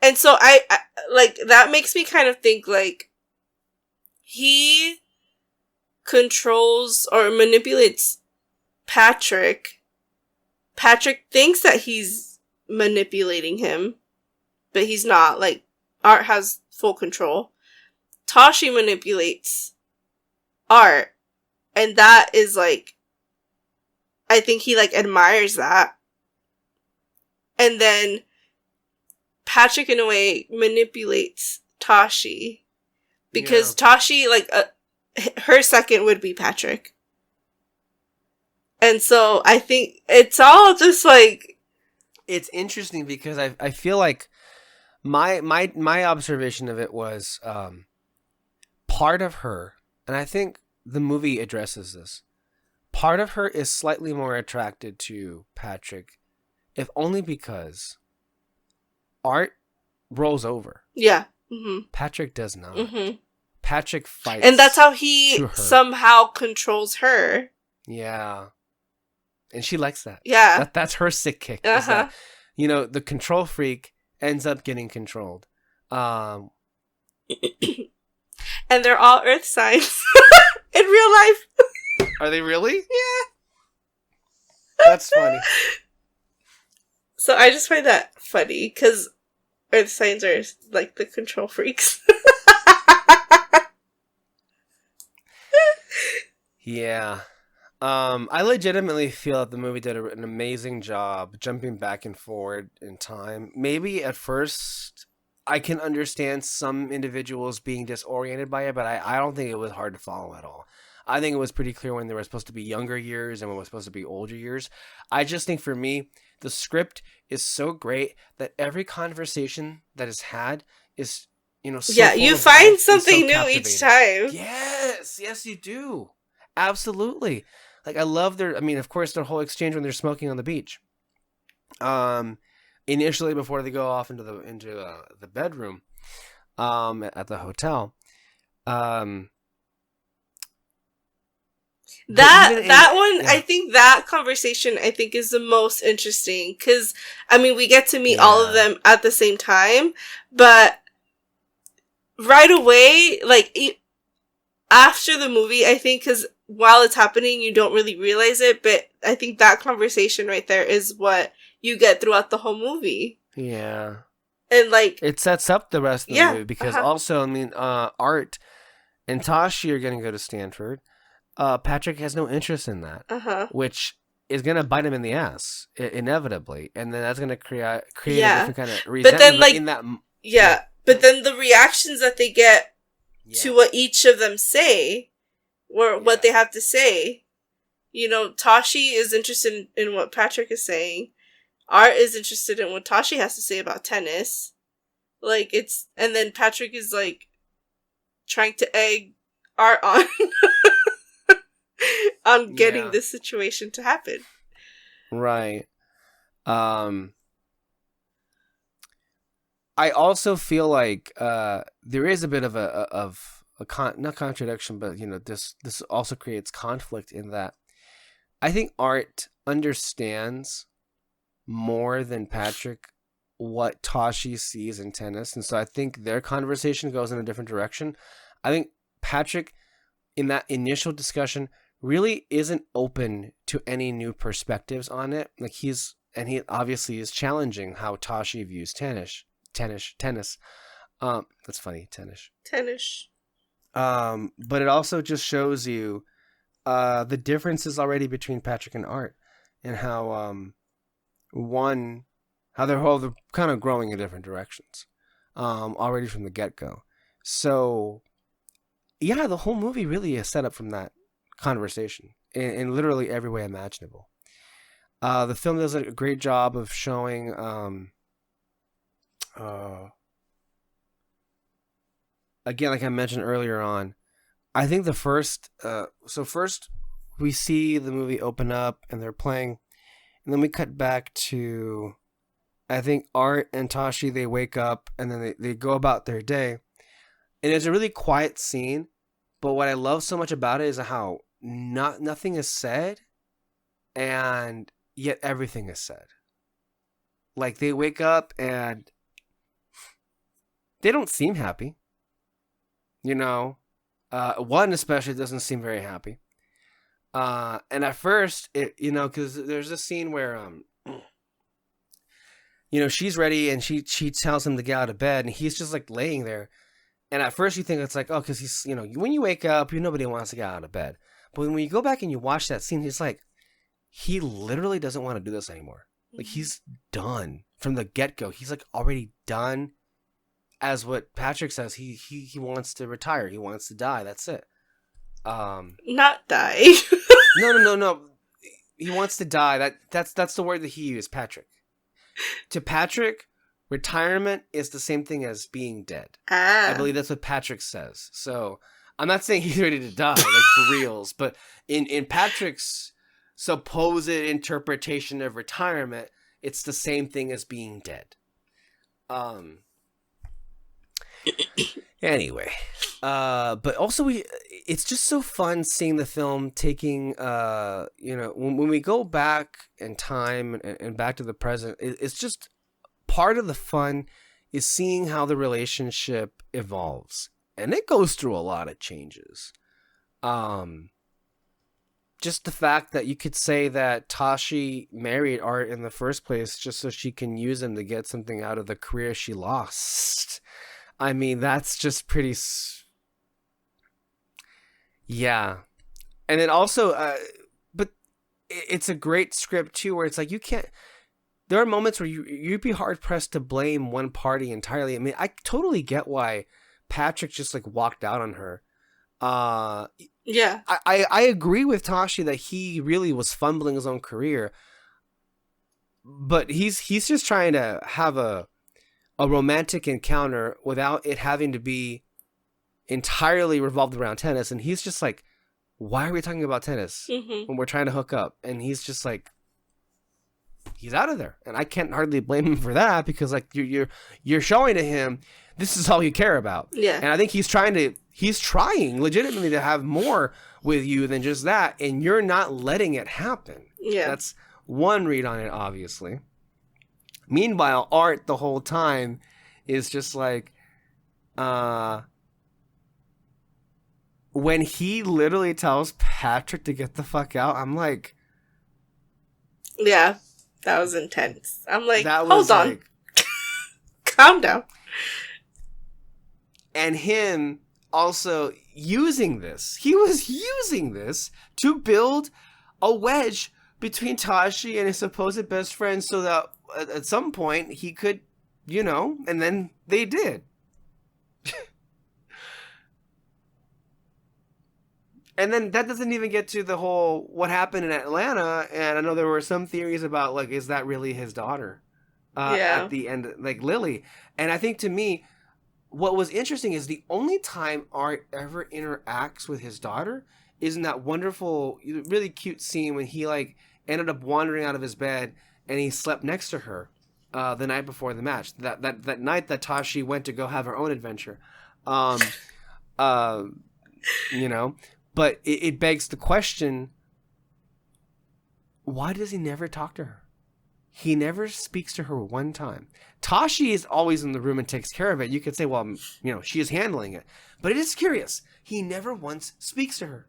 S2: And so I like, that makes me kind of think, like, he controls or manipulates Patrick. Patrick thinks that he's manipulating him, but he's not. Like, Art has full control. Tashi manipulates Art, and that is, like, I think he, like, admires that. And then Patrick, in a way, manipulates Tashi. Because Tashi, like, her second would be Patrick. And so I think it's all just, like...
S1: It's interesting because I feel like my observation of it was part of her, and I think the movie addresses this, part of her is slightly more attracted to Patrick, if only because Art rolls over.
S2: Yeah. Mm-hmm.
S1: Patrick does not.
S2: Mm-hmm.
S1: Patrick fights.
S2: And that's how he somehow controls her.
S1: Yeah. And she likes that.
S2: Yeah.
S1: That's her sick kick.
S2: Uh-huh.
S1: the control freak ends up getting controlled.
S2: And they're all Earth signs in real life.
S1: Are they really?
S2: Yeah.
S1: That's funny.
S2: So I just find that funny because Earth signs are like the control freaks.
S1: Yeah. I legitimately feel that the movie did an amazing job jumping back and forward in time. Maybe at first I can understand some individuals being disoriented by it, but I don't think it was hard to follow at all. I think it was pretty clear when they were supposed to be younger years and when it was supposed to be older years. I just think for me, the script is so great that every conversation that is had is, so
S2: yeah,
S1: full
S2: you
S1: of
S2: find
S1: life and
S2: something
S1: so
S2: new each
S1: captivating.
S2: time.
S1: Yes, you do. Absolutely. Like I love of course, their whole exchange when they're smoking on the beach. Initially before they go off into the bedroom, at the hotel.
S2: That one,
S1: yeah.
S2: I think that conversation, is the most interesting because, we get to meet all of them at the same time, but right away, after the movie, I think, because while it's happening, you don't really realize it, but I think that conversation right there is what you get throughout the whole movie.
S1: Yeah.
S2: And,
S1: it sets up the rest of the movie because also, Art and Tashi are going to go to Stanford. Patrick has no interest in that, which is going to bite him in the ass, inevitably. And then that's going to create a different kind of resentment.
S2: But then the reactions that they get to what each of them say, or what they have to say, Tashi is interested in what Patrick is saying. Art is interested in what Tashi has to say about tennis. And then Patrick is, trying to egg Art on on getting this situation to happen.
S1: Right. I also feel like there is a bit of not contradiction, but this also creates conflict in that I think Art understands more than Patrick what Tashi sees in tennis, and so I think their conversation goes in a different direction. I think Patrick, in that initial discussion, really isn't open to any new perspectives on it. He obviously is challenging how Tashi views tennis. That's funny, tennis. But it also just shows you the differences already between Patrick and Art, and how they're kind of growing in different directions already from the get-go. So yeah, the whole movie really is set up from that conversation in literally every way imaginable. The film does a great job of showing again, like I mentioned earlier on, I think the first we see the movie open up and they're playing, and then we cut back to, I think, Art and Tashi, they wake up and then they go about their day. And it's a really quiet scene, but what I love so much about it is how nothing is said, and yet everything is said. They wake up and they don't seem happy. One especially doesn't seem very happy. And at first, because there's a scene where, she's ready and she tells him to get out of bed, and he's just laying there. And at first you think it's because he's, when you wake up, nobody wants to get out of bed. But when you go back and you watch that scene, he's he literally doesn't want to do this anymore. He's done from the get-go. He's already done. As what Patrick says, he wants to retire. He wants to die. That's it.
S2: Not die.
S1: No. He wants to die. That's the word that he used, Patrick. To Patrick, retirement is the same thing as being dead. I believe that's what Patrick says. So I'm not saying he's ready to die, for reals, but in Patrick's supposed interpretation of retirement, it's the same thing as being dead. Anyway, but also it's just so fun seeing the film taking, when we go back in time and back to the present, it's just part of the fun is seeing how the relationship evolves. And it goes through a lot of changes. Just the fact that you could say that Tashi married Art in the first place just so she can use him to get something out of the career she lost. I mean, that's just pretty... Yeah. And then also, but it's a great script too, where it's like, you can't... There are moments where you'd be hard-pressed to blame one party entirely. I mean, I totally get why Patrick just, like, walked out on her.
S2: Yeah.
S1: I agree with Tashi that he really was fumbling his own career. But he's just trying to have a romantic encounter without it having to be entirely revolved around tennis. And he's just like, why are we talking about tennis when we're trying to hook up? And he's just like, he's out of there. And I can't hardly blame him for that, because like you're showing to him this is all you care about.
S2: Yeah.
S1: And I think he's trying legitimately to have more with you than just that, and you're not letting it happen.
S2: Yeah.
S1: That's one read on it, obviously. Meanwhile, Art the whole time is just like, when he literally tells Patrick to get the fuck out, I'm like...
S2: Yeah, that was intense. I'm like,
S1: that was
S2: hold on.
S1: like...
S2: Calm down.
S1: And him also using this. He was using this to build a wedge between Tashi and his supposed best friend so that at some point he could, and then they did. And then that doesn't even get to the whole what happened in Atlanta. And I know there were some theories about, like, is that really his daughter? At the end, like Lily. And I think, to me, what was interesting is the only time Art ever interacts with his daughter is in that wonderful, really cute scene when he, like, ended up wandering out of his bed and he slept next to her the night before the match. That night that Tashi went to go have her own adventure. But it begs the question, why does he never talk to her? He never speaks to her one time. Tashi is always in the room and takes care of it. You could say, well, she is handling it. But it is curious. He never once speaks to her.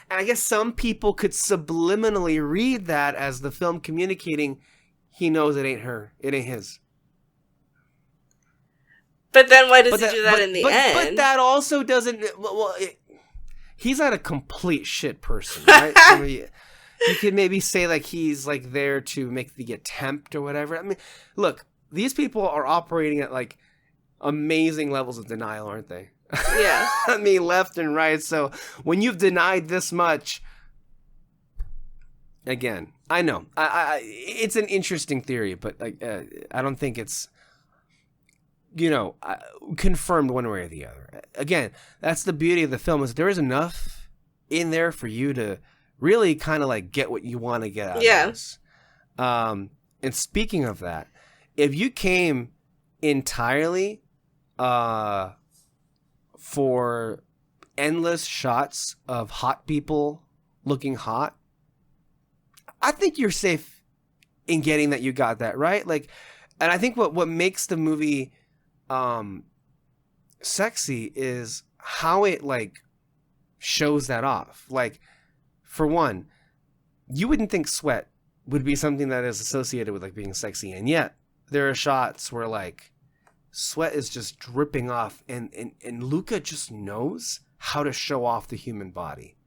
S1: And I guess some people could subliminally read that as the film communicating he knows it ain't her. It ain't his.
S2: But then why does he do that in the end?
S1: But that also doesn't... he's not a complete shit person, right? I mean, you could maybe say like he's like there to make the attempt or whatever. I mean, look, these people are operating at like amazing levels of denial, aren't they?
S2: Yeah.
S1: I mean, left and right. So when you've denied this much... Again, I know. It's an interesting theory, but like I don't think it's... confirmed one way or the other. Again, that's the beauty of the film, is there is enough in there for you to really kind of like get what you want to get out of this. And speaking of that, if you came entirely for endless shots of hot people looking hot, I think you're safe in getting that you got that, right? Like, and I think what makes the movie sexy is how it like shows that off. Like, for one, you wouldn't think sweat would be something that is associated with like being sexy, and yet there are shots where like sweat is just dripping off, and Luca just knows how to show off the human body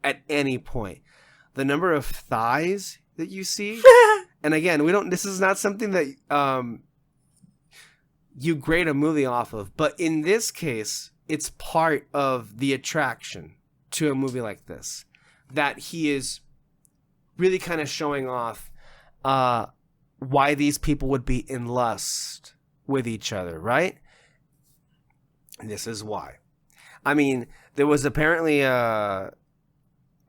S1: at any point. The number of thighs that you see, and again, this is not something that you grade a movie off of, but in this case, it's part of the attraction to a movie like this, that he is really kind of showing off why these people would be in lust with each other, right? And this is why. I mean, there was apparently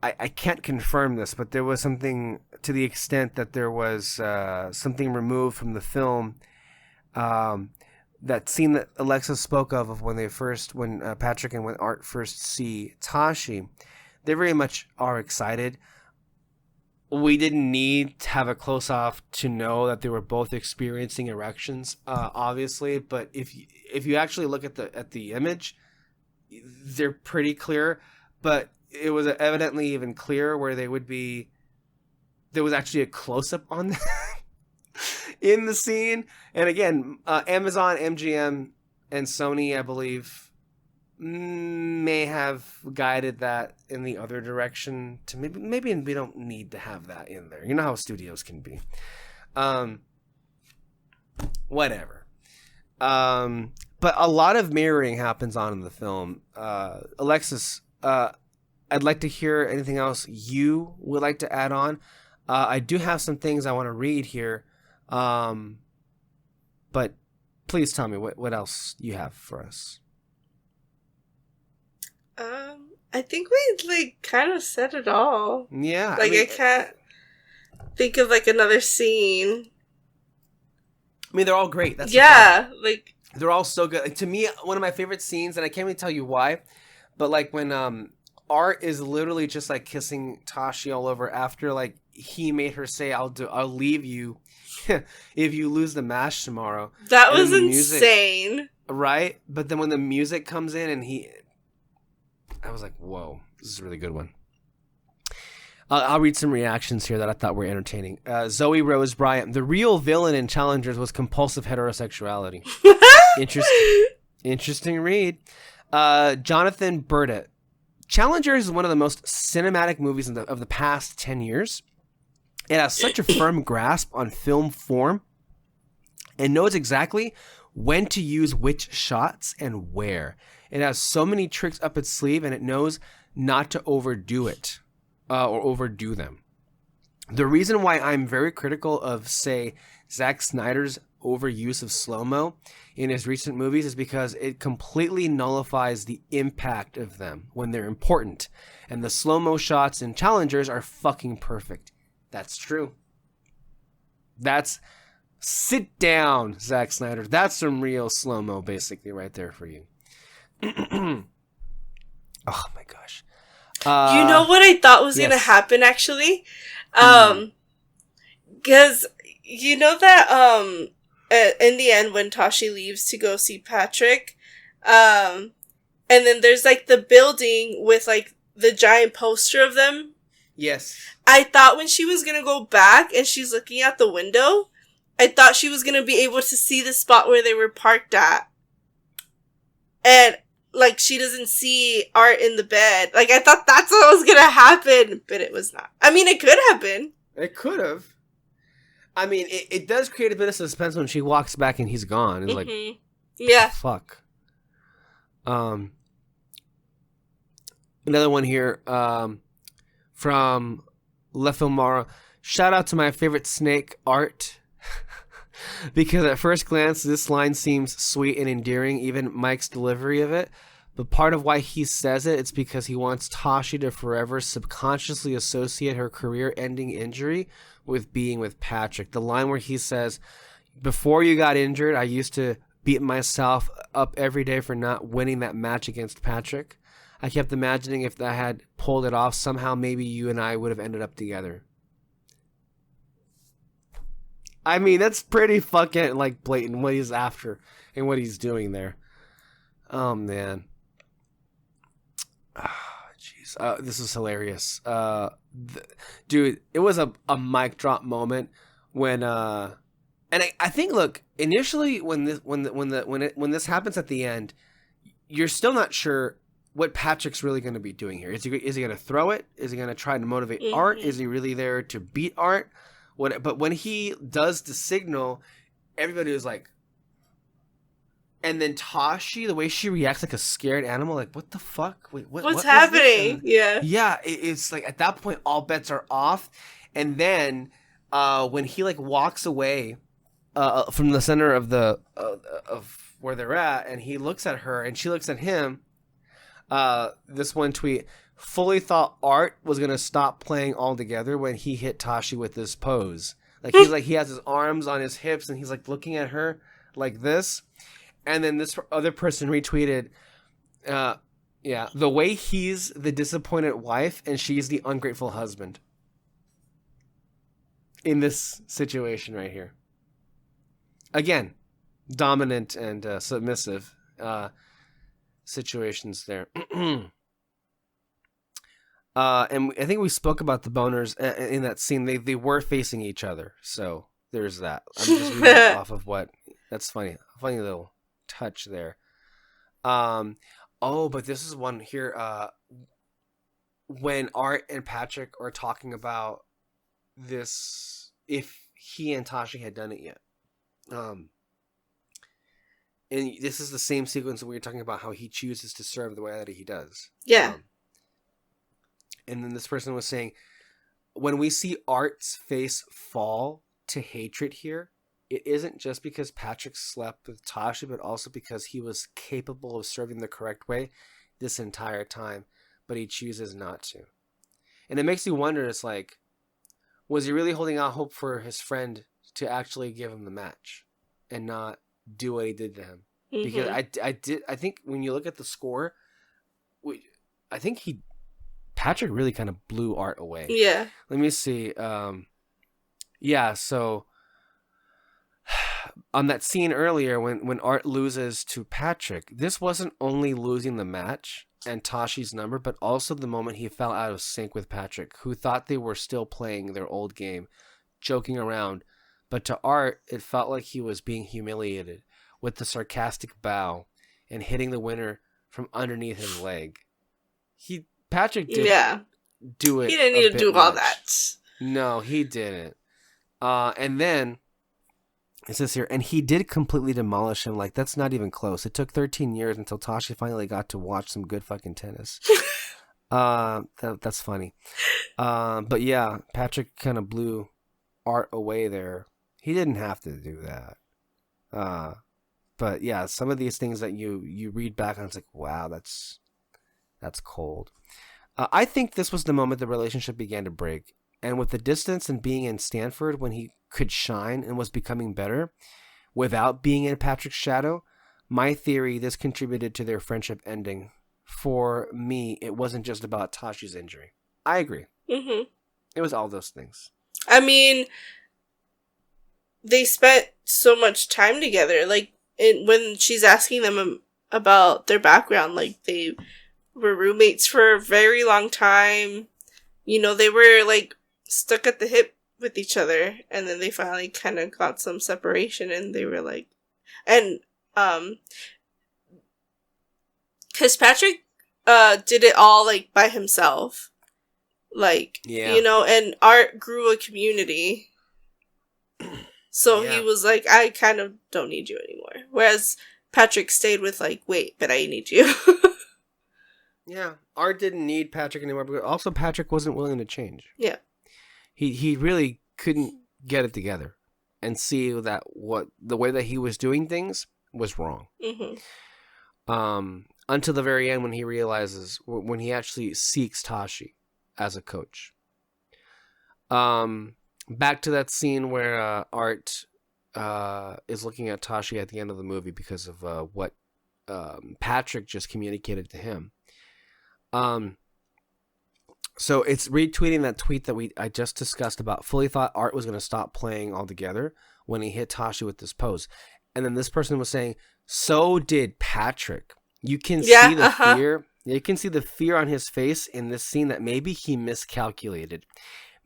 S1: I can't confirm this, but there was something to the extent that there was something removed from the film that scene that Alexis spoke of when Patrick and when Art first see Tashi, they very much are excited. We didn't need to have a close off to know that they were both experiencing erections, obviously. But if you actually look at the image, they're pretty clear. But it was evidently even clearer where there was actually a close up on them in the scene. And again, Amazon, MGM, and Sony, I believe, may have guided that in the other direction to maybe we don't need to have that in there. You know how studios can be. Whatever. But a lot of mirroring happens on in the film. Alexis, I'd like to hear anything else you would like to add on. I do have some things I want to read here. But please tell me what else you have for us.
S2: I think we kind of said it all.
S1: Yeah.
S2: I can't think of another scene.
S1: I mean, they're all great. That's they're all so good. To me, one of my favorite scenes, and I can't really tell you why, but when Art is literally just kissing Tashi all over after he made her say, I'll leave you if you lose the match tomorrow.
S2: That was insane.
S1: Right? But then when the music comes in and I was like, whoa, this is a really good one. I'll read some reactions here that I thought were entertaining. Zoe Rose Bryant, the real villain in Challengers was compulsive heterosexuality. Interesting read. Jonathan Burdett, Challengers is one of the most cinematic movies of the past 10 years. It has such a firm grasp on film form and knows exactly when to use which shots and where. It has so many tricks up its sleeve, and it knows not to overdo it or overdo them. The reason why I'm very critical of, say, Zack Snyder's overuse of slow-mo in his recent movies is because it completely nullifies the impact of them when they're important. And the slow-mo shots in Challengers are fucking perfect. That's true. Sit down, Zack Snyder. That's some real slow-mo basically right there for you. Oh my gosh.
S2: You know what I thought was going to happen actually? Because you know that in the end when Tashi leaves to go see Patrick, and then there's the building with the giant poster of them.
S1: Yes.
S2: I thought when she was going to go back and she's looking out the window, I thought she was going to be able to see the spot where they were parked at. And she doesn't see Art in the bed. I thought that's what was gonna happen, but it was not. I mean, it could have been.
S1: It could have. I mean, it does create a bit of suspense when she walks back and he's gone. It's
S2: yeah.
S1: Fuck. Another one here from Lefilmara. Shout out to my favorite snake, Art. Because at first glance, this line seems sweet and endearing, even Mike's delivery of it. But part of why he says it's because he wants Tashi to forever subconsciously associate her career-ending injury with being with Patrick. The line where he says, before you got injured, I used to beat myself up every day for not winning that match against Patrick. I kept imagining if I had pulled it off, somehow maybe you and I would have ended up together. I mean, that's pretty fucking blatant what he's after and what he's doing there. Oh man. Jeez. This is hilarious. Dude, it was a mic drop moment when and I think look, initially when this happens at the end, you're still not sure what Patrick's really going to be doing here. Is he going to throw it? Is he going to try to motivate Art? Is he really there to beat Art? But when he does the signal, everybody was like, and then Tashi, the way she reacts like a scared animal, what the fuck? Wait, what's
S2: happening? Yeah.
S1: Yeah, it's at that point, all bets are off. And then when he walks away from the center of of where they're at, and he looks at her and she looks at him, this one tweet, fully thought Art was going to stop playing altogether when he hit Tashi with this pose. He has his arms on his hips and he's looking at her like this. And then this other person retweeted, yeah, the way he's the disappointed wife and she's the ungrateful husband in this situation right here. Again, dominant and submissive situations there. And I think we spoke about the boners in that scene. They were facing each other, so there's that. I'm just reading off of what. That's funny. Funny little touch there. Oh, but this is one here. When Art and Patrick are talking about this, if he and Tashi had done it yet. And this is the same sequence where you're talking about how he chooses to serve the way that he does.
S2: Yeah.
S1: And then this person was saying, when we see Art's face fall to hatred here, it isn't just because Patrick slept with Tashi, but also because he was capable of serving the correct way this entire time, but he chooses not to. And it makes you wonder, it's like, was he really holding out hope for his friend to actually give him the match and not do what he did to him? Mm-hmm. Because I think when you look at the score, I think Patrick really kind of blew Art away.
S2: Yeah.
S1: Let me see. Yeah, so on that scene earlier when Art loses to Patrick, this wasn't only losing the match and Tashi's number, but also the moment he fell out of sync with Patrick, who thought they were still playing their old game, joking around. But to Art, it felt like he was being humiliated with the sarcastic bow and hitting the winner from underneath his leg. Patrick did do it.
S2: He didn't need to do all that.
S1: No, he didn't. And then it says here, and he did completely demolish him. Like, that's not even close. It took 13 years until Tashi finally got to watch some good fucking tennis. That's funny. But yeah, Patrick kind of blew Art away there. He didn't have to do that. But yeah, some of these things that you read back on, it's like, wow, that's cold. I think this was the moment the relationship began to break. And with the distance and being in Stanford when he could shine and was becoming better without being in Patrick's shadow, my theory, this contributed to their friendship ending. For me, it wasn't just about Tashi's injury. I agree. Mm-hmm. It was all those things.
S2: I mean, they spent so much time together. Like, when she's asking them about their background, like, they were roommates for a very long time. You know, they were, like, stuck at the hip with each other, and then they finally kind of got some separation, and they were, like... And, because Patrick, did it all, like, by himself. Like, you know, and Art grew a community. So he was like, I kind of don't need you anymore. Whereas Patrick stayed with, like, wait, but I need you.
S1: Yeah, Art didn't need Patrick anymore, but also Patrick wasn't willing to change.
S2: Yeah.
S1: He really couldn't get it together and see that the way that he was doing things was wrong. Mm-hmm. Until the very end when he realizes, when he actually seeks Tashi as a coach. Back to that scene where Art is looking at Tashi at the end of the movie because of what Patrick just communicated to him. So it's retweeting that tweet that I just discussed about. Fully thought Art was going to stop playing altogether when he hit Tashi with this pose. And then this person was saying, so did Patrick. You can see the fear. You can see the fear on his face in this scene that maybe he miscalculated.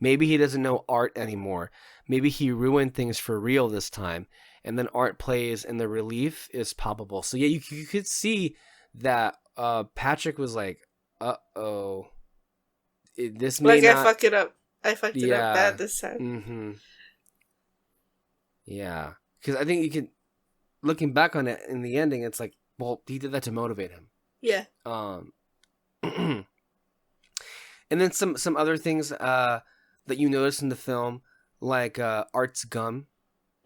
S1: Maybe he doesn't know Art anymore. Maybe he ruined things for real this time. And then Art plays and the relief is palpable. So yeah, you could see that Patrick was like, uh-oh. This may not...
S2: I fucked it up. I fucked it up bad this time.
S1: Mm-hmm. Yeah. Because I think you can... Looking back on it in the ending, it's like, well, he did that to motivate him.
S2: Yeah.
S1: And then some other things that you notice in the film, like Art's gum.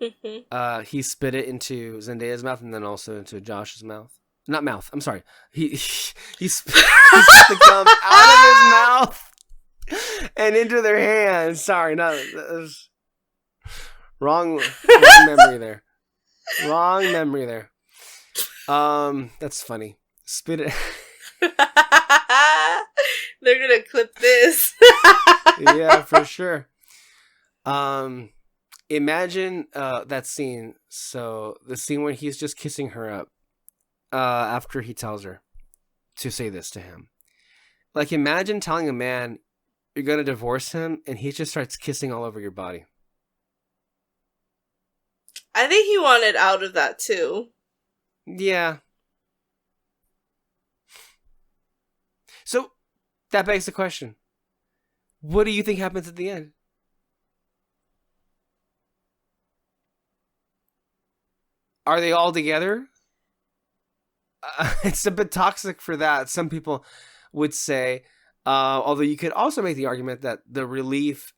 S1: Mm-hmm. He spit it into Zendaya's mouth and then also into Josh's mouth. Not mouth. I'm sorry. He spit the gum out of his mouth and into their hands. Sorry, wrong memory there. Wrong memory there. That's funny. Spit it.
S2: They're gonna clip this.
S1: Yeah, for sure. Imagine that scene. So the scene where he's just kissing her up after he tells her to say this to him. Like, imagine telling a man you're gonna divorce him and he just starts kissing all over your body.
S2: I think he wanted out of that too.
S1: Yeah. So that begs the question. What do you think happens at the end? Are they all together? It's a bit toxic for that. Some people would say, although you could also make the argument that the relief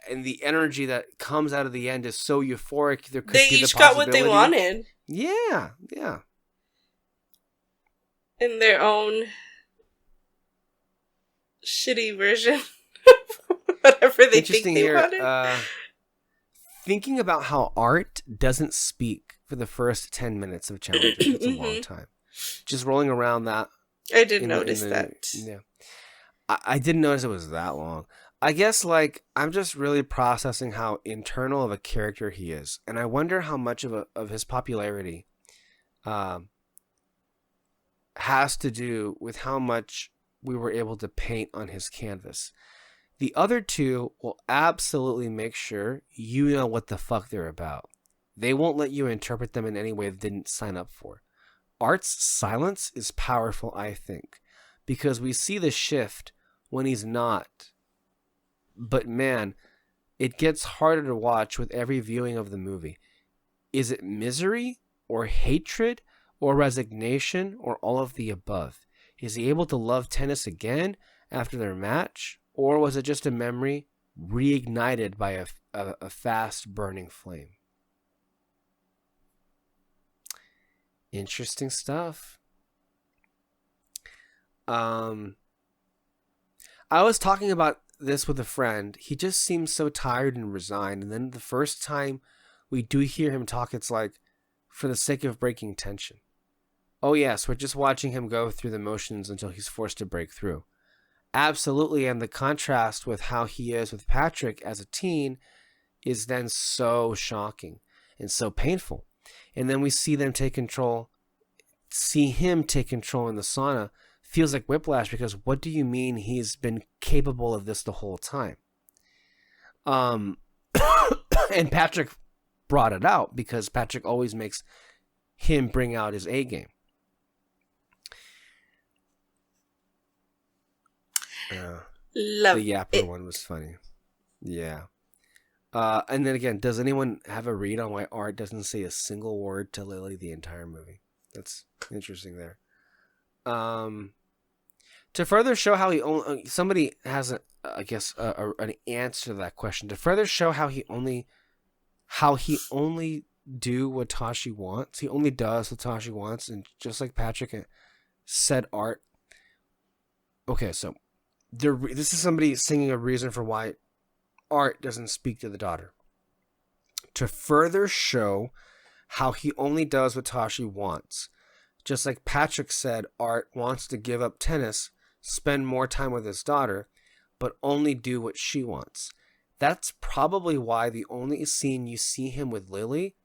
S1: and the energy that comes out of the end is so euphoric. There could
S2: They
S1: be
S2: each
S1: the
S2: got what they
S1: possibility.
S2: wanted.
S1: Yeah.
S2: In their own shitty version. Whatever they think they wanted.
S1: Thinking about how art doesn't speak for the first 10 minutes of Challenger. It's a long time. Just rolling around that.
S2: I did notice that.
S1: Yeah. I didn't notice it was that long. I guess, like, I'm just really processing how internal of a character he is. And I wonder how much of his popularity has to do with how much we were able to paint on his canvas. The other two will absolutely make sure you know what the fuck they're about. They won't let you interpret them in any way they didn't sign up for. Art's silence is powerful, I think, because we see the shift when he's not. But man, it gets harder to watch with every viewing of the movie. Is it misery or hatred or resignation or all of the above? Is he able to love tennis again after their match? Or was it just a memory reignited by a fast burning flame? Interesting stuff. I was talking about this with a friend. He just seems so tired and resigned. And then the first time we do hear him talk, it's like for the sake of breaking tension. Oh yes, we're just watching him go through the motions until he's forced to break through. Absolutely, and the contrast with how he is with Patrick as a teen is then so shocking and so painful. And then we see him take control in the sauna. Feels like whiplash, because what do you mean he's been capable of this the whole time? And Patrick brought it out because Patrick always makes him bring out his A game.
S2: Love
S1: the Yapper one was funny. Yeah. And then again, does anyone have a read on why Art doesn't say a single word to Lily the entire movie? That's interesting there. To further show how he only... somebody has, an answer to that question. To further show how he only do what Tashi wants. He only does what Tashi wants. And just like Patrick said, Art... Okay, so... this is somebody singing a reason for why Art doesn't speak to the daughter. To further show how he only does what Tashi wants. Just like Patrick said, Art wants to give up tennis, spend more time with his daughter, but only do what she wants. That's probably why the only scene you see him with Lily,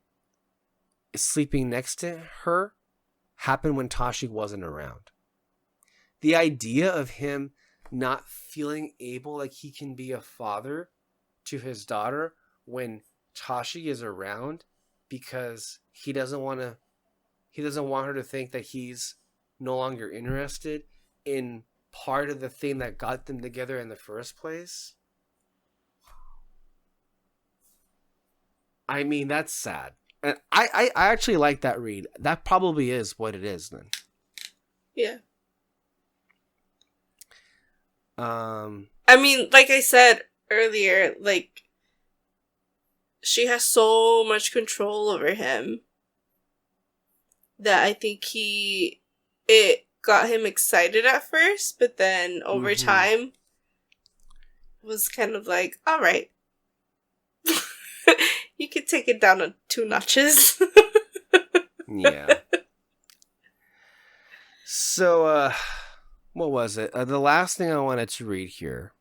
S1: sleeping next to her, happened when Tashi wasn't around. The idea of him not feeling able, like he can be a father to his daughter when Tashi is around, because he doesn't want her to think that he's no longer interested in part of the thing that got them together in the first place. I mean, that's sad. And I actually like that read. That probably is what it is then.
S2: Yeah.
S1: I
S2: mean, like I said earlier, like, she has so much control over him that I think it got him excited at first, but then over time was kind of like, all right, you could take it down 2 notches.
S1: Yeah. So, what was it? The last thing I wanted to read here,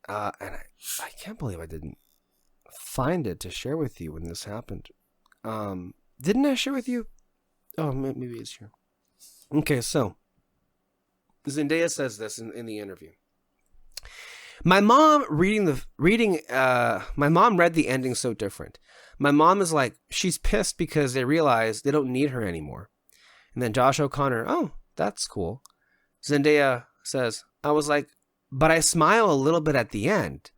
S1: and I can't believe I didn't find it to share with you when this happened. Didn't I share with you? Oh, maybe it's here. Okay, so Zendaya says this in the interview. My mom my mom read the ending so different. My mom is like, she's pissed because they realize they don't need her anymore. And then Josh O'Connor, oh, that's cool. Zendaya says, I was like, but I smile a little bit at the end.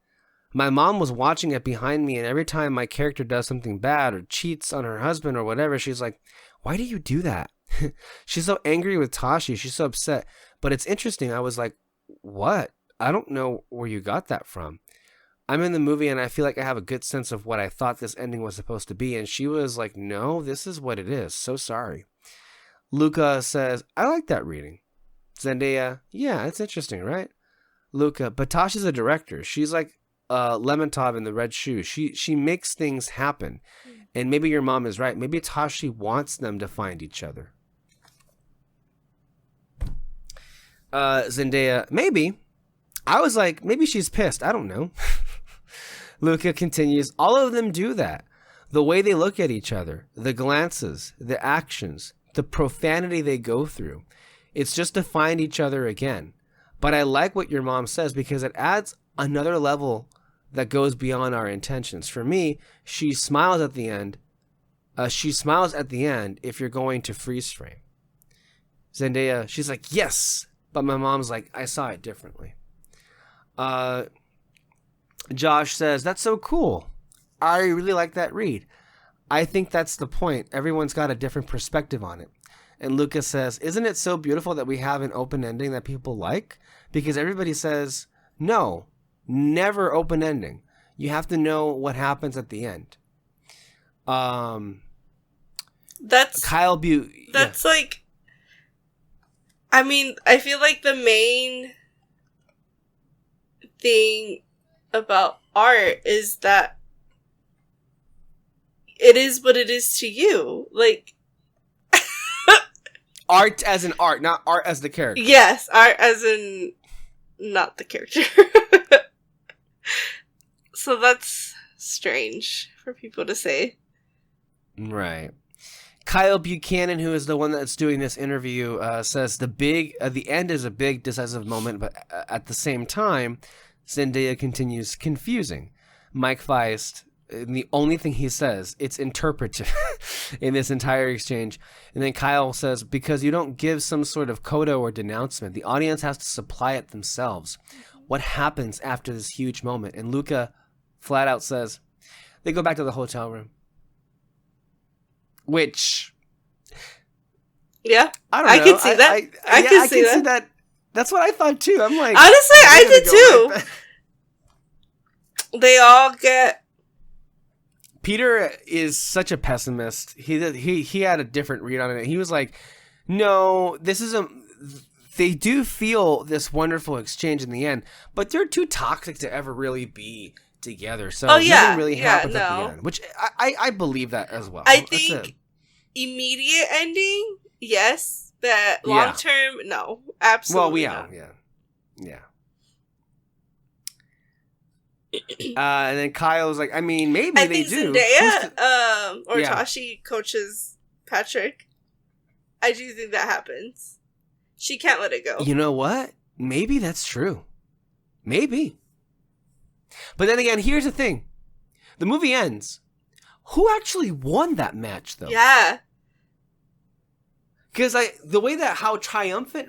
S1: My mom was watching it behind me, and every time my character does something bad or cheats on her husband or whatever, she's like, why do you do that? She's so angry with Tashi. She's so upset. But it's interesting. I was like, what? I don't know where you got that from. I'm in the movie, and I feel like I have a good sense of what I thought this ending was supposed to be. And she was like, no, this is what it is. So sorry. Luca says, I like that reading. Zendaya, yeah, it's interesting, right? Luca, but Tasha's a director. She's like Lemontov in the red shoes. She makes things happen. And maybe your mom is right. Maybe Tashi wants them to find each other. Zendaya, maybe. I was like, maybe she's pissed. I don't know. Luca continues, all of them do that. The way they look at each other, the glances, the actions, the profanity they go through. It's just to find each other again. But I like what your mom says because it adds another level that goes beyond our intentions. For me, she smiles at the end. She smiles at the end if you're going to freeze frame. Zendaya, she's like, yes. But my mom's like, I saw it differently. Josh says, that's so cool. I really like that read. I think that's the point. Everyone's got a different perspective on it. And Lucas says, isn't it so beautiful that we have an open ending that people like? Because everybody says, no, never open ending. You have to know what happens at the end.
S2: That's
S1: Kyle Butte.
S2: That's like, I mean, I feel like the main thing about art is that it is what it is to you. Like,
S1: art as in art, not art as the character.
S2: yes, art as in not the character. So that's strange for people to say.
S1: Right. Kyle Buchanan, who is the one that's doing this interview, says the end is a big decisive moment, but at the same time, Zendaya continues confusing. Mike Faist, the only thing he says, it's interpretive in this entire exchange. And then Kyle says, because you don't give some sort of coda or denouncement, the audience has to supply it themselves. What happens after this huge moment? And Luca flat out says, they go back to the hotel room. Which,
S2: yeah,
S1: I don't know.
S2: I can see that. I can see
S1: that. That's what I thought too. I'm like,
S2: honestly, I did too. They all get.
S1: Peter is such a pessimist. He had a different read on it. He was like, no, this is a. They do feel this wonderful exchange in the end, but they're too toxic to ever really be together. So nothing really happens at the end, which I believe that as well.
S2: I think immediate ending, yes, but long term, no, absolutely.
S1: Well, yeah. And then Kyle's like, I mean, maybe
S2: I
S1: they
S2: think
S1: do.
S2: Zendaya, or Tashi coaches Patrick. I do think that happens. She can't let it go.
S1: You know what? Maybe that's true. Maybe. But then again, here's the thing. The movie ends. Who actually won that match, though?
S2: Yeah.
S1: Because the way that how triumphant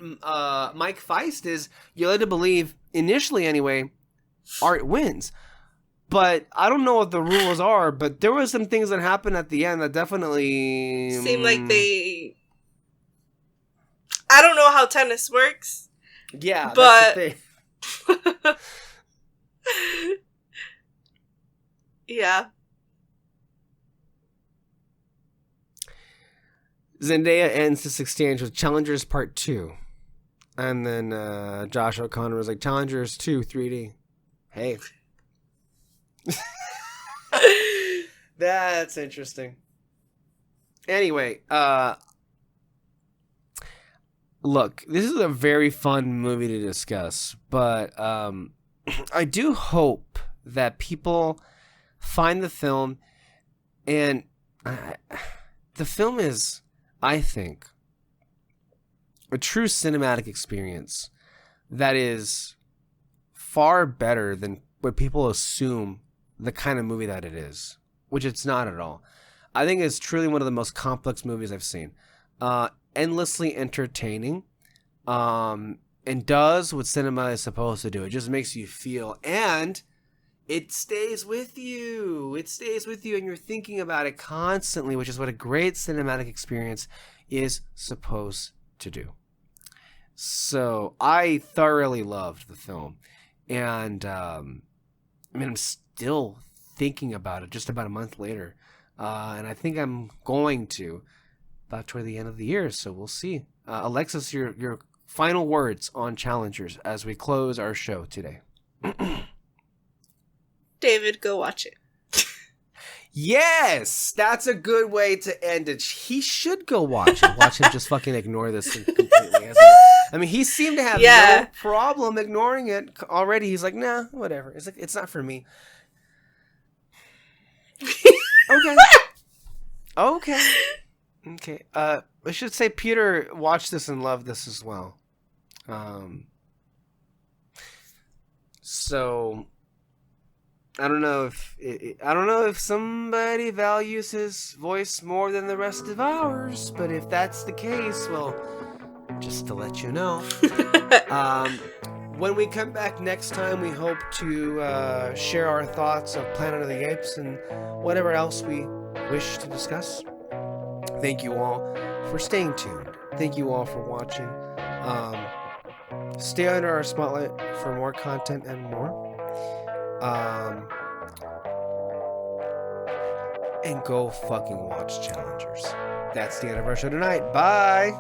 S1: Mike Faist is, you're led to believe, initially anyway, art wins. But I don't know what the rules are, but there were some things that happened at the end that definitely
S2: seem like they... I don't know how tennis works.
S1: Yeah,
S2: but...
S1: that's the thing.
S2: Yeah.
S1: Zendaya ends this exchange with Challengers Part 2. And then Josh O'Connor was like, Challengers 2 3D. Hey. That's interesting. Anyway, Look, this is a very fun movie to discuss, but I do hope that people find the film, and the film is, I think, a true cinematic experience that is far better than what people assume the kind of movie that it is, which it's not at all. I think it's truly one of the most complex movies I've seen. Endlessly entertaining, and does what cinema is supposed to do. It just makes you feel, and it stays with you. It stays with you, and you're thinking about it constantly, which is what a great cinematic experience is supposed to do. So I thoroughly loved the film, and I'm still thinking about it just about a month later, and I think I'm going to about toward the end of the year. So we'll see. Alexis, your final words on Challengers as we close our show today.
S2: David, go watch it.
S1: Yes, that's a good way to end it. He should go watch it. Watch him just fucking ignore this thing completely. I mean, he seemed to have no problem ignoring it already. He's like, nah, whatever. It's like, it's not for me. Okay. Okay. I should say Peter watched this and loved this as well. So I don't know if somebody values his voice more than the rest of ours, but if that's the case, well, just to let you know. When we come back next time, we hope to share our thoughts of Planet of the Apes and whatever else we wish to discuss. Thank you all for staying tuned. Thank you all for watching. Stay under our spotlight for more content and more. And go fucking watch Challengers. That's the end of our show tonight. Bye!